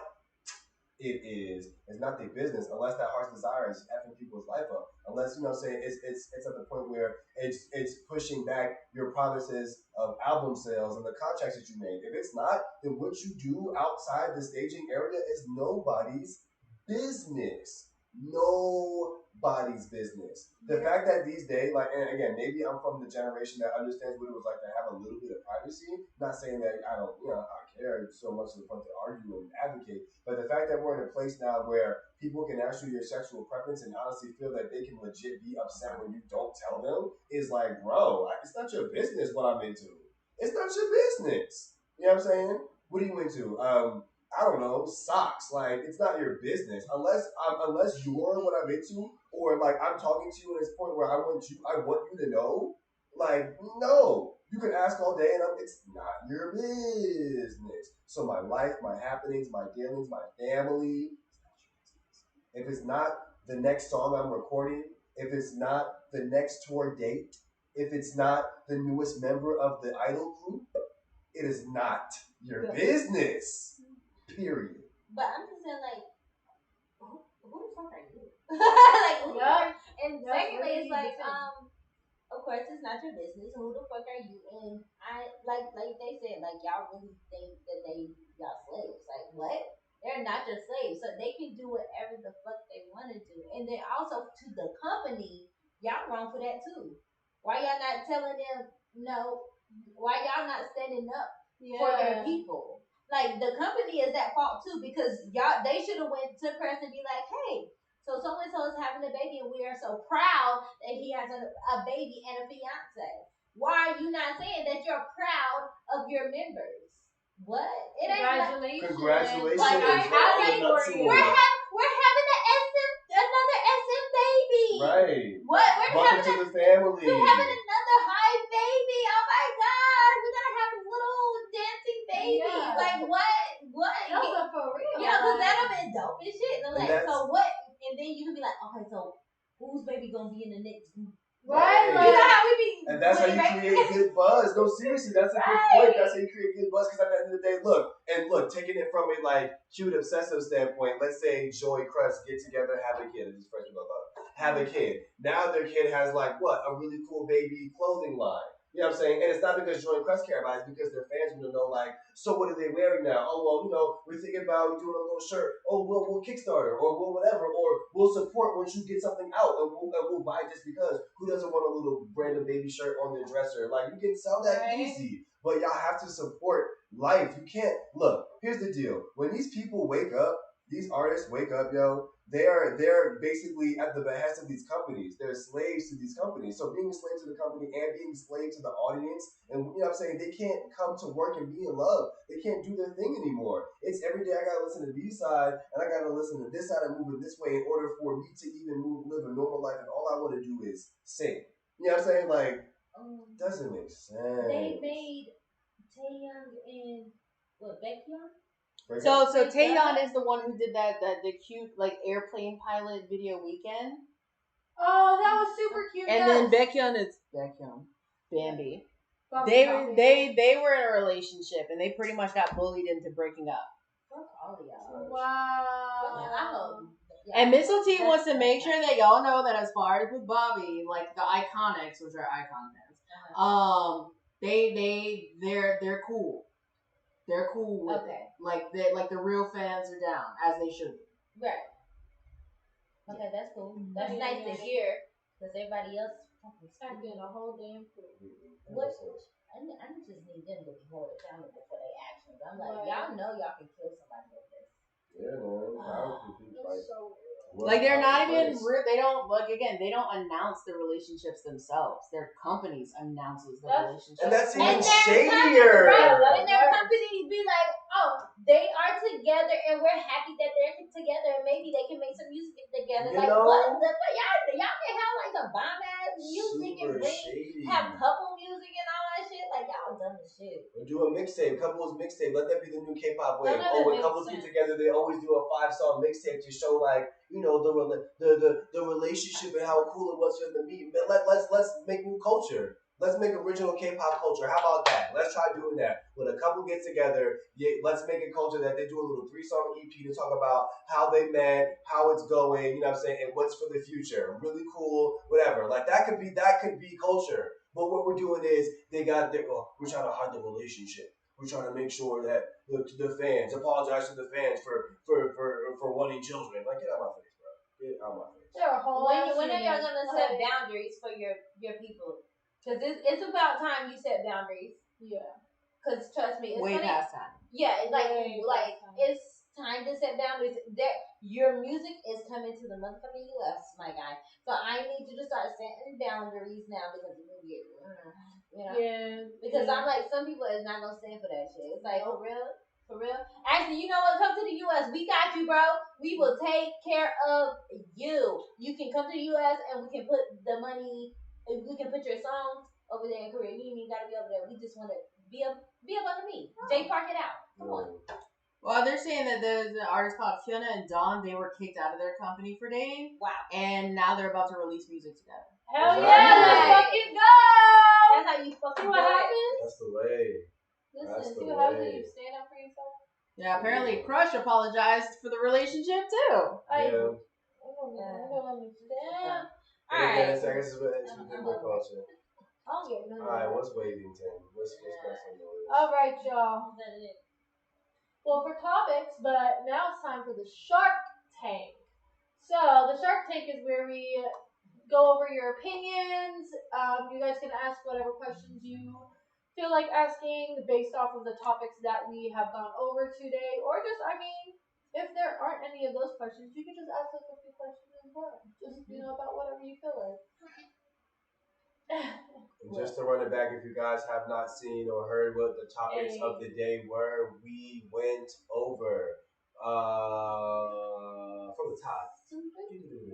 it is, it's not their business unless that heart's desire is effing people's life up. Unless, you know what I'm saying, it's at the point where it's pushing back your promises of album sales and the contracts that you made. If it's not, then what you do outside the staging area is nobody's business. Nobody's business. The fact that these days, like, and again, maybe I'm from the generation that understands what it was like to have a little bit of privacy. Not saying that I don't, I care so much to the point to argue and advocate, but the fact that we're in a place now where people can ask you your sexual preference and honestly feel that they can legit be upset when you don't tell them is like, bro, it's not your business what I'm into. It's not your business. You know what I'm saying? What are you into? I don't know, socks. Like, it's not your business unless you're what I'm into, or like I'm talking to you at this point where I want you to know. Like, no, you can ask all day, and it's not your business. So my life, my happenings, my dealings, my family, if it's not the next song I'm recording, if it's not the next tour date, if it's not the newest member of the idol group, it is not your business. Period. But I'm just saying, like, who the fuck are you? Like, who the fuck? And secondly, it's like, of course, it's not your business. Who the fuck are you? And I like they said, like, y'all really think that y'all slaves? Like, what? They're not your slaves, so they can do whatever the fuck they want to do. And then also to the company, y'all wrong for that too. Why y'all not telling them no? Why y'all not standing up for their people? Like, the company is at fault too, because they should have went to press and be like, hey, so and so is having a baby and we are so proud that he has a baby and a fiance. Why are you not saying that you're proud of your members. What? It ain't Congratulations. Like, we're having another SM baby. Right. What? Welcome to the family. We're having another high baby. Oh my God. We're gonna have a little dancing baby. Yeah. Like what? No, but for real. Yeah, because that'll be dope as shit. I'm like, so what? And then you can be like, okay, so whose baby gonna be in the next group? Right. You know how we be. And that's how you create good buzz. No, seriously, that's a good point. That's how you create good buzz. Because at the end of the day, look, taking it from a like cute obsessive standpoint, let's say Joy Crest get together, have a kid. This is first about love. Have a kid. Now their kid has like what? A really cool baby clothing line. You know what I'm saying? And it's not because Joy and Crest care about it, it's because their fans want to know, like, so what are they wearing now? Oh, well, we're thinking about doing a little shirt. Oh, we'll Kickstarter, or we'll whatever, or we'll support once you get something out, and we'll buy it just because. Who doesn't want a little random baby shirt on their dresser? Like, you can sell that easy, but y'all have to support life. You can't, look, here's the deal. When these people wake up, these artists wake up, yo, they're basically at the behest of these companies. They're slaves to these companies. So being a slave to the company and being a slave to the audience, and you know what I'm saying, they can't come to work and be in love. They can't do their thing anymore. It's every day I gotta listen to this side and I gotta listen to this side and move it this way in order for me to even live a normal life. And all I want to do is sing. You know what I'm saying? Like, doesn't make sense. They made Taeyong and Baekhyun. So Taeyeon is the one who did the cute like airplane pilot video Weekend. Oh, that was super cute. And then Baekhyun is Bambi. They were in a relationship and they pretty much got bullied into breaking up. Fuck all of y'all. Wow. And Missile T wants to make sure that y'all know that as far as with Bobby, like the Iconics, which are Icon fans, they're cool. They're cool with it. Like the real fans are down, as they should be. Right. Okay, that's cool. That's nice to hear. Because everybody else fucking acting a whole damn fool. What? I just need them to be held accountable for their actions. I'm like, y'all know y'all can kill somebody with this. Yeah, man. It's so weird. Like they're not even. They don't they don't announce the relationships themselves. Their companies announces the relationship, and that's even shadier. Right? And their companies be like, oh, they are together, and we're happy that they're together. And maybe they can make some music together. Like what the fuck, y'all can have like some bomb ass music and have couple music and all that shit. Like y'all dumb as shit. Or do a mixtape, couples mixtape. Let that be the new K-pop wave. When couples get together, they always do a 5-song mixtape to show like. The relationship and how cool it was for them to meet. But let's make new culture. Let's make original K-pop culture. How about that? Let's try doing that. When a couple gets together, let's make a culture that they do a little 3-song EP to talk about how they met, how it's going, you know what I'm saying, and what's for the future. Really cool, whatever. Like that could be culture. But what we're doing is we're trying to hide the relationship. We're trying to make sure that the fans apologize to the fans for wanting children. Like, get out of my face, bro. Get out of my face. When are y'all gonna set boundaries for your people? Because it's about time you set boundaries. Yeah. Because trust me, it's way past time. Yeah, it's time to set boundaries. Your music is coming to the motherfucking US, my guy. So I need you to start setting boundaries now because it will get. Because I'm like, some people is not gonna stand for that shit. It's like, for real. Actually, you know what? Come to the US. We got you, bro. We will take care of you. You can come to the US and we can put the money. We can put your songs over there in Korea. You ain't even gotta be over there. We just want to be up under me. Jay, park it out. Come on. Well, they're saying that the artists called Fiona and Dawn, they were kicked out of their company for dating. Wow. And now they're about to release music together. Hell yeah, let's fucking go! That's how you fucking see what happens? That's the way. See what happens when you stand up for yourself? Yeah, apparently Crush apologized for the relationship too. I don't understand. Alright. I guess it's within their culture. Alright, what's waving, Tim? What's on the list? Alright, y'all. Well, for topics, but now it's time for the Shark Tank. So, the Shark Tank is where we go over your opinions. You guys can ask whatever questions you feel like asking based off of the topics that we have gone over today. Or just, if there aren't any of those questions, you can just ask us a few questions as well. Just, about whatever you feel like. And just to run it back, if you guys have not seen or heard what the topics of the day were, we went over from the top.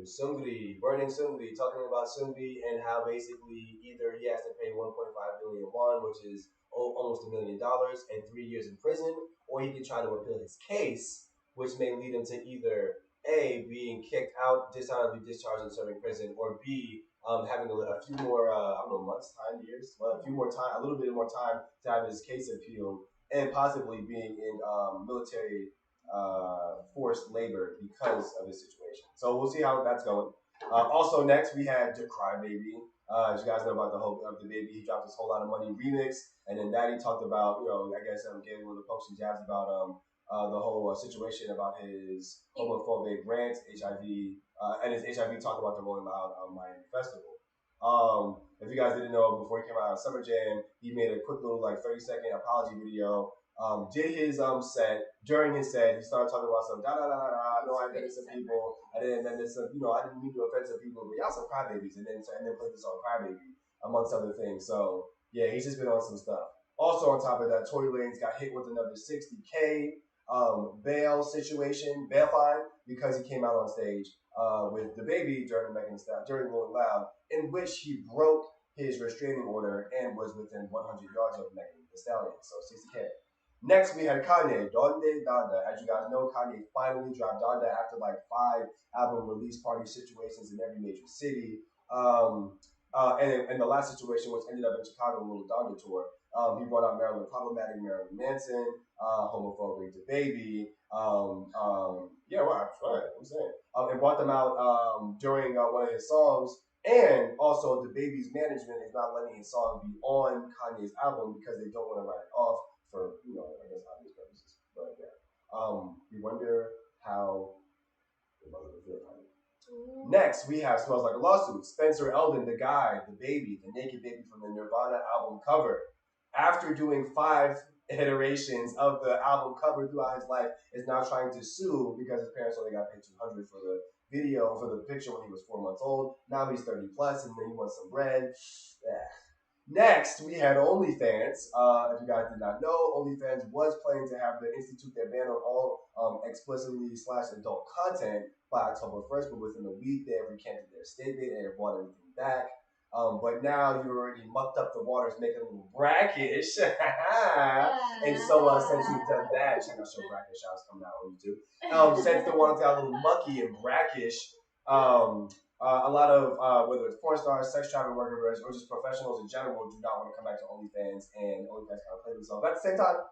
Seungri, burning Seungri, talking about Seungri and how basically either he has to pay 1.5 billion won, which is almost $1 million, and 3 years in prison, or he can try to appeal his case, which may lead him to either A, being kicked out, dishonorably discharged and serving prison, or B, having a few more, I don't know, months, time, years, well, a little bit more time to have his case appealed, and possibly being in military forced labor because of his situation. So we'll see how that's going. Also, next we had the Crybaby. As you guys know about the whole of the baby, he dropped this whole lot of money remix, and then Daddy talked about, I guess gave a little pokes and jabs about the whole situation about his homophobic rant, HIV, and his HIV talk about the Rolling Loud Miami Festival. If you guys didn't know, before he came out of Summer Jam, he made a quick little 30-second apology video. Did his set. During his set, he started talking about some da da da da da. I know I offended some people, and then there's some, I didn't mean to offend some people, but y'all some crybabies, and then played the song Crybaby amongst other things. So yeah, he's just been on some stuff. Also on top of that, Tory Lanez got hit with another 60K bail fine, because he came out on stage with the baby during during Rolling Loud, in which he broke his restraining order and was within 100 yards of Megan Thee Stallion. So 60K. Next, we had Kanye, Donde, Donda. As you guys know, Kanye finally dropped Donda after 5 album release party situations in every major city. And the last situation, which ended up in Chicago, a little Donda tour, he brought out problematic Marilyn Manson, homophobic DaBaby. Yeah, well, I'm saying. And brought them out during one of his songs. And also, DaBaby's management is not letting his song be on Kanye's album because they don't want to write it off for, I guess, obvious purposes. But yeah, we wonder how the mother will feel about it. Next, we have Smells Like a Lawsuit. Spencer Eldon, the guy, the baby, the naked baby from the Nirvana album cover, after doing 5 iterations of the album cover throughout his life, is now trying to sue because his parents only got paid $200 for the video, for the picture when he was 4 months old. Now he's 30 plus, and then he wants some bread. Yeah. Next, we had OnlyFans. If you guys did not know, OnlyFans was planning to have institute their ban on all explicitly / adult content by October 1st, but within a week they have recanted their statement and have brought everything back. But now you've already mucked up the waters, making it a little brackish. And so since you've done that, check out Show Brackish. I was coming out on YouTube. Since the ones got a little mucky and brackish, a lot of whether it's porn stars, sex trafficking workers, or just professionals in general do not want to come back to OnlyFans, and OnlyFans kind of play themselves. At the same time,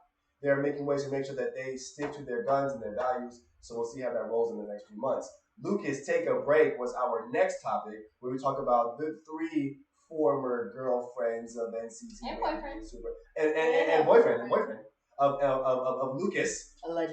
they're making ways to make sure that they stick to their guns and their values. So we'll see how that rolls in the next few months. Lucas, Take a Break was our next topic, where we talk about the 3 former girlfriends of NCT and boyfriend, and boyfriend of Lucas, alleged.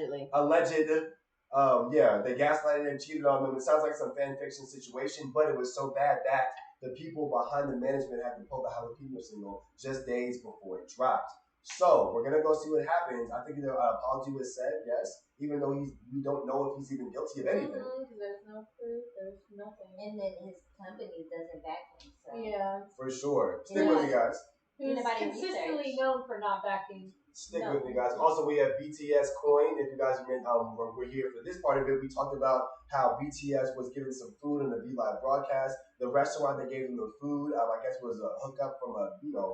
They gaslighted and cheated on them. It sounds like some fan fiction situation, but it was so bad that the people behind the management had to pull the jalapeno single just days before it dropped. So we're gonna go see what happens. I think an apology was said, yes, even though we don't know if he's even guilty of anything. There's no proof. There's nothing. And then his company doesn't back him. So. Yeah, for sure. Stick with me, guys. Who's consistently known for not backing. Stick with me, guys. Also, we have BTS-COIN. If you guys were here for this part of it, we talked about how BTS was given some food in the V-Live broadcast. The restaurant that gave them the food, I guess, was a hookup from a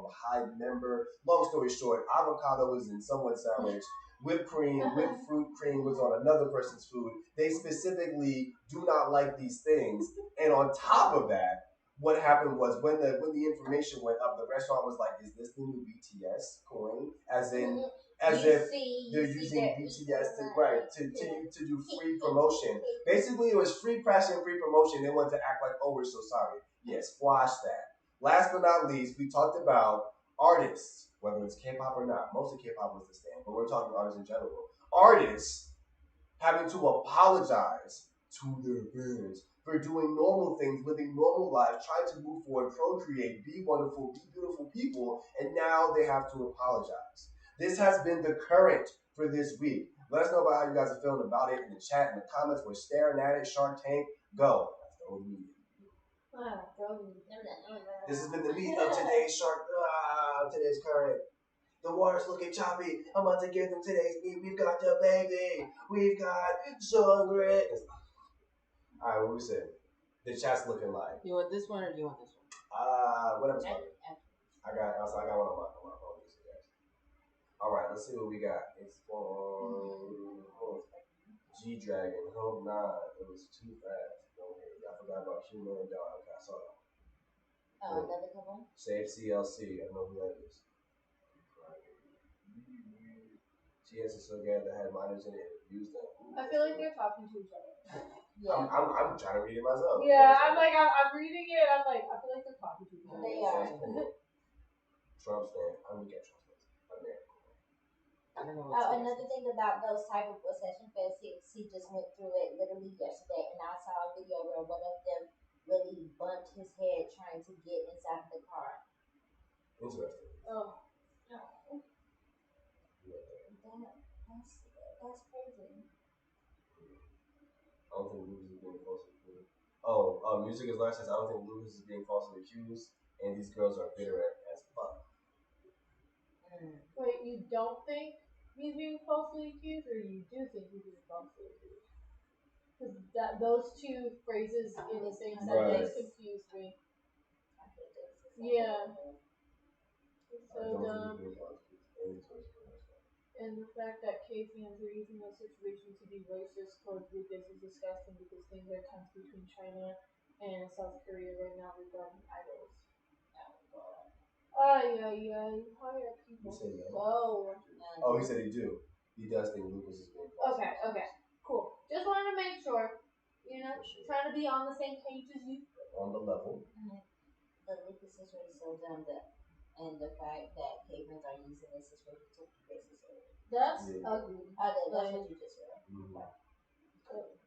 Hive member. Long story short, avocado was in someone's sandwich. Whipped fruit cream was on another person's food. They specifically do not like these things. And on top of that, what happened was when the information went up, the restaurant was like, "Is this the new BTS-COIN?" As if they're using BTS to do free promotion. Basically, it was free press and free promotion. They wanted to act like, "Oh, we're so sorry." Yeah, squash that. Last but not least, we talked about artists, whether it's K-pop or not. Most of K-pop was the stand, but we're talking artists in general. Artists having to apologize to their fans for doing normal things, living normal lives, trying to move forward, procreate, be wonderful, be beautiful people, and now they have to apologize. This has been the current for this week. Let us know about how you guys are feeling about it in the chat, in the comments. We're staring at it. Shark Tank, go. That's the only media. This has been the meat of today's today's current. The water's looking choppy. I'm about to give them today's meat. We've got the baby. We've got SUENGRI. Alright, what we said? The chat's looking like. You want this one or do you want this one? Whatever's funny. I got one on my phone. Alright, let's see what we got. It's for G-Dragon. Home 9. It was too fast. I forgot about Human and Dog. I saw that. Another couple? Save CLC. I know who that is. TS is so good that had minors in it. Use them. I feel like they're talking to each other. Yeah. I'm trying to read it myself. Yeah, I'm reading it. I'm like, I feel like they're talking to each other. They are. Trump stand. I'm gonna get Trump stand. I don't know. Another thing about those type of possession fests, he just went through it literally yesterday, and I saw a video where one of them really bumped his head trying to get inside the car. Interesting. Oh. No. That's crazy. I don't think Lucas is being falsely accused. Oh, Music is Life says, I don't think Lucas is being falsely accused, and these girls are bitter as fuck. Wait, you don't think he's being falsely accused, or you do think he's being falsely accused? Because those two phrases in the same sentence confused me. Yeah. It's so dumb. And the fact that K-fans are using those situations to be racist towards Lucas is disgusting because things are tense between China and South Korea right now regarding idols. Why are people so... Oh, he said he do. He does think Lucas is being false. Okay, cool. Just wanted to make sure, trying to be on the same page as you. On the level. The Lucas situation is so dumb and the fact that K-fans are using this situation to be racist. That's ugly. That's what you just read.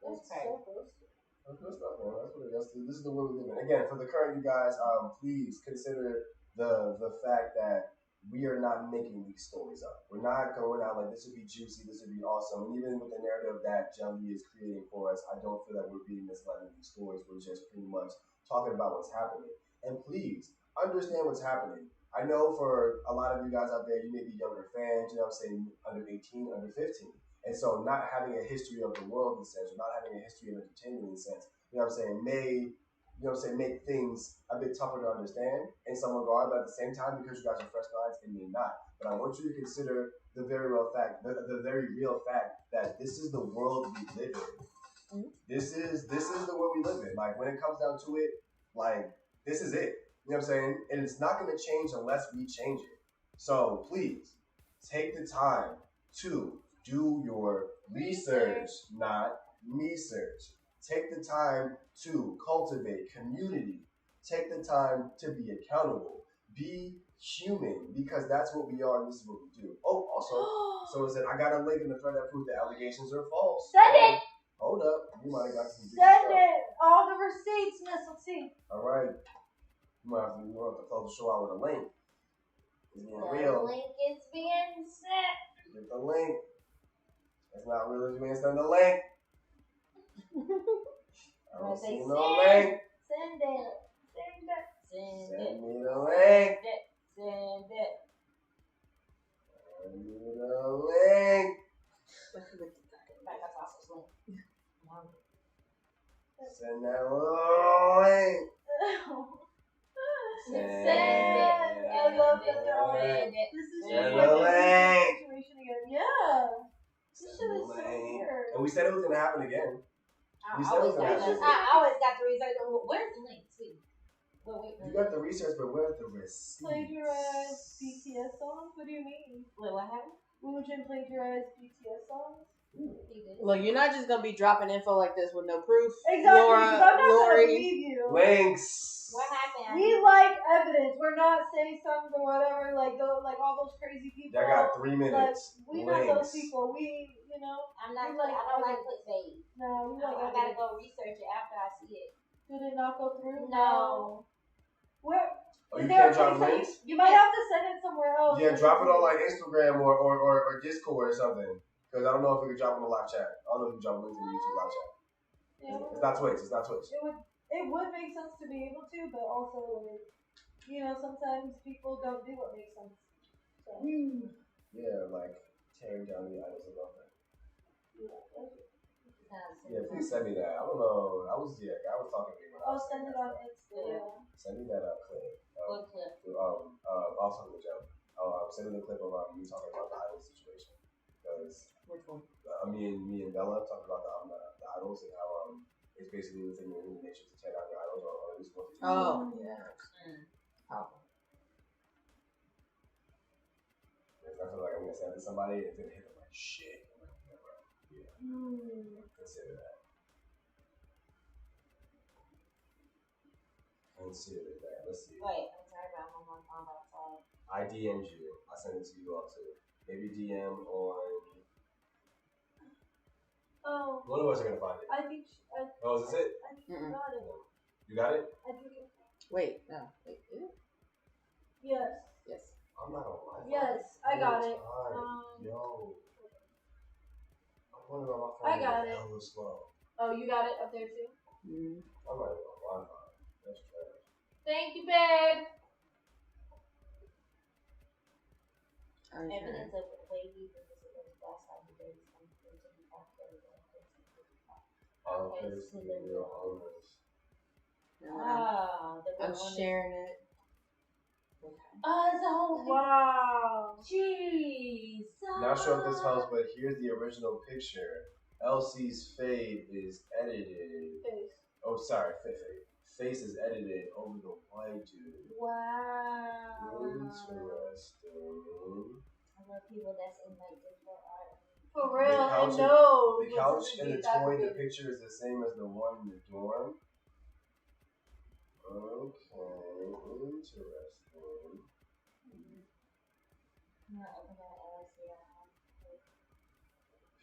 That's so gross. That's good stuff, man. This is the world we live in. Again, for the current you guys, please consider the fact that we are not making these stories up. We're not going out like this would be juicy, this would be awesome. And even with the narrative that Jelly is creating for us, I don't feel that we're being misled in these stories. We're just pretty much talking about what's happening. And please understand what's happening. I know for a lot of you guys out there, you may be younger fans, under 18, under 15. And so not having a history of the world in a sense, or not having a history of entertainment in a sense, may, make things a bit tougher to understand in some regard, but at the same time, because you guys are fresh minds, it may not. But I want you to consider the very real fact that this is the world we live in. This is the world we live in. Like, when it comes down to it, like, this is it. You know what I'm saying? And it's not going to change unless we change it. So please take the time to do your research, not me search. Take the time to cultivate community. Take the time to be accountable. Be human, because that's what we are and this is what we do. Oh, also, someone said, I got a link in the thread that proves the allegations are false. Send it! Hold up. You might have got some Send it! All the receipts, Miss. Let's see. All right. You might have to close the show out with a link. It's being real. The link is being sent. Get the link. It's not real if you ain't send the link. I don't see no link. Send it. Send me the link. Send it. Send me the link. Send that link. Send it. I love that they're all in. This is just like a situation again. Yeah. This shit is so weird. And we said it was gonna happen again. I always got the research. Where's the link? Sweet. Wait. You got the research, but where's the receipts? Plagiarized BTS songs? What do you mean? Wait, what happened? Wujin plagiarized BTS songs? Look, you're not just gonna be dropping info like this with no proof. Exactly. Laura, I'm not Lori. gonna believe you. Links. What happened? We like evidence. We're not saying songs or whatever. Like all those crazy people. I got 3 minutes. Like, we not those people. I'm not. I don't like clickbait. No, we like. I gotta go research it after I see it. Did it not go through? No. Where? Oh, you can't drop links? You might have to send it somewhere else. Yeah, drop it on like Instagram or Discord or something. Because I don't know if we can drop it in the live chat. I don't know if we can drop links in the YouTube live chat. Yeah. It's not Twitch. It would It would make sense to be able to, but also, like, you know, sometimes people don't do what makes sense. So. Yeah, like tearing down the idols of love. Yeah, please send me that. I don't know. I was talking to me when I was send it on Insta. Send me that clip. What clip? Also the joke. Send me the clip of you talking about the idol situation. Because which one? Me and Bella talked about the idols and how it's basically within your human nature to tear down your idols or at least want to. Oh yeah. Powerful. I feel like I'm gonna send it to somebody and then hit them like shit. Yeah. Consider that. Let's see. Wait, I'm sorry about one more time outside. I DM'd you. I sent it to you all too. Maybe DM on. Oh. One of us are gonna find it. I think. Oh, is this it? I think you got it. You got it? I think it. Wait, no. Wait, is it? Yes. Yes. I'm not on my phone. Yes, I got it. Yo. I'm wondering about my phone. I got it. Hella slow. Oh, you got it up there too? Mm-hmm. I'm not even on Wi-Fi. That's trash. Thank you, babe. Evidence of the way he was last time he did something to be after the real owners. I'm sharing it. Oh, wow. Jeez. Not sure if this helps, but here's the original picture. LC's fade is edited. Face. Oh, sorry, face is edited over the white dude. Wow. Interesting. I love people that's in like digital art. For real, The couch and the toy in the picture is the same as the one in the dorm. Okay, interesting.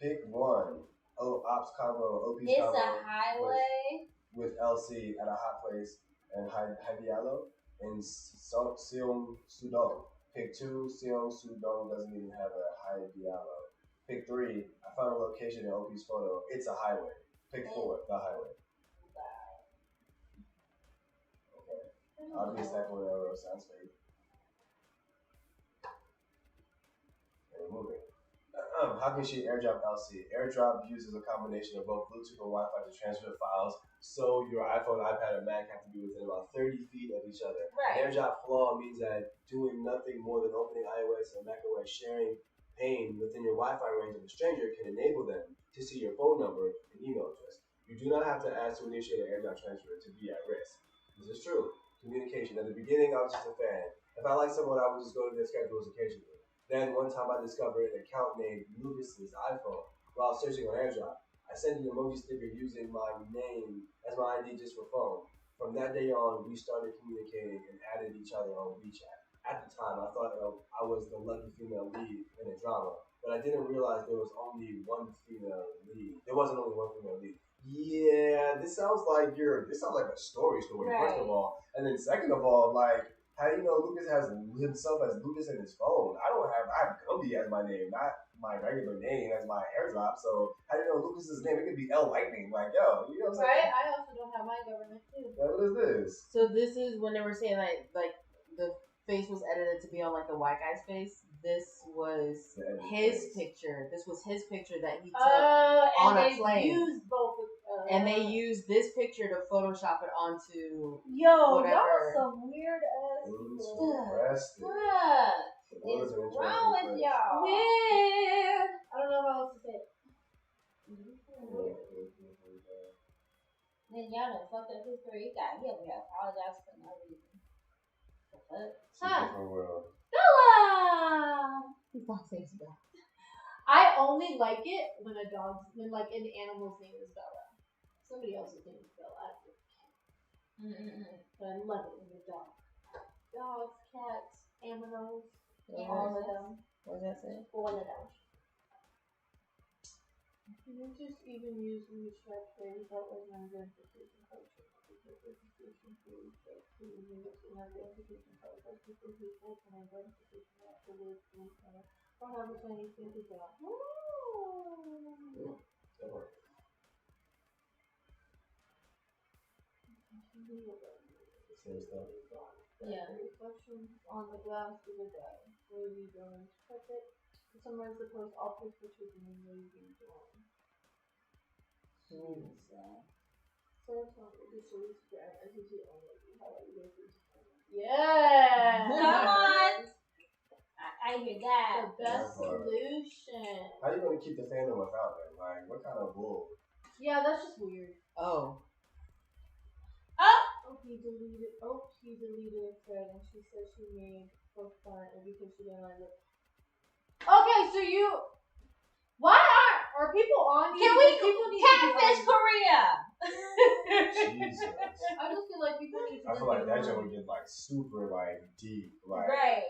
Pick one. Oh, Ops combo, OP's it's combo. It's a highway. With LC at a hot place and Hadiallo and Seong Sudong. Pick 2, Seong Sudong doesn't even have a Hadiallo. Pick 3, I found a location in OP's photo. It's a highway. Pick 4, the highway. Okay. Obvious that whatever sounds fake. And we're moving. How can she airdrop LC? Airdrop uses a combination of both Bluetooth and Wi-Fi to transfer files, so your iPhone, iPad, and Mac have to be within about 30 feet of each other. Right. An airdrop flaw means that doing nothing more than opening iOS and macOS sharing pane within your Wi-Fi range of a stranger can enable them to see your phone number and email address. You do not have to ask to initiate an airdrop transfer to be at risk. This is true. Communication. At the beginning, I was just a fan. If I like someone, I would just go to their schedules occasionally. Then one time I discovered an account named Lucas's iPhone while searching on AirDrop. I sent an emoji sticker using my name as my ID just for phone. From that day on, we started communicating and added each other on WeChat. At the time, I thought I was the lucky female lead in a drama, but I didn't realize there was only one female lead. There wasn't only one female lead. Yeah, this sounds like a story, right. First of all, and then second of all, like, how do you know Lucas has himself as Lucas in his phone? I have Gumby as my name, not my regular name as my AirDrop. So how do you know Lucas's name? It could be L Lightning. Like, yo, you know what I'm saying? Right. I also don't have my government too. What is this? So this is when they were saying like the face was edited to be on like the white guy's face. This was his picture. This was his picture that he took on a plane. Used both. And they used this picture to Photoshop it onto y'all whatever. Some weird ass Interesting. What's wrong with y'all? Weird. I don't know how else to say it. Then y'all done fucked up his career. He over here apologize for no reason. The fuck? It's a different world. Bella! He's not saying it's bad. I only like it when an animal's name is Bella. Somebody else's name is Bella. I don't care. But I love it when it's dog. Dogs, cats, animals, all of them. What does that say? All of them. Can you just even use the structure without an identification code? Because identification code is like two units in identification code. Like people who hold an identification afterwards and or have a Chinese thing that. Same stuff. Yeah. Reflection on the glass of the day. Where you going to put it? To summarize the post, all pictures taken in where you doing. Serotonin is released by entity only. How you go through. Yeah. Come on. I hear that. The best solution. How you gonna keep the fandom without it? Like, what kind of bull? Yeah, that's just weird. Oh. He deleted a thread, and she said she made for fun and because she didn't like it. Okay, so why are people on? Can we catfish Korea? Jesus. I just feel like people need to. I feel like that joke would get like super like deep, like right.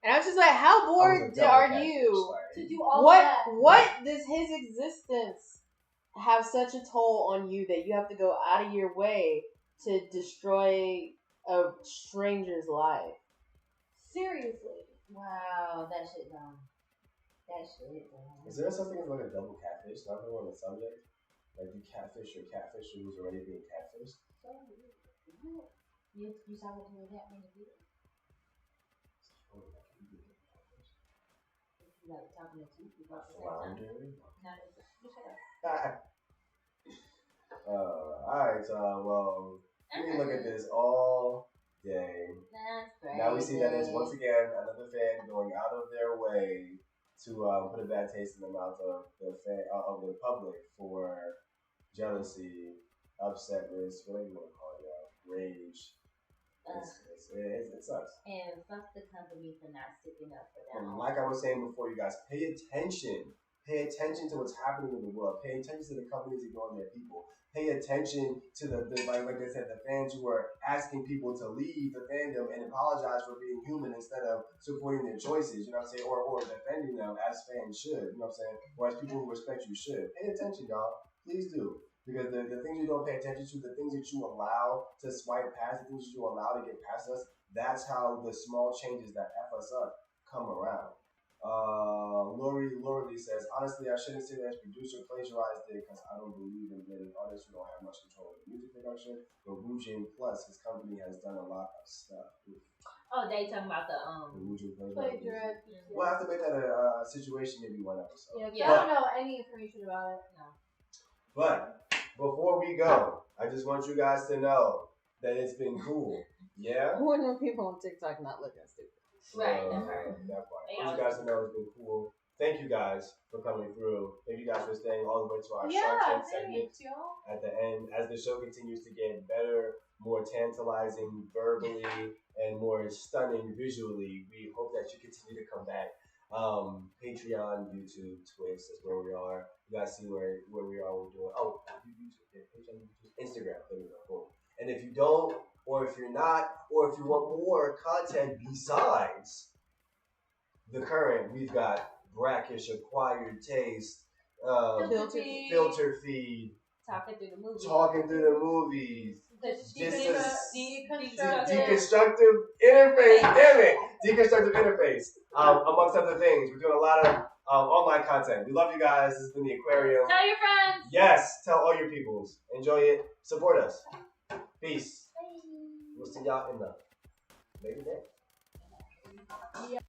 And I was just like, how bored are you to do all that? What does his existence have such a toll on you that you have to go out of your way to destroy a stranger's life? Seriously. Wow, that shit dumb. Is there such thing as like a double catfish? Not on the subject. Like you catfish your catfish who's already being catfished. You saw what you that many people? Like talking to two people at the same time. Alright, well, we can look at this all day. Now we see that it's once again another fan going out of their way to put a bad taste in the mouth of the public for jealousy, upsetness, whatever you want to call it, rage. It sucks. And fuck the company for not sticking up for that. And like I was saying before, you guys, pay attention. Pay attention to what's happening in the world. Pay attention to the companies ignoring their people. Pay attention to the like I said, the fans who are asking people to leave the fandom and apologize for being human instead of supporting their choices. You know what I'm saying? Or defending them as fans should. You know what I'm saying? Or as people who respect you should. Pay attention, y'all. Please do. Because the things you don't pay attention to, the things that you allow to swipe past, the things that you allow to get past us, that's how the small changes that F us up come around. Lori says, honestly, I shouldn't say that as producer plagiarized it because I don't believe in letting artists who don't have much control of the music production. But Wujin Plus, his company, has done a lot of stuff. Oh, they talking about the Wujin plagiarism. We'll have to make that a situation maybe one episode. Yeah, I don't know any information about it. No. But before we go, I just want you guys to know that it's been cool. Yeah? More than people on TikTok not looking stupid. Right, that's right. That part. I want you guys to know it's been cool. Thank you guys for coming through. Thank you guys for staying all the way to our Shark Tank segment at the end. As the show continues to get better, more tantalizing verbally, and more stunning visually, we hope that you continue to come back. Patreon, YouTube, Twitch, that's where we are. You guys see where we are. We're doing YouTube, Patreon, YouTube, Instagram. There we go. Boom. And if you don't, or if you're not, or if you want more content besides the current, we've got Brackish, Acquired Taste, Filter Feed, Talking through the movies. Deconstructive interface. Damn it, deconstructive interface. Amongst other things, we're doing a lot of online content. We love you guys. This has been the Aquarium. Tell your friends. Yes, tell all your peoples. Enjoy it. Support us. Peace. We'll see y'all in the later day. Yeah.